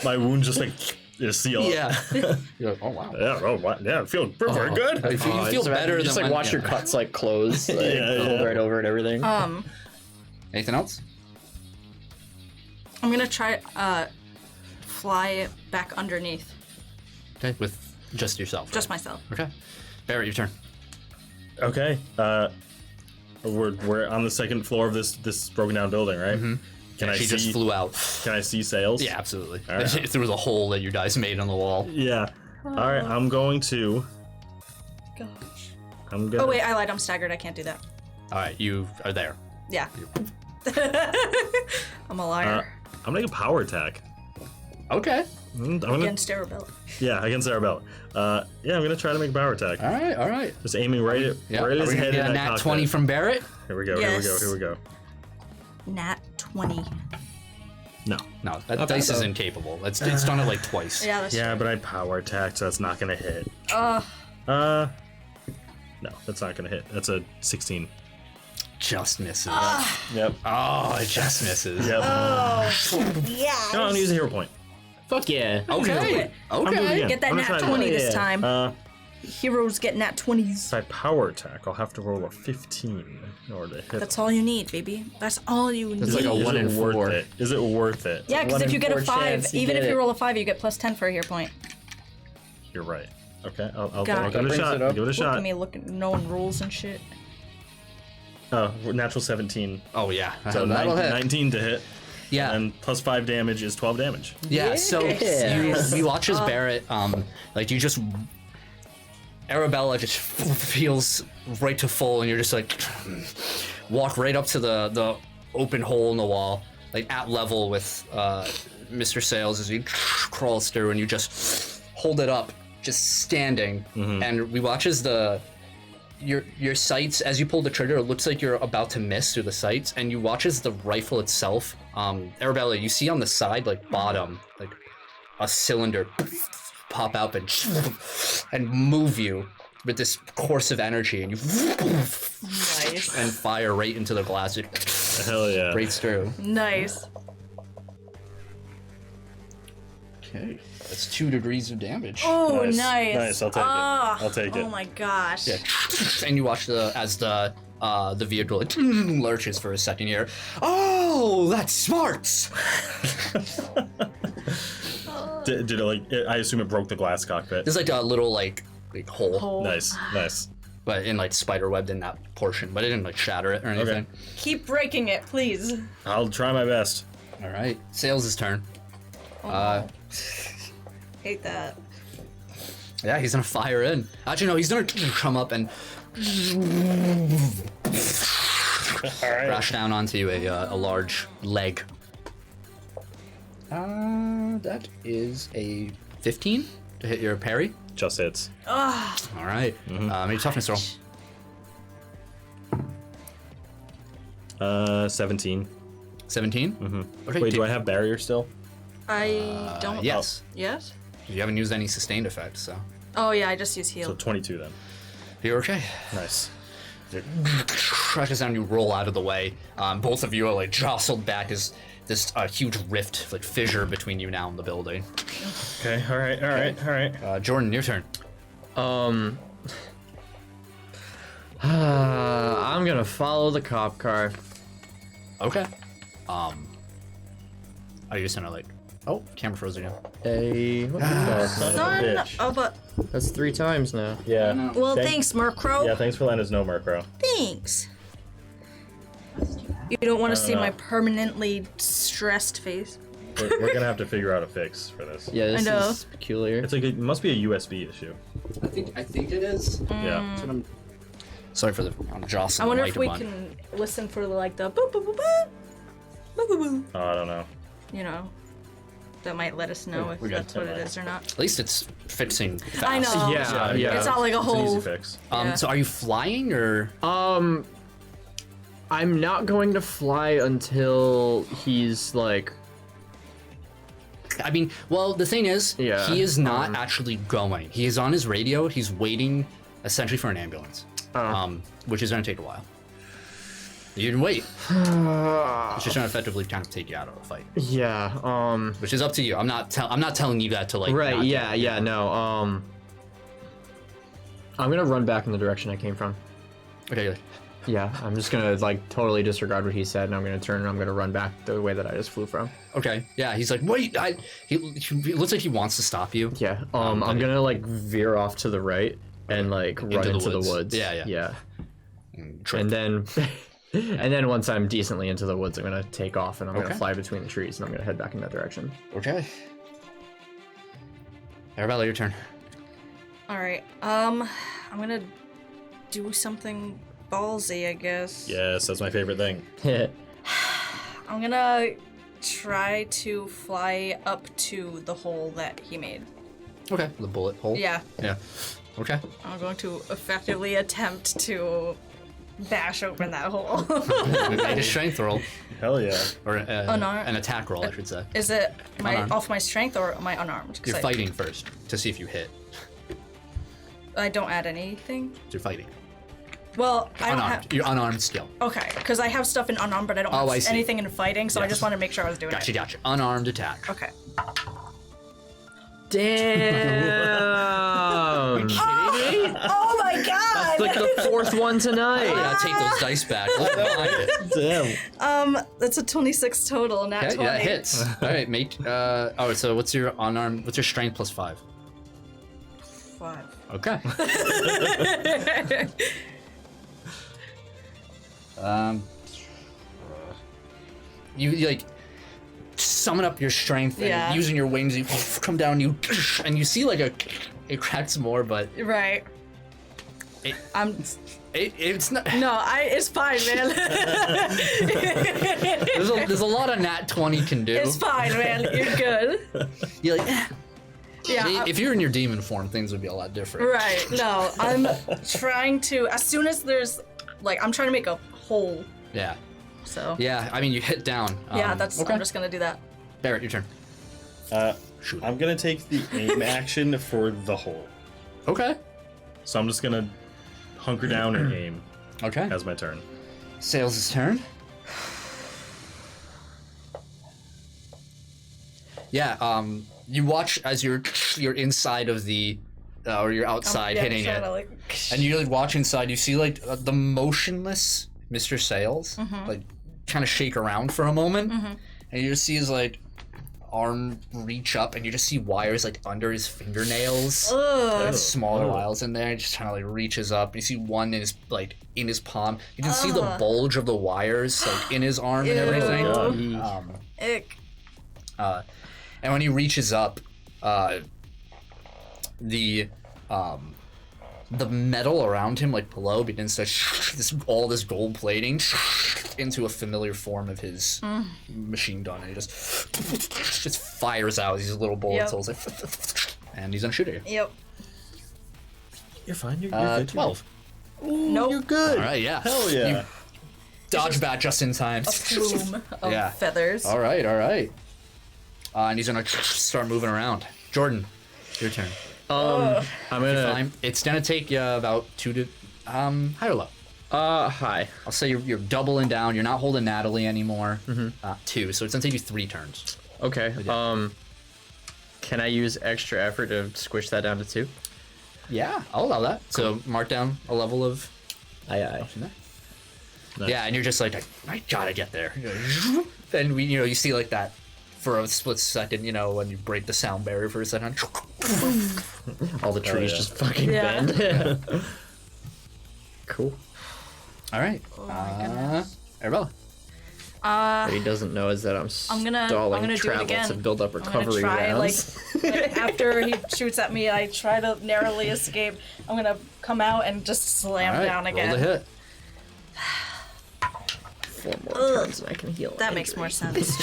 My wound just like is sealed. Yeah. You're like, oh wow. Yeah. Oh, what? Yeah. I feel very good. You feel better Just than like when- watch your cuts like close, like Yeah, hold yeah. right over and everything. Anything else? I'm gonna try fly back underneath. Okay, with just yourself. Just right? myself. Okay. Barrett, your turn. Okay. We're on the second floor of this broken down building, right? She just flew out. Can I see Sayles? Yeah, absolutely. Right. Through the hole that you guys made on the wall. Yeah. All right, I'm going to. Gosh. I'm gonna. Oh wait, I lied. I'm staggered. I can't do that. All right, you are there. Yeah. I'm a liar. I'm gonna make a power attack. Okay. Against Arabella. Yeah, against Arabella. Yeah, I'm gonna try to make a power attack. All right. Just aiming right at his head. A nat 20 from Barrett. Here we go. Yes. Here we go. Nat 20. No, that dice is incapable. It's done it like twice. Yeah, that's but I power attacked, so that's not gonna hit. No, that's not gonna hit. That's a 16. Just misses. Yep. Oh, it just misses. Yep. yeah. No, I'm gonna use a hero point. Fuck yeah. Okay. I'm doing it again. Get that I'm nat gonna try 20 again. this time. Heroes get nat 20s. If I power attack, I'll have to roll a 15 in order to hit. That's all you need, baby. That's all you need. It's like a Is 1 in it worth 4. it? Is it worth it? Yeah, because 1 if you in get a 4 5, chance you even get if you it. roll a 5, you get plus 10 for a hero point. You're right. Okay, I'll God. give it a shot. I'll give it a Look shot. at me looking, knowing rules and shit. Oh, natural 17. Oh yeah. So That'll hit. 19 to hit. Yeah. And plus 5 damage is 12 damage. Yeah, so you watch as Barrett, like you just, Arabella just feels right to full, and you're just like, walk right up to the open hole in the wall, like at level with Mr. Sayles as he crawls through, and you just hold it up, just standing, and we watch as your sights, as you pull the trigger, it looks like you're about to miss through the sights, and you watch as the rifle itself, Arabella, you see on the side, like bottom, like a cylinder pop out and move you with this course of energy, and you Nice. and fire right into the glass. It Hell yeah. breaks through. Nice. Okay, that's 2 degrees of damage. Oh, Nice. nice. Nice, I'll take it. I'll take it. Oh my gosh. Yeah, and you watch as the vehicle lurches for a second here. Oh, that's smart. Did it like? I assume it broke the glass cockpit. There's like a little like hole, Nice. but in like spider webbed in that portion, but it didn't like shatter it or anything. Keep breaking it, please. I'll try my best. All right, Sayles' turn. Hate that. Yeah, he's gonna fire in. Actually, no, he's gonna come up and crash down onto a large leg. That is a 15 to hit your parry. Just hits. All right. Make a toughness roll. 17. 17. Okay. Wait, do I have barrier still? I don't. Yes. Yes? You haven't used any sustained effects, so Oh, yeah, I just use heal. So 22 then. you're okay. Nice. Crashes down. You roll out of the way. Both of you are like jostled back as this huge rift, like fissure between you now and the building. Okay. All right. Jordan, your turn. I'm gonna follow the cop car. Okay. Are you just gonna like? Oh, camera froze again. Hey, what the fuck? Son bitch. of a. That's 3 times now. Yeah. Well, thanks, Murkrow. Yeah, thanks for letting us know, Murkrow. Thanks. You don't want to see know. my permanently stressed face. We're gonna have to figure out a fix for this. Yeah, this I know. is peculiar. It's like it must be a USB issue. I think it is. Yeah. Sorry for the jostling. I wonder the if mic we a bunch. can listen for like the boop boop boop boop boop boop boop. Oh, I don't know. You know, that might let us know if we're good. that's what it is or not. At least it's fixing fast. I know. Yeah. It's not like a It's an easy whole. fix. Yeah. So are you flying or? I'm not going to fly until he's like. I mean, well, the thing is, Yeah, he is not actually going. He is on his radio. He's waiting, essentially, for an ambulance, which is going to take a while. You can wait. It's just going to effectively kind of take you out of the fight, Yeah. which is up to you. I'm not telling you that to like. Right. not Yeah. do it. Yeah. No. I'm gonna run back in the direction I came from. Okay. Good. Yeah. I'm just gonna like totally disregard what he said, and I'm gonna turn and I'm gonna run back the way that I just flew from. Okay. Yeah. He's like, wait. He looks like he wants to stop you. Yeah. I'm gonna like veer off to the right and like run into the woods. Yeah. Yeah. Trip. And then And then once I'm decently into the woods, I'm gonna take off and I'm Okay. gonna fly between the trees and I'm gonna head back in that direction. Okay. Arabella, your turn. All right. I'm gonna do something ballsy, I guess. Yes, that's my favorite thing. I'm gonna try to fly up to the hole that he made. Okay. The bullet hole. Yeah. Yeah. Okay. I'm going to effectively attempt to bash open that hole. Make a strength roll, Hell yeah. or Unarmed. an attack roll, I should say. Is it Unarmed. off my strength or am I unarmed? 'Cause You're fighting first to see if you hit. I don't add anything. You're fighting. Well, I don't Unarmed. have. You're unarmed still. Okay, because I have stuff in unarmed, but I don't Oh, I have see. anything in fighting, so I Yes. just wanted to make sure I was doing Gotcha. it. Gotcha. Unarmed attack. Okay. Damn! Oh my god! Like the fourth one tonight. Yeah, take those dice back. Let's mind it. Damn. That's a 26 total, not Okay, 20. that hits. All right, mate. So what's your unarmed? What's your strength plus 5? 5. Okay. You like summon up your strength and Yeah. using your wings, you come down, and you see like it cracks more, but Right. It- I'm. it's not. No, it's fine, man. There's a lot of nat 20 can do. It's fine, man. You're good. You're like, eh. Yeah. If you're in your demon form, things would be a lot different. Right. No, I'm trying to. As soon as there's, I'm trying to make a hole. Yeah. So. Yeah. I mean, you hit down. Yeah, that's. okay. I'm just gonna do that. Barrett, your turn. I'm gonna take the aim action for the hole. Okay. So I'm just gonna hunker down and aim Okay. as my turn. Sayles' turn. Yeah, you watch as you're inside of the, or you're outside hitting it, and you like watch inside. You see like the motionless Mr. Sayles, like kind of shake around for a moment, and you just see his like arm reach up, and you just see wires like under his fingernails. Like, smaller wires in there. It just kind of like reaches up. You see one in his palm. You can see the bulge of the wires like in his arm and everything. Ick. And when he reaches up, the metal around him, like below, begins to all this gold plating into a familiar form of his machine gun, and he just fires out these little bullets, and he's gonna shoot at you. Yep. You're fine. You're good. 12. Nope. You're good. All right, yeah. Hell yeah. You dodge back just in time. A plume of Yeah. feathers. All right. And he's gonna start moving around. Jordan, your turn. I'm gonna. Fine. It's gonna take you about 2 to high or low. High. I'll say you're doubling down. You're not holding Natalie anymore. 2, so it's gonna take you 3 turns. Okay. Can I use extra effort to squish that down to 2? Yeah, I'll allow that. So mark down a level of. Aye. Nice. Yeah, and you're just like, I gotta get there. And you see like that for a split second. When you break the sound barrier for a second. All the trees yeah. just fucking Yeah. bend. Cool. All right. Oh my goodness. Arabella. What he doesn't know is that I'm gonna stalling do it travel again. to build up I'm gonna recovery try, rounds. like after he shoots at me, I try to narrowly escape. I'm gonna come out and just slam All right, down roll again. the hit. 4 more turns and I can heal. That makes more sense.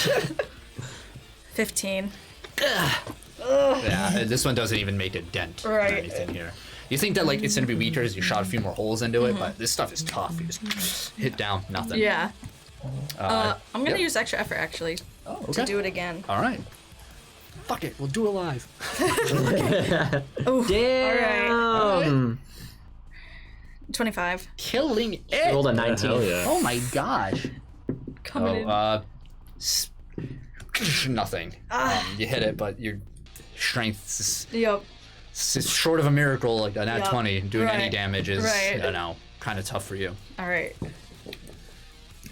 15. Yeah, this one doesn't even make a dent or Right. anything here. You think that it's gonna be weaker as you shot a few more holes into it, but this stuff is tough. You just hit down, nothing. Yeah. I'm gonna yep. use extra effort actually to do it again. All right. Fuck it, we'll do it live. Oh, Damn. all right. 25. Killing it. Rolled a 19. Hell yeah. Oh my gosh. Coming in. Nothing. You hit it, but your strength is Yep. it's short of a miracle, like a nat Yep. 20. Doing any Right. damage is, Right. kind of tough for you. All right.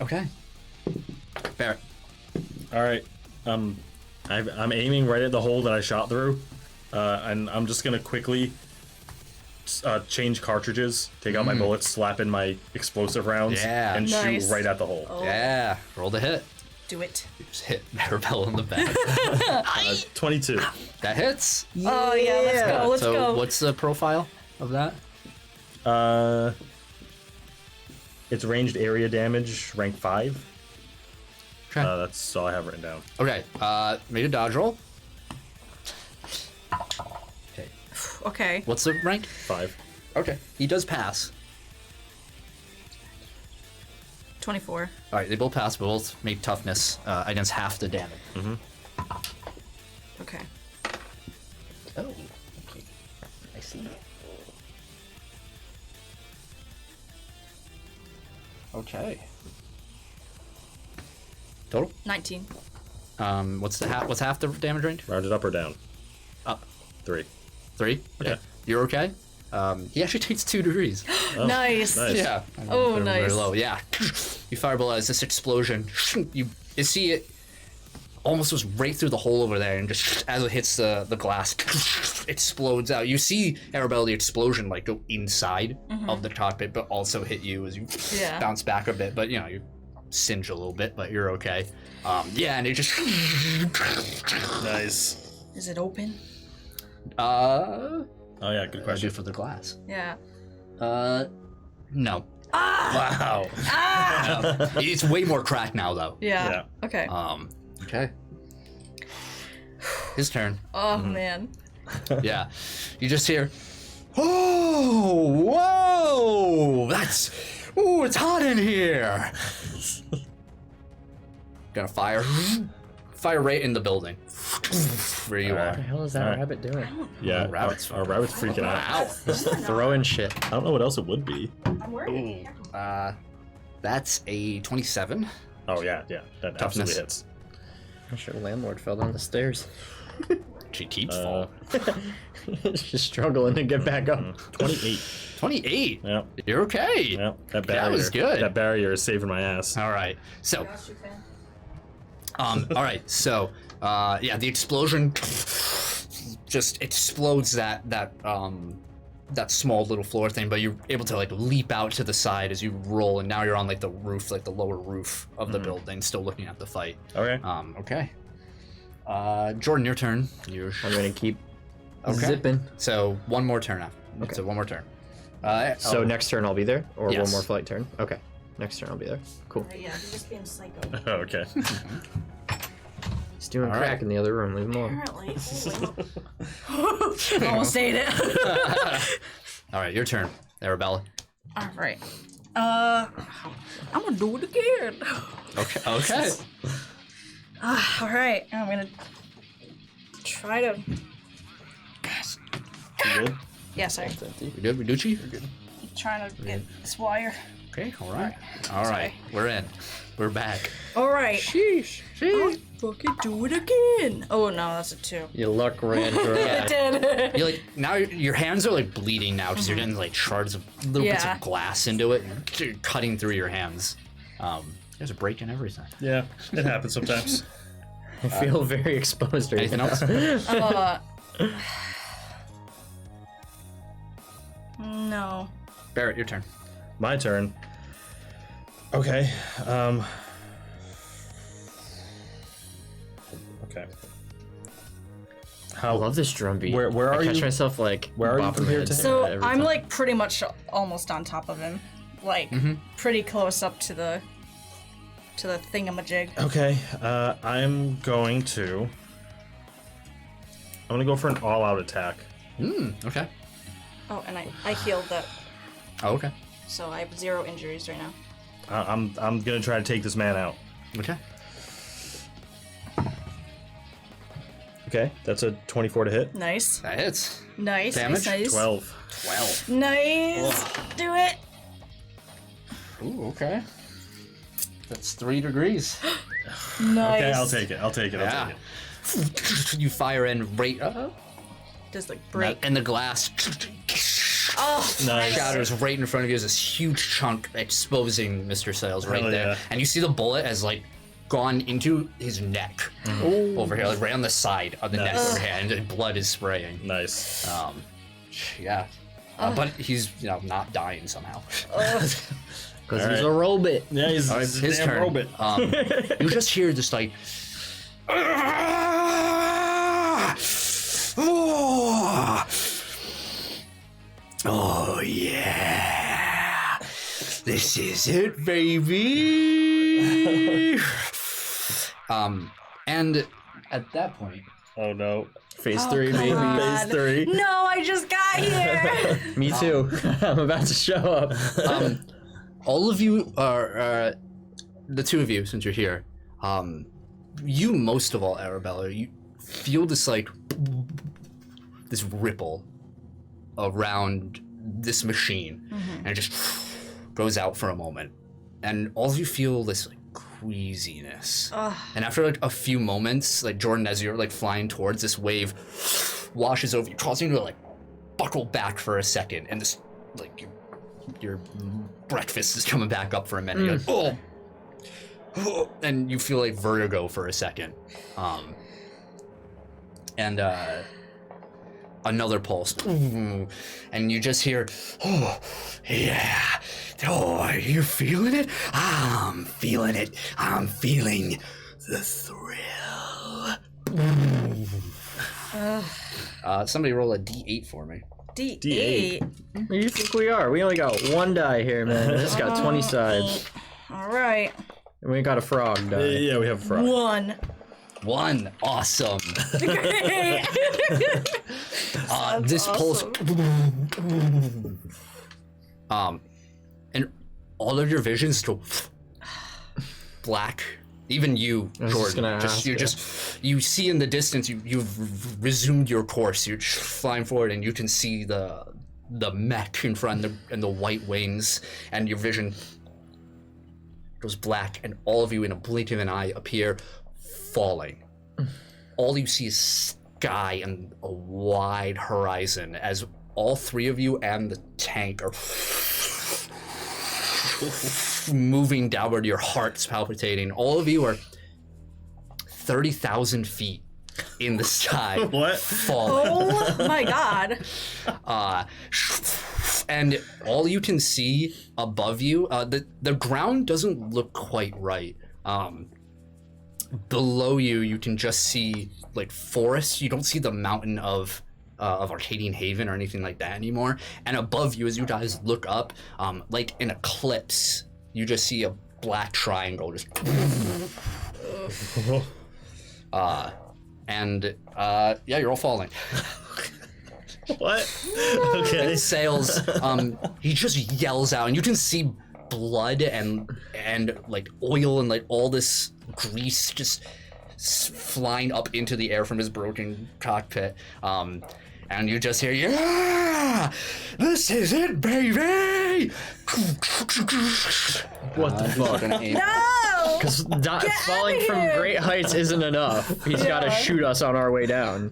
Okay. Barrett. All right. I'm aiming right at the hole that I shot through, and I'm just gonna quickly change cartridges, take out my bullets, slap in my explosive rounds, and shoot right at the hole. Oh. Yeah, roll the hit. Do it. You just hit Arabella in the back. 22. That hits. Oh yeah, let's go. Let's so go. what's the profile of that? It's ranged area damage, rank 5. Okay. That's all I have written down. Okay. Made a dodge roll. Okay. Okay. What's the rank? 5. Okay. He does pass. 24. All right, they both pass, but both make toughness against half the damage. Okay. Oh, okay. I see. Okay. Total? 19. What's half the damage range? Round it up or down? Up. 3. 3? Okay. Yeah. You're okay? He actually takes 2 degrees. Nice. Yeah. Oh, Very, nice. Very low. Yeah. You fireball as this explosion. You see it almost goes right through the hole over there, and just as it hits the glass, explodes out. You see Arabella, the explosion, like go inside of the cockpit, but also hit you as you bounce back a bit. But you singe a little bit, but you're okay. And it just Nice. Is it open? Oh yeah, good do question. for the glass. Yeah. No. Wow. It's way more cracked now, though. Yeah. Okay. Okay. His turn. Oh man. Yeah. You just hear, oh, whoa, it's hot in here. Gonna fire right in the building where you What are. the hell is that rabbit doing? Yeah, rabbit's our rabbit's freaking out. Throwing shit. I don't know what else it would be. I'm worried. That's a 27. Oh yeah, that Toughness. absolutely hits. I'm sure landlord fell down the stairs. She keeps falling. Just struggling to get back up. 28. 28. Yeah, You're okay. yeah. That barrier. That was good. That barrier is saving my ass. All right. So, all right. So, the explosion just explodes that small little floor thing, but you're able to like leap out to the side as you roll, and now you're on like the roof, like the lower roof of the building, still looking at the fight. Okay. Okay. Jordan, your turn. I'm gonna keep Okay. zipping. So one more turn after. Okay. So one more turn. So next turn I'll be there, or Yes. one more flight turn. Okay. Next turn I'll be there. Cool. Yeah, he's just being psycho. Okay. He's doing All crack right. in the other room. Leave him alone. Apparently. Almost ate it. All right, your turn, Arabella. All right. I'm gonna do it again. Okay. Okay. All right. I'm gonna try to. You good? Yeah, sorry. You good, Reducci? You're good. I'm trying to get this wire. Okay. All right. All right. We're in. We're back. All right. Sheesh. I'll fucking do it again. Oh no, that's a 2. Your luck ran dry. I did. You're like now your hands are like bleeding now because you're getting like shards of little bits Yeah. of glass into it, and you're cutting through your hands. There's a break in everything. Yeah, it happens sometimes. I feel very exposed right Anything now. else? No. Barrett, your turn. My turn. Okay. Okay. I How? love this drum beat. Where are I catch you? myself like Where are you bopping from my here head to to So it every I'm time. like pretty much almost on top of him, like pretty close up to the thingamajig. Okay. I'm going to go for an all-out attack. Okay. Oh, and I healed that, Oh, okay. so I have 0 injuries right now. I'm gonna try to take this man out. Okay. Okay, that's a 24 to hit. Nice, That hits. nice, Damage? nice, 12. 12. nice. Do it. Ooh, okay. That's 3 degrees. Nice. Okay, I'll take it. I'll take it. Yeah. You fire in right Just like break. and the glass Oh, Nice. shatters right in front of you as this huge chunk exposing Mr. Sayles right Hell there. yeah. And you see the bullet has like gone into his neck over here, like right on the side of the neck Nice. over here, and the blood is spraying. Nice. Yeah. But he's not dying somehow. Because he's a robot. Yeah, he's His a damn turn. robot. You just hear this like. Oh yeah, this is it, baby. And at that point, Oh no. Phase 3, baby. God. Phase 3. No, I just got here. Me too. I'm about to show up. all of you are the two of you, since you're here. You most of all, Arabella, you feel this like this ripple around this machine, and it just goes out for a moment, and all of you feel this like queasiness. And after like a few moments, like Jordan, as you're like flying towards, this wave washes over you, causing you to like buckle back for a second, and this like your breakfast is coming back up for a minute. You're like, oh, and you feel like vertigo for a second, and another pulse, and you just hear, oh yeah, oh, are you feeling it? I'm feeling it. I'm feeling the thrill. Somebody roll a D8 for me. D8. Who do you think we are? We only got one die here, man. It's got 20 sides. All right. And we got a frog die. Yeah, we have a frog. 1. Awesome. Great. This pulse, and all of your visions go black. Even you, Jordan, you see in the distance. You've resumed your course. You're just flying forward, and you can see the mech in front and the white wings, and your vision goes black, and all of you in a blink of an eye appear falling. All you see is sky and a wide horizon as all three of you and the tank are moving downward, your heart's palpitating. All of you are 30,000 feet in the sky. What? Falling. Oh my god. And all you can see above you, the ground doesn't look quite right. Below you, you can just see like forests. You don't see the mountain of Arcadian Haven or anything like that anymore. And above you, as you guys look up, like an eclipse, you just see a black triangle just. Yeah, you're all falling. What? Okay. Sayles, he just yells out, and you can see blood and like oil and like all this grease just flying up into the air from his broken cockpit. And you just hear, yeah, this is it, baby. What the fuck? No! Because falling from great heights isn't enough. He's got to shoot us on our way down.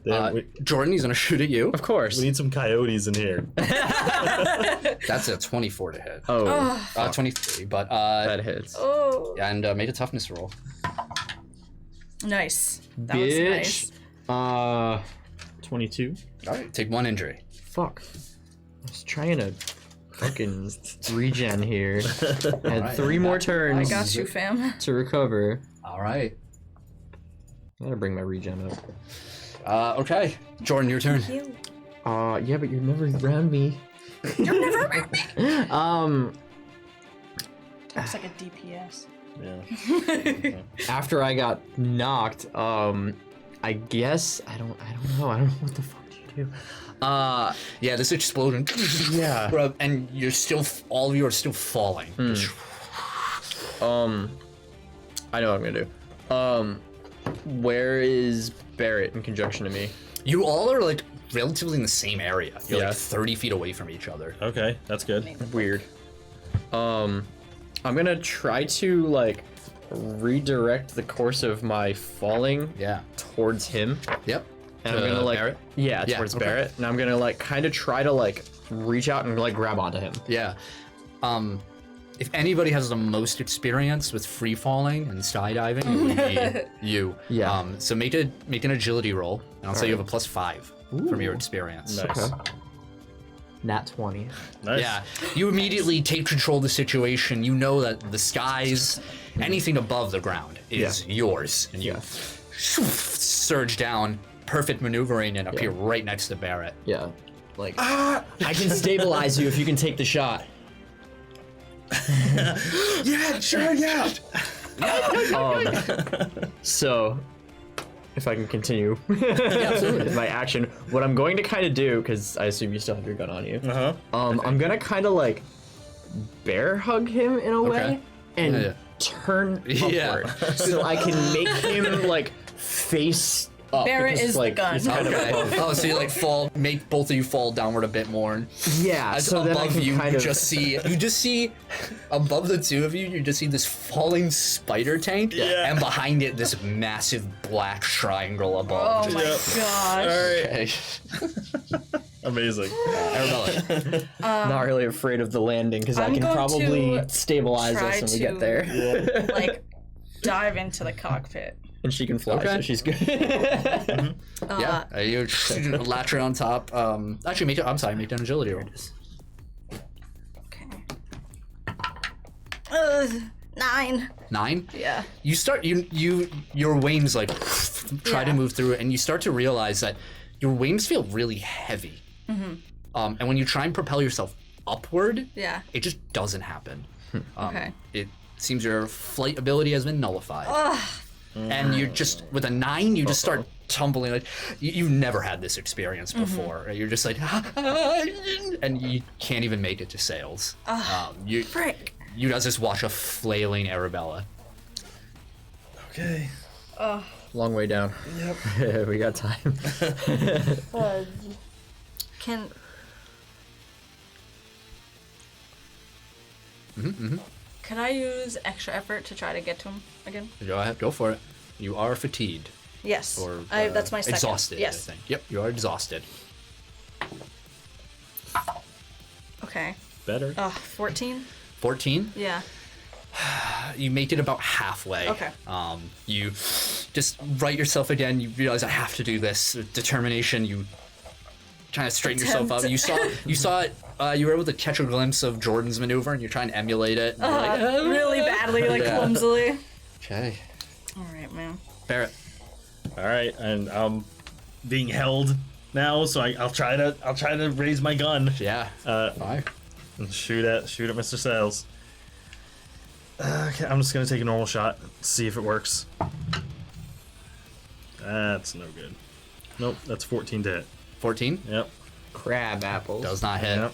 Jordan, he's gonna shoot at you. Of course. We need some coyotes in here. That's a 24 to hit. Oh. 23, but That hits. Oh. and make a toughness roll. Nice. That was nice. 22. All right, take 1 injury. Fuck. I was trying to fucking regen here. Had Alright, 3 more turns I got you, fam. to recover. All right. I gotta bring my regen up. Okay, Jordan, your turn. Heal. Yeah, but you're never around me. You're never around me. Looks like a DPS. Yeah. After I got knocked, I guess I don't know. I don't know what the fuck do you do. Yeah, this explosion. Yeah. And you're still, all of you are still falling. Just- I know what I'm gonna do. Where is Barrett in conjunction to me? You all are like relatively in the same area. You're Yeah. like 30 feet away from each other. Okay, that's good. Weird. I'm gonna try to like redirect the course of my falling Yeah. towards him. Yep. And I'm gonna like Barrett? yeah, Yeah, towards okay. Barrett. And I'm gonna like kind of try to like reach out and like grab onto him. Yeah. If anybody has the most experience with free falling and skydiving, it would be you. Yeah. So make an agility roll, and I'll say you have a +5 from your experience. Nice. Nat 20. Nice. Yeah, you immediately take control of the situation. You know that the skies, anything above the ground is yours. And you surge down, perfect maneuvering, and appear right next to Barrett. Yeah. Like, I can stabilize you if you can take the shot. Yeah, sure, yeah. So, if I can continue my action, what I'm going to kind of do, because I assume you still have your gun on you, I'm going to kind of like bear hug him in a way and turn upward so I can make him like face up. Barrett is like, the gun. he's kind of above. Oh, so you like make both of you fall downward a bit more. Yeah, As so then I above can you, kind you of... just see above the two of you, you just see this falling spider tank, and behind it, this massive black triangle above. Oh my gosh. Okay. Amazing. Arabella. Not really afraid of the landing because I I'm can going probably to stabilize try us when we to- get there. Like, dive into the cockpit. And she can fly, so she's good. Yeah, you latch her on top. Actually, make an agility roll. Okay. 9. 9. Yeah. You start your wings like try to move through it, and you start to realize that your wings feel really heavy. And when you try and propel yourself upward, Yeah. it just doesn't happen. Okay. It seems your flight ability has been nullified. And you just, with a 9, you just start tumbling. Like you've never had this experience before. You're just like, and you can't even make it to Sayles. Frick. You guys just watch a flailing Arabella. Okay. Long way down. Yep. We got time. Can... Can I use extra effort to try to get to him again? Go ahead, go for it. You are fatigued. Yes. Or that's my second. exhausted. Yes. I think. Yep, you are exhausted. Okay. Better. 14? 14. Yeah. You make it about halfway. Okay. You just right yourself again. You realize I have to do this. Determination. You trying to straighten yourself up. You saw it. You were able to catch a glimpse of Jordan's maneuver, and you're trying to emulate it. And you're like, Really badly, like clumsily. Okay. All right, man. Barrett. All right, and I'm being held now, so I'll try to raise my gun. Yeah. Fire. And shoot at Mr. Sayles. Okay, I'm just gonna take a normal shot, see if it works. That's no good. Nope, that's 14 to hit. 14. Yep. Crab apples. Does not hit. Yep.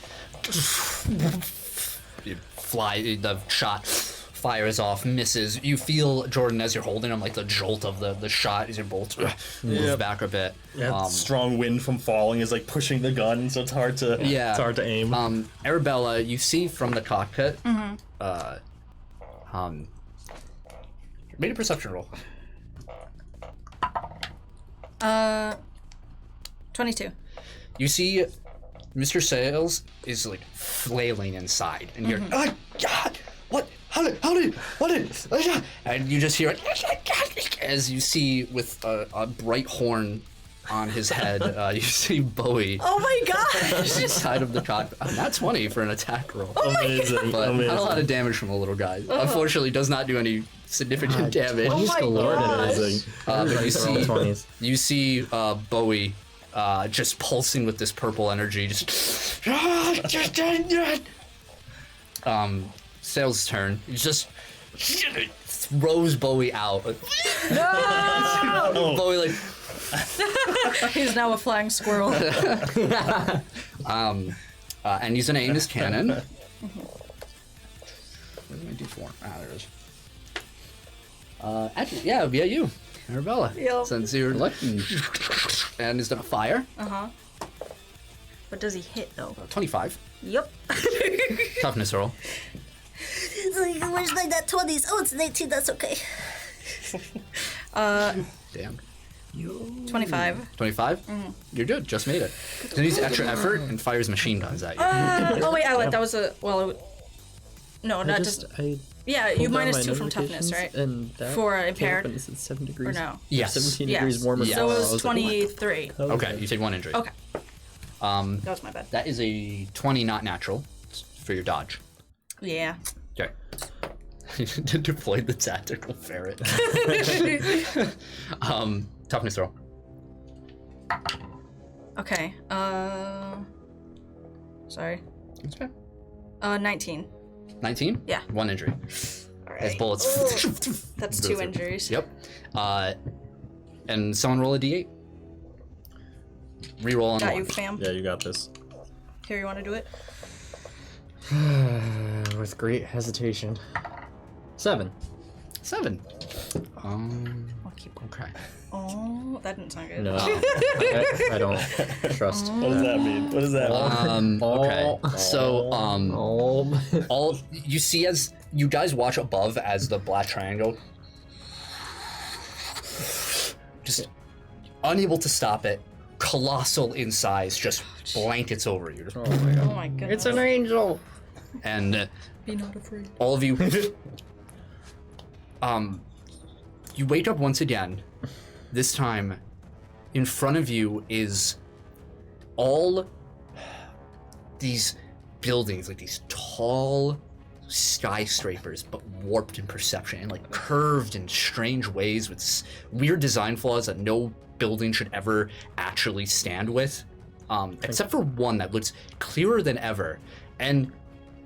You fly. The shot fires off, misses. You feel Jordan as you're holding him, like the jolt of the shot as you both move back a bit. Yeah, strong wind from falling is like pushing the gun, so it's hard to it's hard to aim. Arabella, you see from the cockpit. Made a perception roll. 22. You see Mr. Sayles is like flailing inside, and you're, oh God, what? How did, and you just hear it as you see with a bright horn on his head. You see Bowie. Oh my gosh! Inside of the cockpit. That's 20 for an attack roll. Amazing. But not a lot of damage from the little guy. Unfortunately, does not do any significant damage. Oh my gosh. Amazing. But you see Bowie just pulsing with this purple energy. Just Sayles' turn. He just throws Bowie out. No! Bowie like. He's now a flying squirrel. And he's gonna aim his cannon. Where's my D4? There it is. Actually, yeah, it'll be at you, Arabella. Yep. Since you're lucky. And he's gonna fire. What does he hit though? 25. Yep. Toughness roll. It's like, where's like that 20s? Oh, it's 19, that's okay. Damn. 25. 25? You're good, just made it. Then he's extra effort and fires machine guns at you. Oh wait, that was a no, not just. Yeah, you -2 from toughness, right? And For impaired. It's 7 degrees. Or no? Yes. 17 Yes. degrees warmer. Yes. So it I was like, 23. Okay, you take 1 injury. Okay. That was my bad. That is a 20 not natural for your dodge. Yeah. Okay. Deployed the tactical ferret. Toughness roll. Okay. Sorry. That's fair. 19. 19? Yeah. 1 injury. All As right. bullets. That's go 2 through. injuries. Yep. And someone roll a d8. Reroll on Got 1. you, fam. Yeah, you got this. Here, you want to do it? With great hesitation. 7. 7. I'll keep. Okay. Oh, that didn't sound good. No, I don't trust. What does that mean? What does that mean? Okay. So, Oh. all you see as you guys watch above as the black triangle, just unable to stop it, colossal in size, just blankets over you. Oh my god. Oh my goodness. It's an angel. And Be not afraid. all of you, you wake up once again. This time, in front of you is all these buildings, like these tall skyscrapers, but warped in perception and like curved in strange ways with weird design flaws that no building should ever actually stand with, except for one that looks clearer than ever, and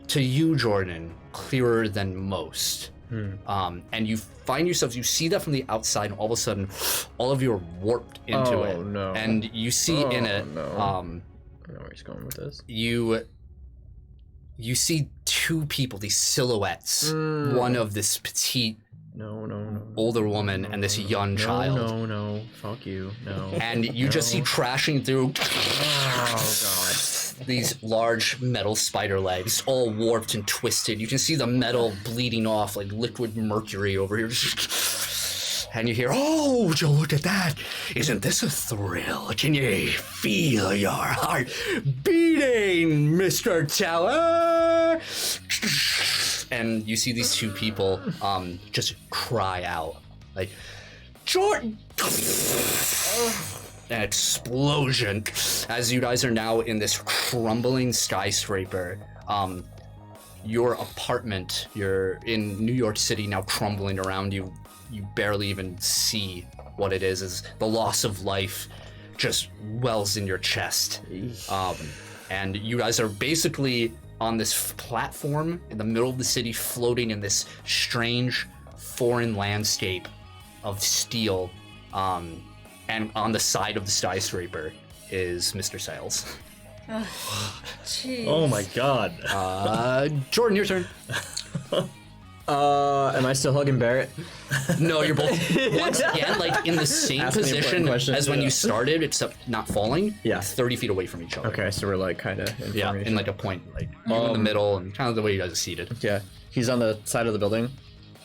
to you, Jordan, clearer than most. And you find yourselves, you see that from the outside, and all of a sudden, all of you are warped into it. No. And you see in it, No. I know where he's going with this. you see two people, these silhouettes. One of this petite No. older woman and this young child. No. Fuck you. No. And you just see crashing through Oh god. these large metal spider legs, all warped and twisted. You can see the metal bleeding off like liquid mercury over here. And you hear, "Oh, would you look at that? Isn't this a thrill? Can you feel your heart beating, Mr. Tower?" And you see these two people just cry out, like, "Jordan!" An explosion as you guys are now in this crumbling skyscraper. Your apartment, you're in New York City, now crumbling around you. You barely even see what it is as the loss of life just wells in your chest. And you guys are basically on this platform in the middle of the city, floating in this strange foreign landscape of steel. And on the side of the skyscraper is Mr. Sayles. Jeez. Oh my god. Jordan, your turn. Am I still hugging Barrett? No, you're both once again like in the same Ask me important position questions. as when you started, except not falling. Yeah. 30 feet away from each other. Okay, so we're like kind of in Yeah, formation. in like a point, like you in the middle, and kind of the way you guys are seated. Yeah, he's on the side of the building.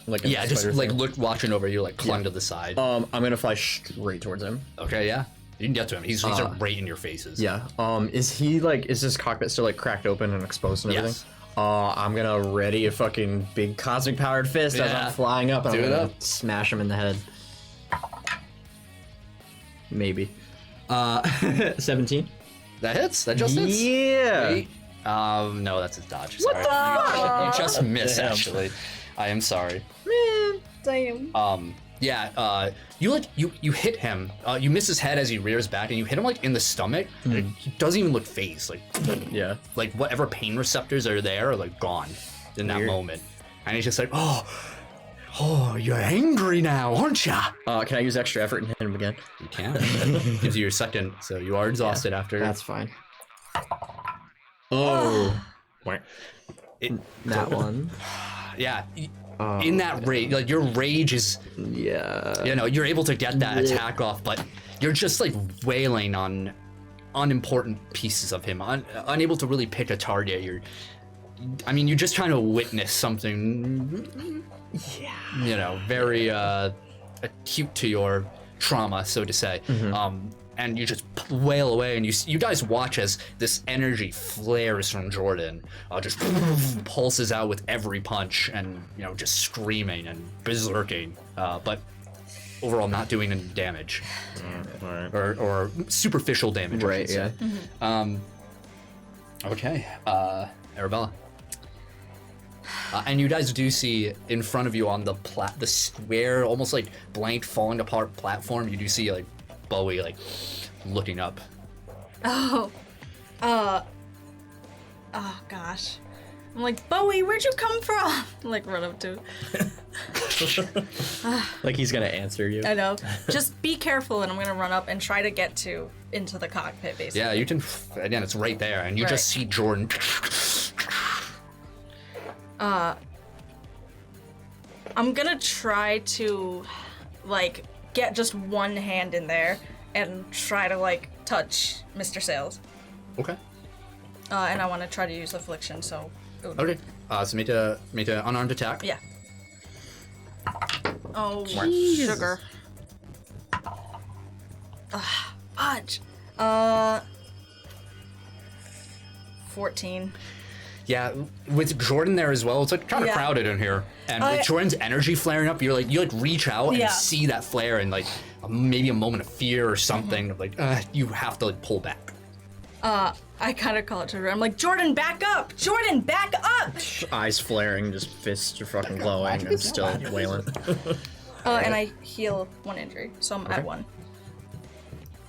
Like in Yeah, the just spider like thing. watching over you, like clung to the side. I'm gonna fly straight towards him. Okay, yeah, you can get to him. He's right in your faces. Yeah. Is his cockpit still like cracked open and exposed and everything? Yes. I'm gonna ready a fucking big cosmic powered fist as Yeah. I'm flying up and Do I'm it gonna up. smash him in the head. Maybe. 17. That hits. That just hits. Yeah. Wait. No, that's his dodge. Sorry. What the fuck? You just missed, actually. I am sorry. Man, damn. Yeah, you hit him. You miss his head as he rears back, and you hit him like in the stomach. And he doesn't even look phased. Yeah. Like whatever pain receptors are there are like gone in that Weird. moment. And he's just like, oh, you're angry now, aren't ya? Can I use extra effort and hit him again? You can. That gives you your second, so you are exhausted after. That's fine. Oh. That one. Yeah. In that rage, like your rage is, Yeah. you're able to get that attack off, but you're just like wailing on unimportant pieces of him, unable to really pick a target. You're just trying to witness something, very acute to your trauma, so to say. And you just wail away, and you guys watch as this energy flares from Jordan, just pulses out with every punch, and just screaming and berserking. But overall not doing any damage. All right. Or superficial damage, Right, I should say. Okay, Arabella. And you guys do see in front of you on the square, almost like blank, falling apart platform, you do see like Bowie like looking up. Oh gosh. I'm like, Bowie, where'd you come from? Like run up to. Like he's gonna answer you. I know. Just be careful, and I'm gonna run up and try to get into the cockpit, basically. Yeah, you can. Again, it's right there, and you just see Jordan. I'm gonna try to, like, get just one hand in there and try to, like, touch Mr. Sayles. Okay. And I want to try to use Affliction, so. Okay. So make a unarmed attack. Yeah. Oh, sugar. Fudge. 14. Yeah, with Jordan there as well, it's like kind of crowded in here. And with Jordan's energy flaring up, you reach out and see that flare and like maybe a moment of fear or something of like you have to like pull back. I kind of call it to her. I'm like, Jordan, back up! Jordan, back up! Eyes flaring, just fists are fucking glowing and still wailing. And I heal 1 injury, so I'm at 1.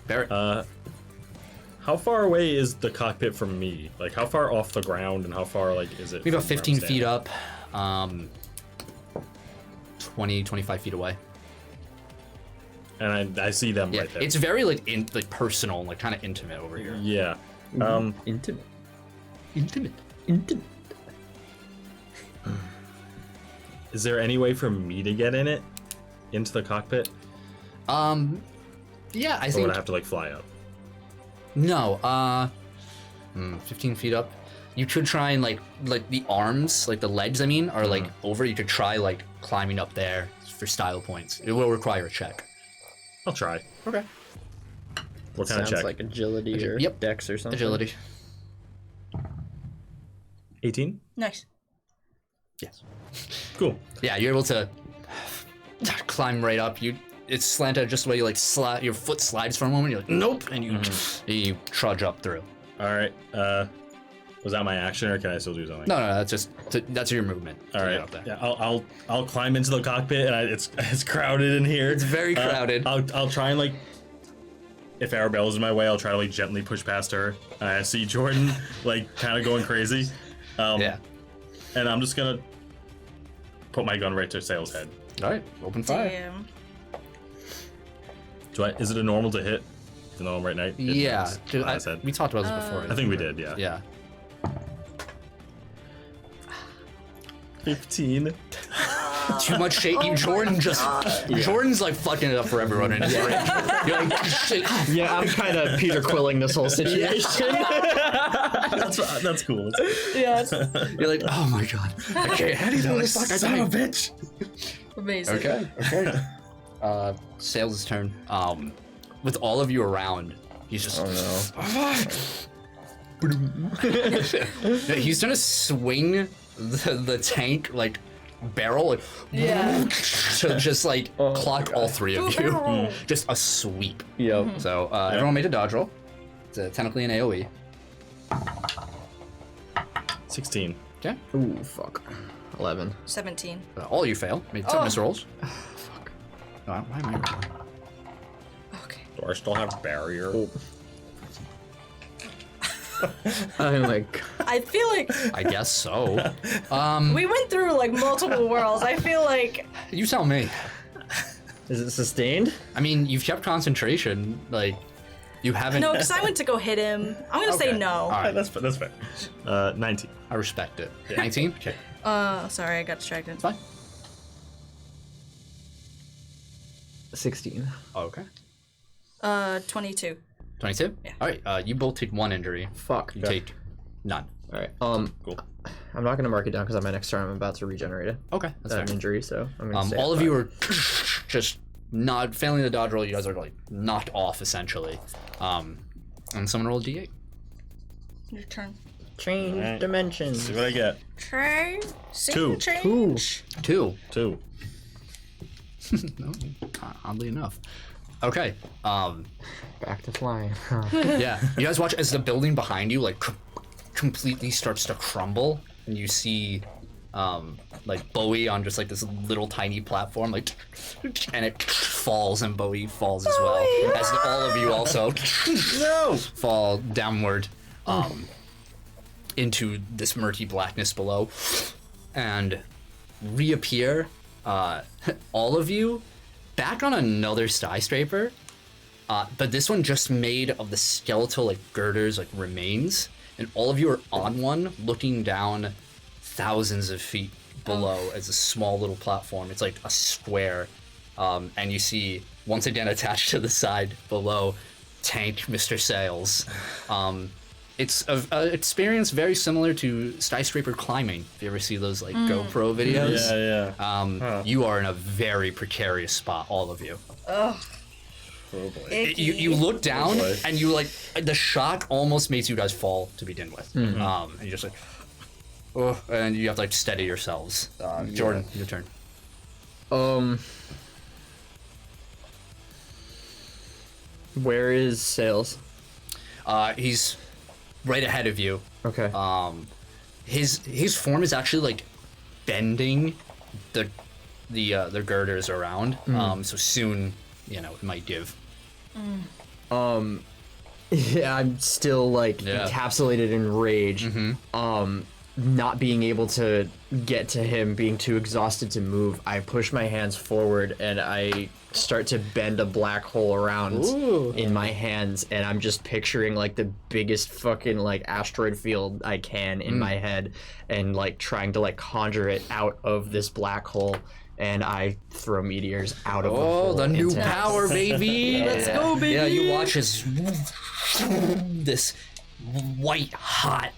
Barrett. How far away is the cockpit from me? Like, how far off the ground and how far, like, is it? Maybe about 15 feet up, 20, 25 feet away. And I see them right there. It's very, like, personal and, like, kind of intimate over here. Yeah. Intimate. Is there any way for me to get in it? Into the cockpit? Yeah, I Or think... would I have to, like, fly up? No, 15 feet up. You could try and like the arms, like the legs, I mean, are like over. You could try like climbing up there for style points. It will require a check. I'll try. Okay. What kind of check? Sounds like agility or dex or something. Agility. 18? Nice. Yes. Cool. Yeah, you're able to climb right up. It's slanted just the way you like your foot slides for a moment. You're like, nope, and you trudge up through. All right. Was that my action, or can I still do something? No, that's your movement. All right. Yeah, I'll climb into the cockpit, and it's crowded in here. It's very crowded. I'll try and like, if Arabella's in my way, I'll try to like gently push past her. I see Jordan like kind of going crazy. Yeah. And I'm just gonna put my gun right to Sayles' head. All right. Open fire. Damn. Is it a normal to hit? Even though I'm right now. Yeah. Dude, I said. we talked about this before. I think we did. Yeah. Yeah. 15. Too much shaking. Jordan Jordan's like fucking it up for everyone. And you're like, shit. Yeah, I'm kind of Peter Quilling this whole situation. That's cool. Yes. You're like, oh my god. Okay, how do you know this fucking Son of a bitch. Amazing. Okay. Sayles' turn. With all of you around, he's just. Oh no. He's gonna swing the tank like barrel like, to just like clock all 3 of you. Just a sweep. Yep. So everyone made a dodge roll. It's technically an AoE. 16. Okay. Ooh, fuck. 11. 17. All you fail. Made toughness rolls. Fuck. Why am I rolling? Okay. Do I still have barrier? Oh. I'm like, I feel like I guess so. we went through like multiple worlds. I feel like You tell me. is it sustained? I mean, you've kept concentration. Like, you haven't. no, because I went to go hit him. I'm gonna say no. All right. That's fair. 19. I respect it. 19? Okay. Sorry, I got distracted. It's fine. 16. Oh, okay. 22. 22? Yeah. All right. You both take 1 injury. Fuck. You take none. All right. Cool. I'm not gonna mark it down because on my next turn I'm about to regenerate it. Okay. That's An fair. injury, so I'm gonna. Stay All at of you 5. are just not failing the dodge roll. You guys are like knocked off essentially. And someone roll a d8. Your turn. Change Alright. dimensions. See what I get. Try. Two. Change. 2. 2. No, oddly enough. Okay. Back to flying. Yeah. You guys watch as the building behind you like completely starts to crumble, and you see like Bowie on just like this little tiny platform, like, and it falls, and Bowie falls as well, as all of you also fall downward into this murky blackness below, and reappear, all of you, back on another skyscraper, but this one just made of the skeletal like girders, like remains, and all of you are on one, looking down thousands of feet below as a small little platform. It's like a square, and you see once again attached to the side below, tank Mr. Sayles. It's an experience very similar to skyscraper climbing. If you ever see those like GoPro videos, Yeah. you are in a very precarious spot, all of you. Ugh. Oh boy. You look down, boy. and you like the shock almost makes you guys fall to begin with. And you just like, oh, and you have to like steady yourselves. Jordan, your turn. Where is Sayles? He's right ahead of you. Okay. His form is actually like bending the girders around. So soon, it might give. Yeah, I'm still like encapsulated in rage. Not being able to get to him, being too exhausted to move, I push my hands forward and I start to bend a black hole around in my hands, and I'm just picturing like the biggest fucking like asteroid field I can in my head, and like trying to like conjure it out of this black hole, and I throw meteors out of the hole. Oh, the new into- power, baby! Let's go, baby! Yeah, you watch as this white hot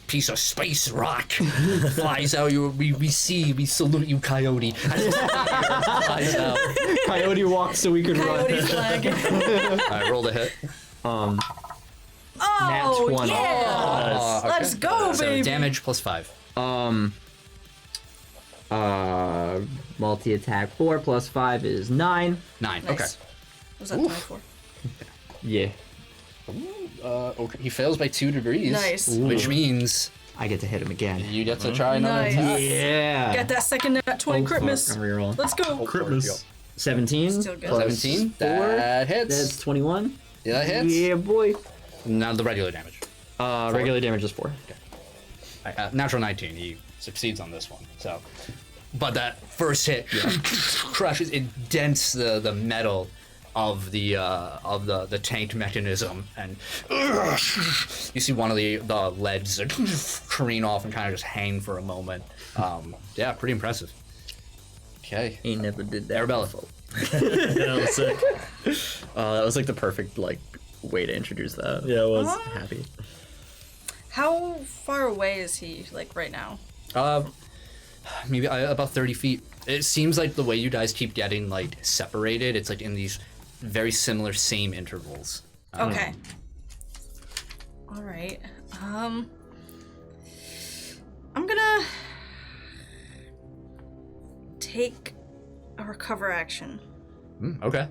piece of space rock flies out. We salute you, Coyote. As this meteor flies out. Coyote walks so we could run. Coyote's flag. Alright, roll the hit. Oh, Nat 20. yeah! Okay. Let's go, So baby! damage plus 5. Multi-attack 4 plus 5 is 9. 9. Nice. Okay. Was that 24? Yeah. Okay. He fails by 2 degrees. Nice. Which means I get to hit him again. you get to try another Nice. attack. Yeah. Got that second nat 20 Oh, fuck, Christmas. I'm rerolling. Let's go. Christmas. 17 Still good. plus 17. 4. That hits. That's 21. Yeah, that hits. Yeah, boy. Now the regular damage. Regular damage is 4. Natural 19. He succeeds on this one. So, but that first hit crushes, it dents the metal of the tank mechanism, and you see one of the leads careen off and kind of just hang for a moment. Yeah, pretty impressive. Okay, He never did that. Arabella. Yeah, that's sick. That was like the perfect like way to introduce that. Yeah, it was. Happy. How far away is he, like, right now? Maybe about 30 feet. It seems like the way you guys keep getting like separated, it's like in these very similar same intervals. Okay. All right. I'm gonna take a recover action Okay,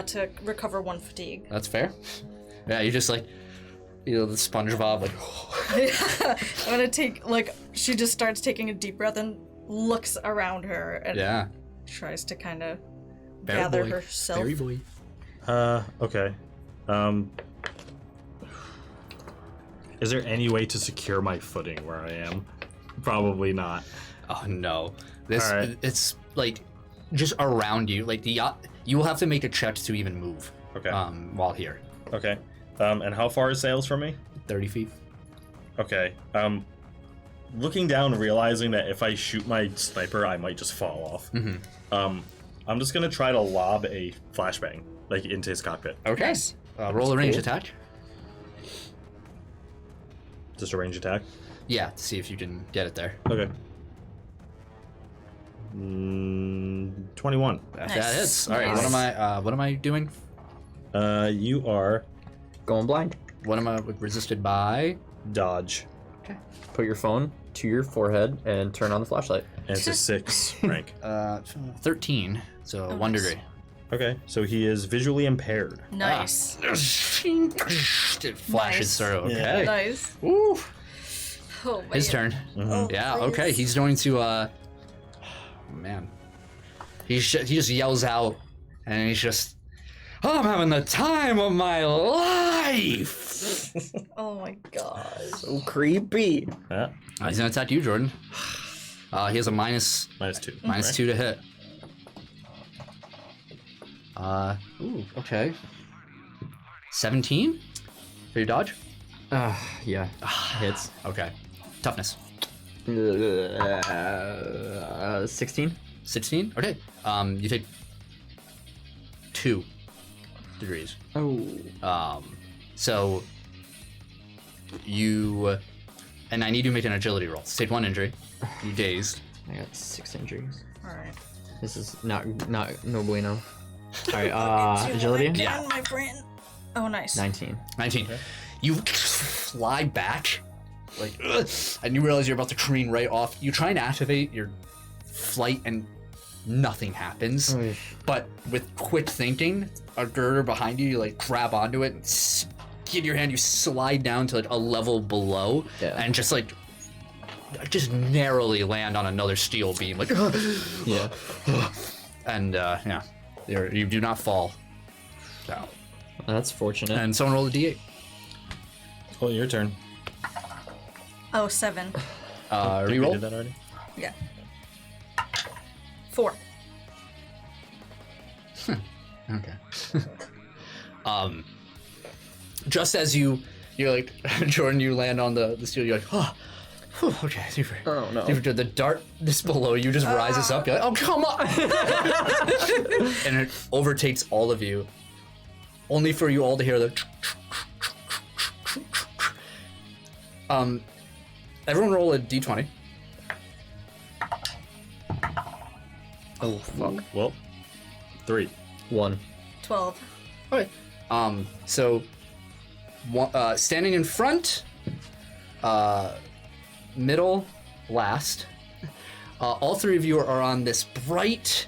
to recover 1 fatigue. that's fair. Yeah, you just like, the SpongeBob like. I'm gonna take, like, she just starts taking a deep breath and looks around her and Yeah. tries to kind of Bear gather boy. herself. Berry boy. Okay. Is there any way to secure my footing where I am? Probably not. Oh no. This All right. it's like just around you. Like you will have to make a check to even move. Okay. While here. Okay. And how far is Sayles from me? 30 feet. Okay. Looking down, realizing that if I shoot my sniper, I might just fall off. I'm just gonna try to lob a flashbang, like, into his cockpit. Okay. Nice. Roll a range attack. Just a range attack. Yeah, to see if you can get it there. Okay. 21. That Nice. hits. All right. Nice. What am I doing? You are Going blind. What am I resisted by? dodge. Put your phone to your forehead and turn on the flashlight. And it's a 6 rank. 13, so 1 nice. degree. Okay, so he is visually impaired. Nice. It flashes through. Okay. Nice. Ooh. Oh, man. His turn. Oh, Yeah. please. Okay. He's going to. Man. He just yells out, and he's just. I'm having the time of my life. Oh my god. So creepy. Yeah, He's gonna attack you, Jordan. He has a -2. minus 2 to hit. Ooh. Okay. 17 for your dodge. Yeah. Hits. Okay. Toughness. 16. 16. Okay. You take 2 degrees. Oh. So you, and I need you to make an agility roll. Take 1 injury. You dazed. I got 6 injuries. Alright. This is not no bueno. Alright, agility? Yeah. My friend. Oh, nice. 19. 19. You fly back, like, and you realize you're about to careen right off. You try and activate your flight, and nothing happens. But with quick thinking, a girder behind you, you like grab onto it and get your hand. You slide down to like a level below, and just narrowly land on another steel beam, like, Yeah. and yeah, you do not fall. So, That's fortunate. and someone roll a d8. Oh, your turn. Oh, 7. Think we Reroll. did that already? Yeah. 4. Okay. Just as you're like, Jordan, you land on the steel, you're like, oh, whew, okay, super. Oh, no. Super, the dart this below you just rises up, you're like, oh, come on! And it overtakes all of you, only for you all to hear the everyone roll a d20. Oh, fuck. Well, 3. 1. 12. Okay. So, standing in front, middle, last. All 3 of you are on this bright,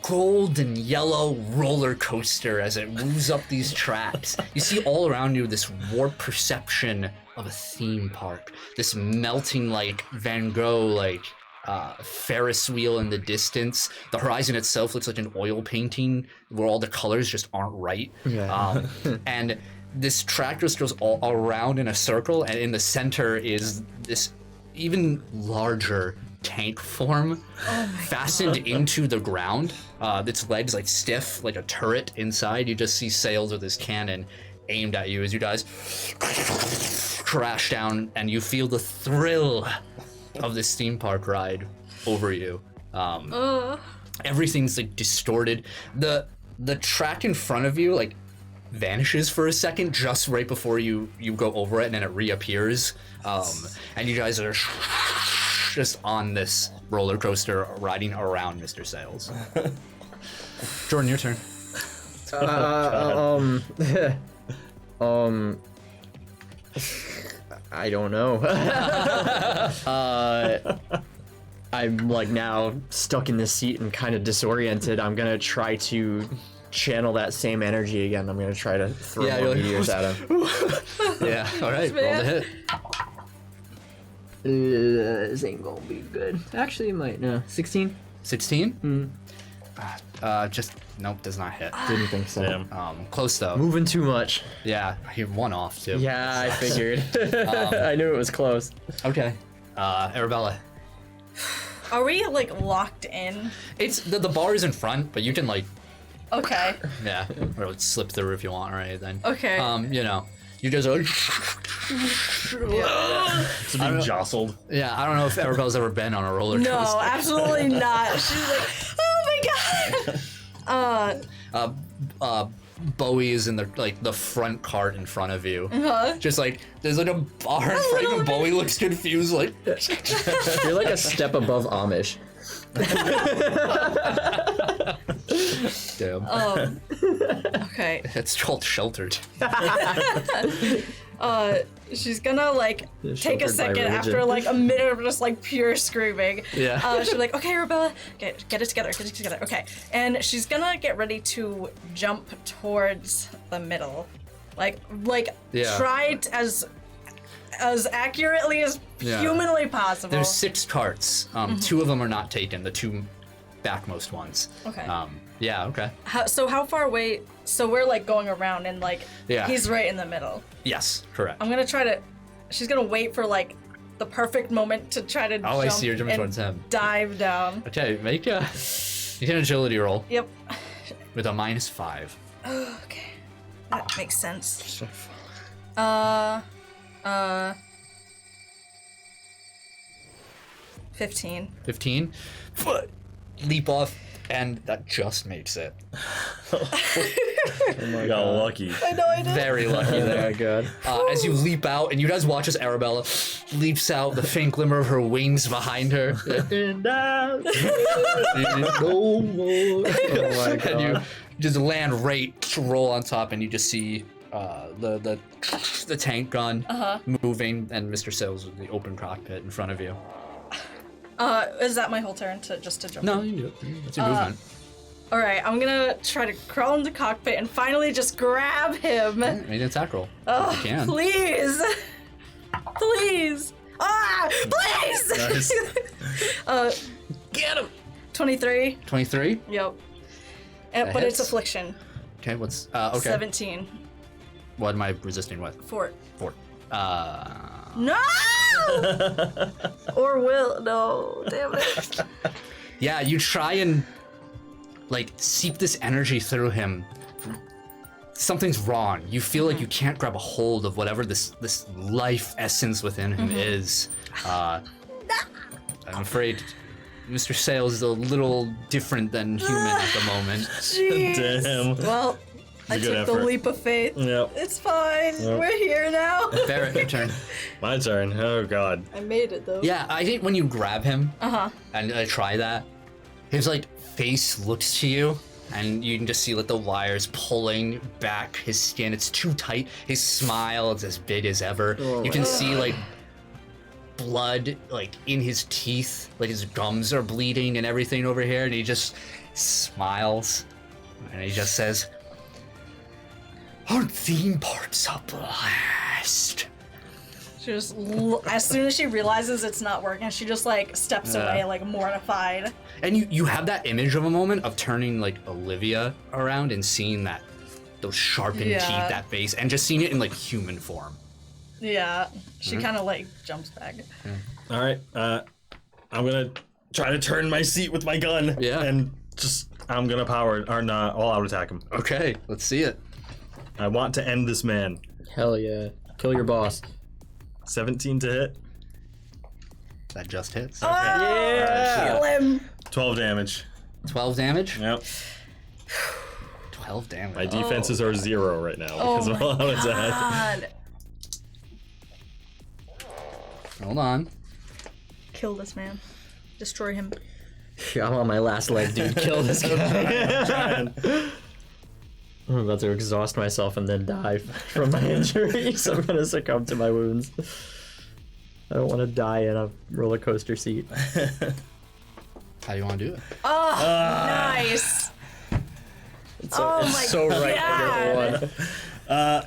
gold and yellow roller coaster as it moves up these tracks. You see all around you this warped perception of a theme park. This melting, like Van Gogh, like Ferris wheel in the distance. The horizon itself looks like an oil painting where all the colors just aren't right. Yeah. And this track just goes all around in a circle, and in the center is this even larger tank form fastened into the ground. Its legs like stiff, like a turret inside. You just see Sayles with his cannon aimed at you as you guys crash down, and you feel the thrill of this theme park ride over you. Everything's like distorted. The track in front of you like vanishes for a second just right before you go over it, and then it reappears. And you guys are just on this roller coaster riding around Mr. Sayles. Jordan, your turn. I don't know. I'm like now stuck in this seat and kind of disoriented. I'm gonna try to channel that same energy again. I'm gonna try to throw more meteors at him. Yeah, alright, roll the hit. This ain't gonna be good. Actually, it might. No, 16. 16? Just, nope, does not hit. Didn't think so. Damn. Close though. Moving too much. Yeah, you're 1 off too. Yeah, I figured. I knew it was close. Okay. Arabella. Are we like locked in? It's the bar is in front, but you can like, Okay. yeah, or like slip through if you want or anything. Okay. You know, you guys are. It's being jostled. Yeah, I don't know if Arabella's ever been on a roller coaster. No, absolutely not. She's like, oh my god. Bowie is in the front cart in front of you. Just like there's like a bar in front of you, and Bowie looks confused, like. You're like a step above Amish. Damn. Okay. It's called sheltered. she's gonna like Yeah, take a sheltered by second religion. after like a minute of just like pure screaming. Yeah. She'll be like, okay, Arabella, get it together. Okay. And she's gonna get ready to jump towards the middle. Like Yeah. try it as accurately as Yeah. humanly possible. There's 6 carts. 2 of them are not taken, the 2 backmost ones. Okay. Yeah, okay. How far away? So we're like going around and like Yeah. he's right in the middle. Yes, correct. I'm gonna try to. She's gonna wait for like the perfect moment to try to Oh, jump I see, you're jumping and towards him. dive down. Okay, make an agility roll Yep. with a -5. Okay, that makes sense. 15. 15. Leap off, and that just makes it. You got lucky. I know I did. Very lucky there. Very good. As you leap out, and you guys watch as Arabella leaps out, the faint glimmer of her wings behind her. Oh my And you god. just land right, roll on top, and you just see the tank gun moving, and Mr. Sayles with the open cockpit in front of you. Is that my whole turn to jump? No, you can do it. It's your movement. All right, I'm gonna try to crawl into the cockpit and finally just grab him. Make an attack roll. Oh, if you can. please, please, please. Nice. Get him! 23. 23. Yep. That But it's hits. affliction. Okay, what's okay? 17. What am I resisting with? 4. 4. No! Or will. No. Damn it. Yeah, you try and like seep this energy through him. Something's wrong. You feel like you can't grab a hold of whatever this life essence within him is. I'm afraid Mr. Sayles is a little different than human at the moment. Jeez. Damn. Well, I a good took the effort. leap of faith. Yep. It's fine. We're here now. Barrett, your turn. My turn. Oh god. I made it though. Yeah, I think when you grab him and try that, his like face looks to you, and you can just see like the wires pulling back his skin. It's too tight. His smile is as big as ever. You can see like blood like in his teeth, like his gums are bleeding and everything over here, and he just smiles and he just says, "Aren't theme parks a blast?" She just, as soon as she realizes it's not working, she just like steps away, like mortified. And you have that image of a moment of turning like Olivia around and seeing that those sharpened Yeah. teeth, that face, and just seeing it in like human form. Yeah. She kind of like jumps back. All right. I'm gonna try to turn my seat with my gun. Yeah. And just I'm gonna power or not all out attack him. Okay, let's see it. I want to end this man. Hell yeah. Kill your boss. 17 to hit. That just hits. Yeah. Kill him. 12 damage. 12 damage. Yep. 12 damage. My defenses are 0 right now because Oh of all my out attack. God. Hold on. Kill this man. Destroy him. Yeah, I'm on my last leg, dude. Kill this guy. I'm about to exhaust myself and then die from my injuries. I'm gonna succumb to my wounds. I don't want to die in a roller coaster seat. How do you want to do it? Oh, nice. It's Oh my so right God. for one.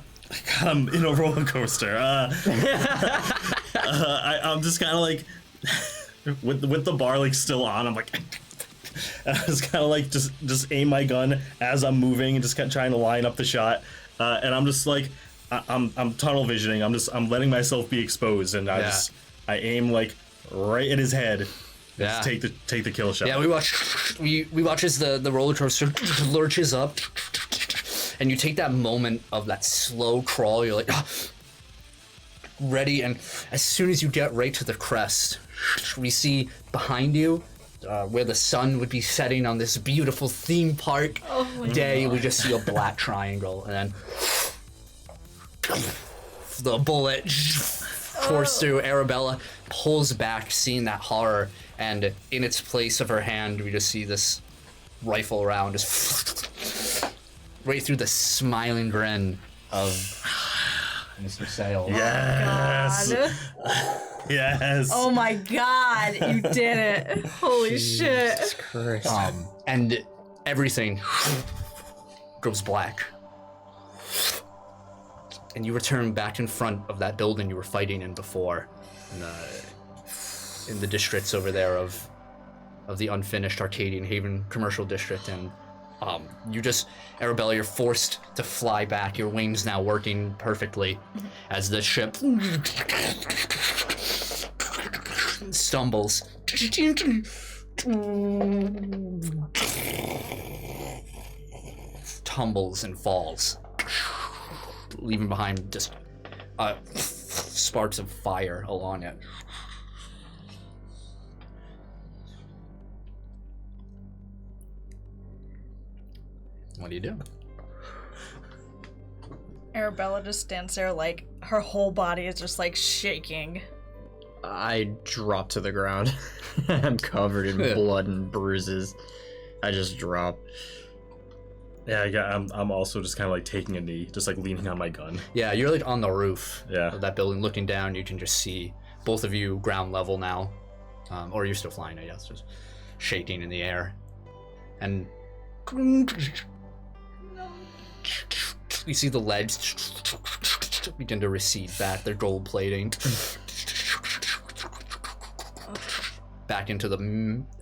I'm in a roller coaster. I'm just kind of like with the bar like still on. I'm like, I was kind of like just aim my gun as I'm moving and just kind of trying to line up the shot. And I'm just like, I'm tunnel visioning. I'm letting myself be exposed, and I aim like right at his head. Yeah. Just take the kill shot. Yeah, we watch as the roller coaster lurches up, and you take that moment of that slow crawl. You're like, ready, and as soon as you get right to the crest, we see behind you, where the sun would be setting on this beautiful theme park day. We just see a black triangle, and then the bullet course through. Arabella pulls back, seeing that horror, and in its place of her hand, we just see this rifle round just right through the smiling grin of Mr. Sayles. Yes. God. Yes. Oh my god, you did it. Holy shit. Jesus Christ. And everything goes black. And you return back in front of that building you were fighting in before, in the districts over there of the unfinished Arcadian Haven commercial district, and Arabella, you're forced to fly back. Your wings now working perfectly as the ship stumbles. Tumbles and falls, leaving behind just sparks of fire along it. What do you do? Arabella just stands there like her whole body is just like shaking. I drop to the ground. I'm covered in blood and bruises. I just drop. Yeah, I'm also just kind of like taking a knee, just like leaning on my gun. Yeah, you're like on the roof Yeah. of that building, looking down. You can just see both of you ground level now, or you're still flying, I guess, just shaking in the air, and you see the legs begin to recede back. Their gold plating back into the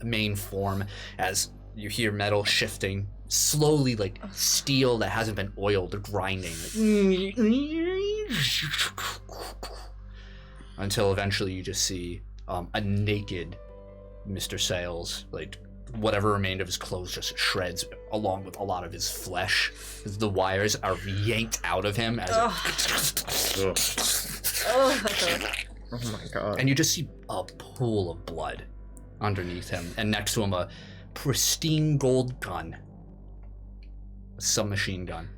main form as you hear metal shifting slowly, like steel that hasn't been oiled or grinding, until eventually you just see a naked Mr. Sayles, like whatever remained of his clothes just shreds along with a lot of his flesh. The wires are yanked out of him as Oh my god. and you just see a pool of blood underneath him, and next to him a pristine gold gun, a submachine gun.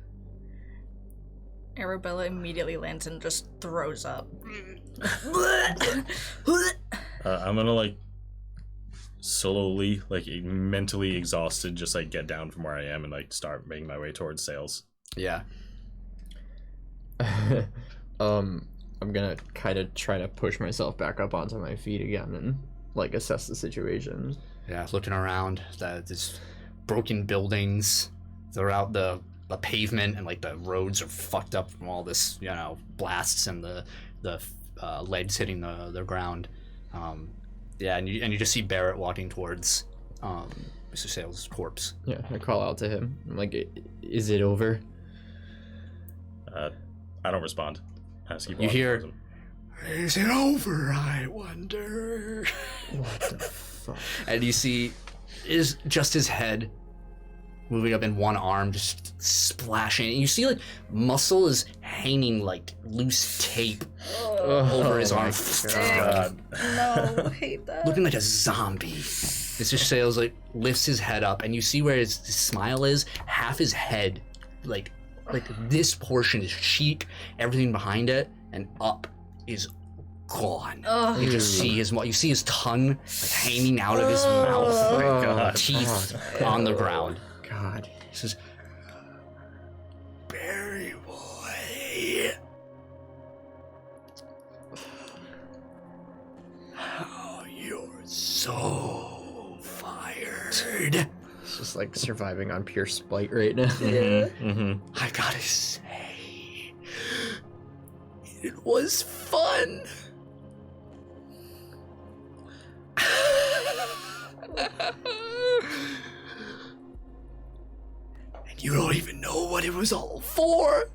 Arabella immediately lands and just throws up. I'm gonna like slowly, like mentally exhausted, just like get down from where I am and like start making my way towards Sayles. Yeah. I'm gonna kind of try to push myself back up onto my feet again and like assess the situation. Yeah, looking around, there's broken buildings throughout the pavement, and like the roads are fucked up from all this, blasts and the legs hitting the ground. Yeah, and you just see Barrett walking towards Mr. Sayles' corpse. Yeah, I call out to him. I'm like, "Is it over?" I don't respond. I just keep You walking hear, towards him. "Is it over, I wonder?" What the fuck? And you see is just his head moving up in one arm, just splashing. And you see like muscle is hanging like loose tape over his arm. God. No, I hate that. Looking like a zombie. Mr. Sayles like lifts his head up, and you see where his smile is. Half his head, like this portion is cheek, everything behind it, and up is gone. You just see you see his tongue like hanging out of his mouth. Oh my God. Teeth on the ground. God. He says, "Barry boy, how you're so fired." It's just like surviving on pure spite right now. I gotta say, it was fun. And you don't even know what it was all for.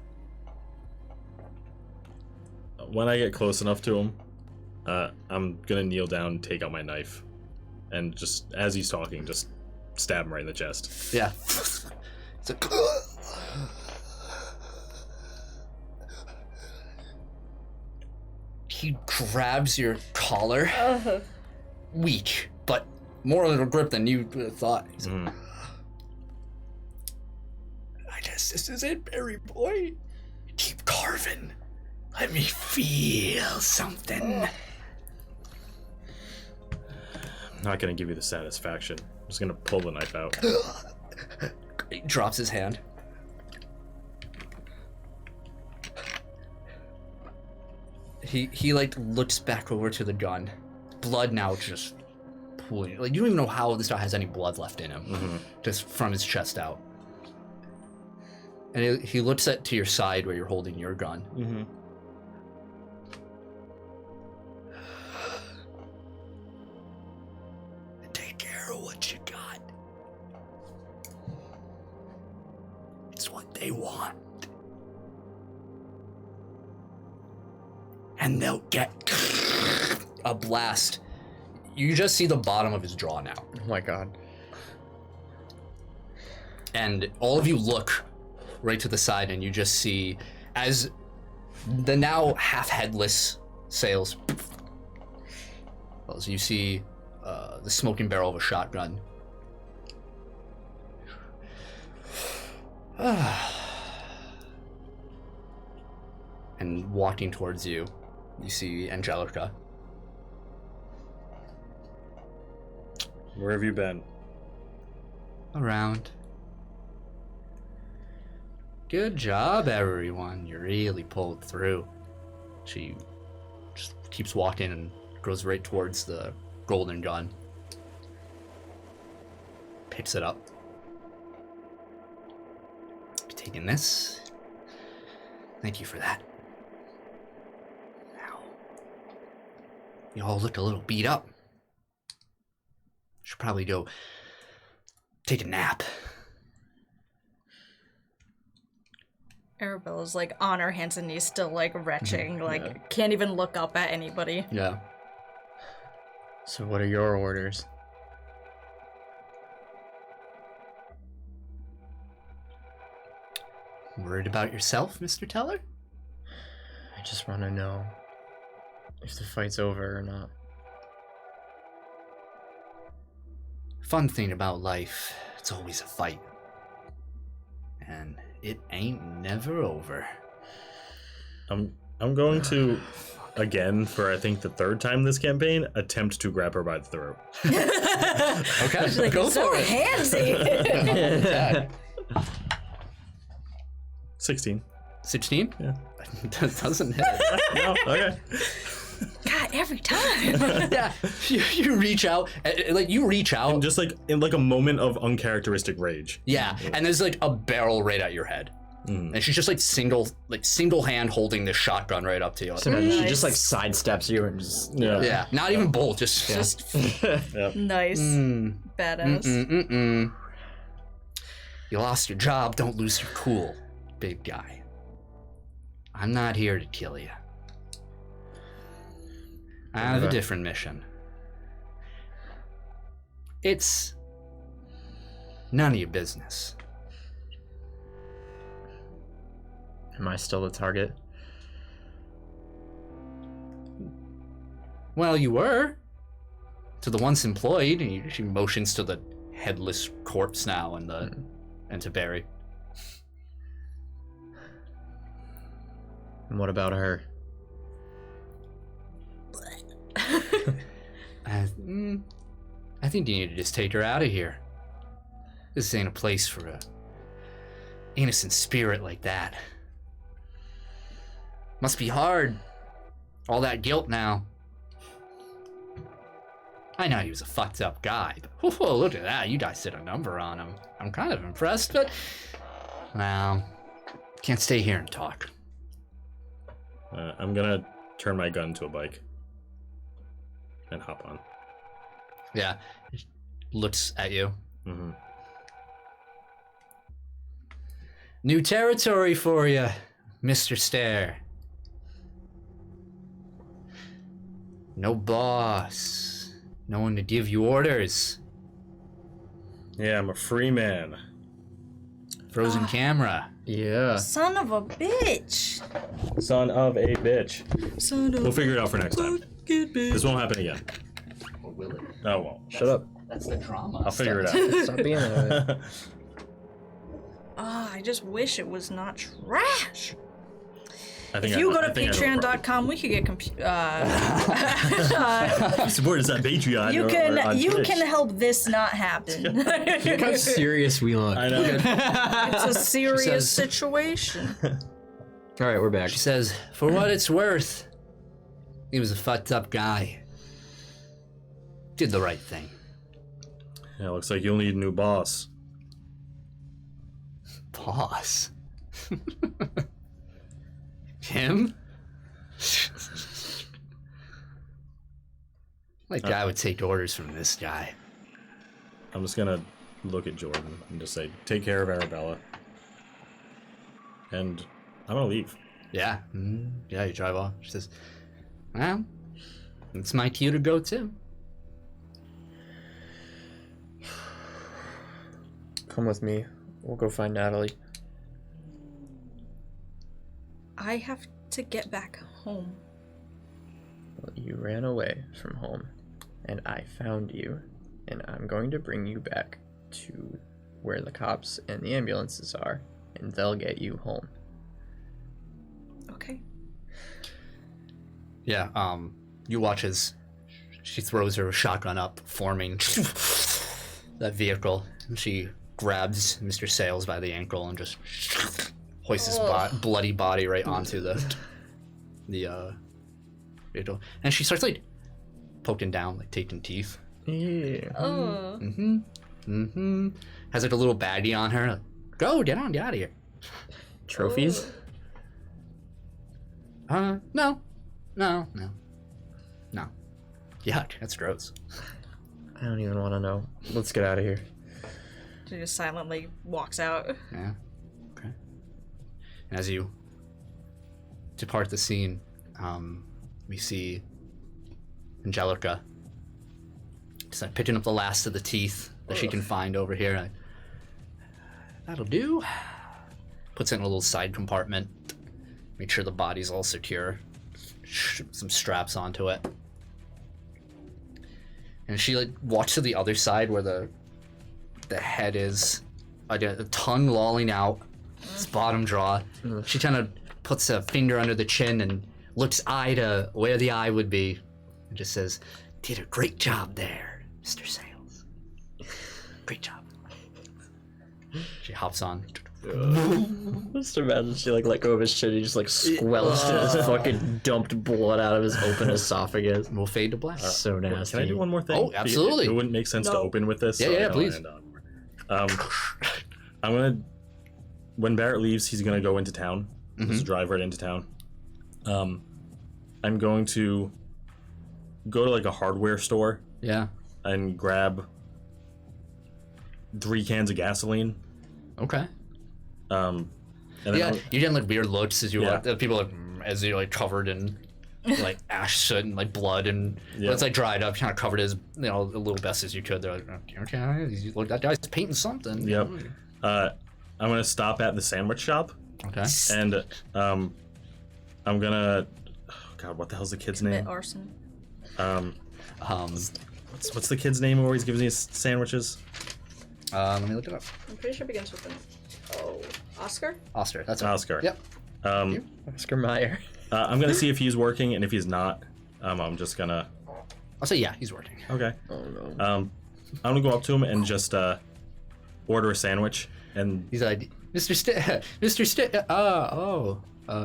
When I get close enough to him, I'm gonna kneel down, take out my knife, and just as he's talking, just stab him right in the chest. Yeah. It's like, he grabs your collar. Weak, but more of a grip than you thought. He's like, I guess this is it, Barry boy. Keep carving. Let me feel something. I'm not gonna give you the satisfaction. I'm just gonna pull the knife out. He drops his hand. He like looks back over to the gun. Blood now just pooling. Like you don't even know how this guy has any blood left in him, just from his chest out. And he looks to your side where you're holding your gun. Mm-hmm. Take care of what you got. It's what they want. And they'll get a blast. You just see the bottom of his jaw now. Oh my god. And all of you look right to the side and you just see as the now half-headless Sayles, as you see the smoking barrel of a shotgun. And walking towards you, you see Angelica. Where have you been? Around. Good job, everyone. You really pulled through. She just keeps walking and goes right towards the golden gun. Picks it up. Taking this. Thank you for that. Now, you all look a little beat up. Should probably go take a nap. Arabella's like on her hands and knees, still like retching, like can't even look up at anybody. Yeah. So what are your orders? Worried about yourself, Mr. Teller? I just want to know if the fight's over or not. Fun thing about life, it's always a fight. And it ain't never over. I'm going to, again, for I think the third time this campaign, attempt to grab her by the throat. Okay, Like, go so for it. handsy. 16. 16? Yeah. That doesn't hit. No? Okay. God, every time. Yeah, you reach out, like you reach out. And just like in like a moment of uncharacteristic rage. Yeah, and there's like a barrel right at your head. And she's just like single hand holding this shotgun right up to you. So she just like sidesteps you and just Yeah, not even bolt, just Nice. Badass. You lost your job, don't lose your cool, big guy. I'm not here to kill you. I have a different mission. It's none of your business. Am I still the target? Well, you were. To the once employed, and she motions to the headless corpse now and to Barry. And what about her? I think you need to just take her out of here. This ain't a place for a innocent spirit like that. Must be hard. All that guilt now. I know he was a fucked up guy, but whoa, look at that. You guys did a number on him. I'm kind of impressed, but well, can't stay here and talk. I'm gonna turn my gun to a bike and hop on. Yeah, looks at you. New territory for you, Mr. Stare. No boss. No one to give you orders. Yeah, I'm a free man. Frozen camera. Yeah. Son of a bitch. Son of a bitch. Son of We'll figure it out for next time. bitch. This won't happen again. Or will it? Oh, well. Shut up. That's the drama. I'll figure it out. Stop being a... I just wish it was not trash. If If you go to patreon.com, we could get support us on Patreon. you or on can Twitch. help this not happen. Look how serious we look. I know. It's a serious says- situation. Alright, we're back. She says, for what it's worth, He was a fucked up guy. Did the right thing. Yeah, looks like you'll need a new boss. Boss? Him? Like I would take orders from this guy. I'm just gonna look at Jordan and just say, take care of Arabella. And I'm gonna leave. Yeah. Yeah, you drive off. She says, well, it's my cue to go too. Come with me. We'll go find Natalie. I have to get back home. Well, you ran away from home, and I found you, and I'm going to bring you back to where the cops and the ambulances are, and they'll get you home. Okay. Yeah, you watch as she throws her shotgun up, forming that vehicle, and she grabs Mr. Sayles by the ankle and just hoists his bloody body right onto the vehicle. And she starts, like, poking down, like, taking teeth. Yeah. Oh. Has, like, a little baggie on her. Like, go, get out of here. Trophies? No. Yuck, that's gross. I don't even want to know. Let's get out of here. She just silently walks out. Yeah. Okay. And as you depart the scene, we see Angelica just like picking up the last of the teeth that she can find over here. Like, that'll do. Puts it in a little side compartment. Make sure the body's all secure. Some straps onto it. And she like walks to the other side where the head is, the tongue lolling out, its bottom jaw. She kind of puts a finger under the chin and looks eye to where the eye would be, and just says, "Did a great job there, Mr. Sayles. Great job." She hops on. Just imagine she like let go of his chin, he just like squelched and just fucking dumped blood out of his open esophagus. We'll fade to black. So nasty. Can I do one more thing? Oh, absolutely. It wouldn't make sense to open with this. Yeah, so please. I'm gonna, when Barrett leaves, he's gonna go into town. Just drive right into town. I'm going to go to like a hardware store. Yeah. And grab 3 cans of gasoline. Okay. And then yeah, you get like weird looks as you Yeah. walk. People as you're like covered in like ash soot and like blood, and it's like dried up, kind of covered as a little best as you could. They're like, okay, look, that guy's painting something. Yep. I'm gonna stop at the sandwich shop. Okay. And I'm gonna. Oh God, what the hell's the kid's name? Arson. What's the kid's name who always gives me sandwiches? Let me look it up. I'm pretty sure it begins with an Oscar? Oscar, that's right. Oscar. Yep. Oscar Mayer. I'm gonna see if he's working, and if he's not, I'm just gonna. I'll say yeah, he's working. Okay. Oh no. I'm gonna go up to him and just order a sandwich, and He's like, Mr.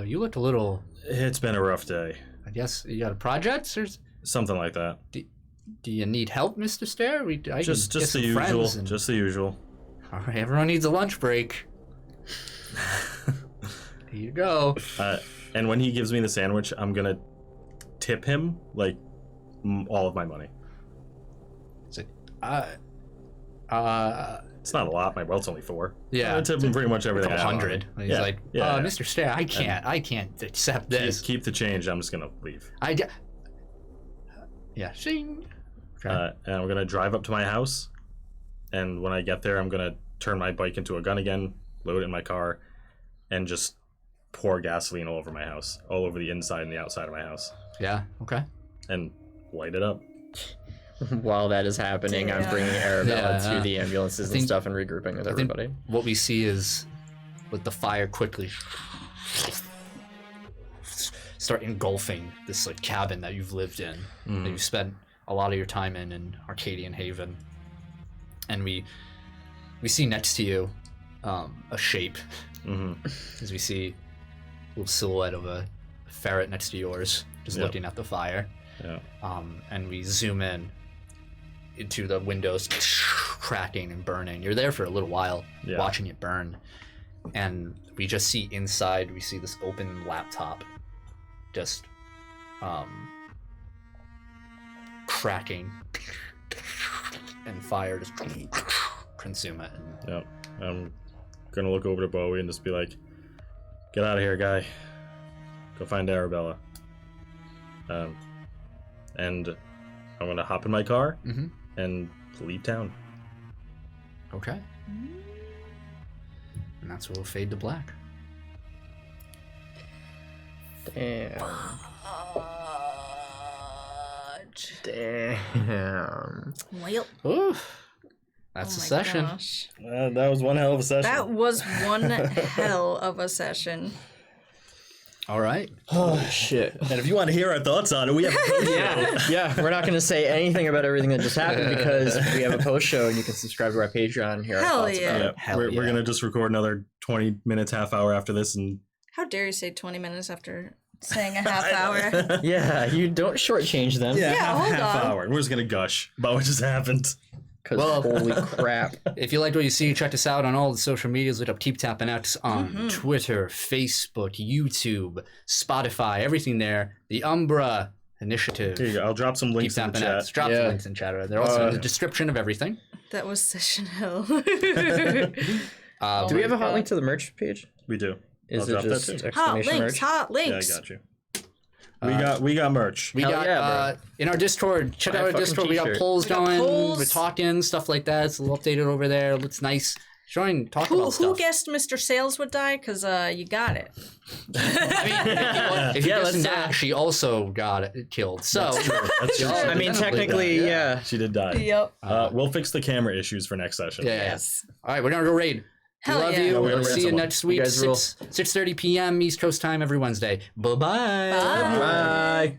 You look a little. it's been a rough day. I guess you got a project, or Something like that. do you need help, Mr. Stair? Just the usual. Just the usual. All right, everyone needs a lunch break. Here you go. And when he gives me the sandwich, I'm gonna tip him like all of my money. It's like, It's not a lot. My wealth's only 4. yeah, I tip him pretty much everything. I have on 100. me. He's Yeah, like, yeah. Mr. Stair, I can't accept this. Keep the change. I'm just gonna leave. Yeah, shing. Okay. And I'm gonna drive up to my house, and when I get there, I'm gonna turn my bike into a gun again, load it in my car, and just pour gasoline all over my house, all over the inside and the outside of my house, Yeah, okay. and light it up. While that is happening, I'm bringing Arabella Yeah. to the ambulances and stuff and regrouping with everybody. What we see is, with the fire quickly start engulfing this like cabin that you've lived in, that you've spent a lot of your time in Arcadian Haven, and we see next to you a shape, as we see a little silhouette of a ferret next to yours, just looking at the fire. Yeah. And we zoom in into the windows cracking and burning. You're there for a little while watching it burn. And we just see inside, we see this open laptop just cracking and fire just consume it. Yeah. I'm gonna look over to Bowie and just be like, get out of here, guy. Go find Arabella. And I'm gonna hop in my car and leave town. Okay. And that's where we'll fade to black. Damn. Damn. Well, Oof. That's a session. Gosh. That was one hell of a session. That was one hell of a session. All right. Oh shit. And if you want to hear our thoughts on it, we have a post show. Yeah, we're not going to say anything about everything that just happened because we have a post show and you can subscribe to our Patreon here. Hell yeah. We're going to just record another 20 minutes, half hour after this. And How dare you say 20 minutes after saying a half hour? Yeah, you don't shortchange them. Yeah, hold half on. hour. We're just going to gush about what just happened. Because holy crap. If you liked what you see, check us out on all the social medias. Keep tapping out on Twitter, Facebook, YouTube, Spotify, everything there. The Umbra Initiative. Here you go. I'll drop some links Keep in the tapping out. chat. Drop the links in chat. They're also in the description of everything. That was session hell. Do we have a hot link to the merch page? We do. Is I'll it drop that just too. Hot exclamation links, merch? hot Yeah, I links. got you. We got merch. We Hell got yeah, in our Discord. Check Buy a out our fucking Discord. We got t-shirt. polls We got going. polls. We're talking stuff like that. It's a little updated over there. It looks nice. Join, talk Who about stuff. guessed Mr. Sayles would die? Because you got it. If you Yeah, listen let's, to that, she also got it killed. So That's true. I mean, technically, yeah. She did die. Yep. We'll fix the camera issues for next session. yeah. Yes. All right, we're gonna go raid. Hell we love yeah. you. Yeah, we're We'll gonna see raid you someone. next week. guys rule. 6:30 p.m. East Coast time every Wednesday. Bye-bye. Bye. Bye.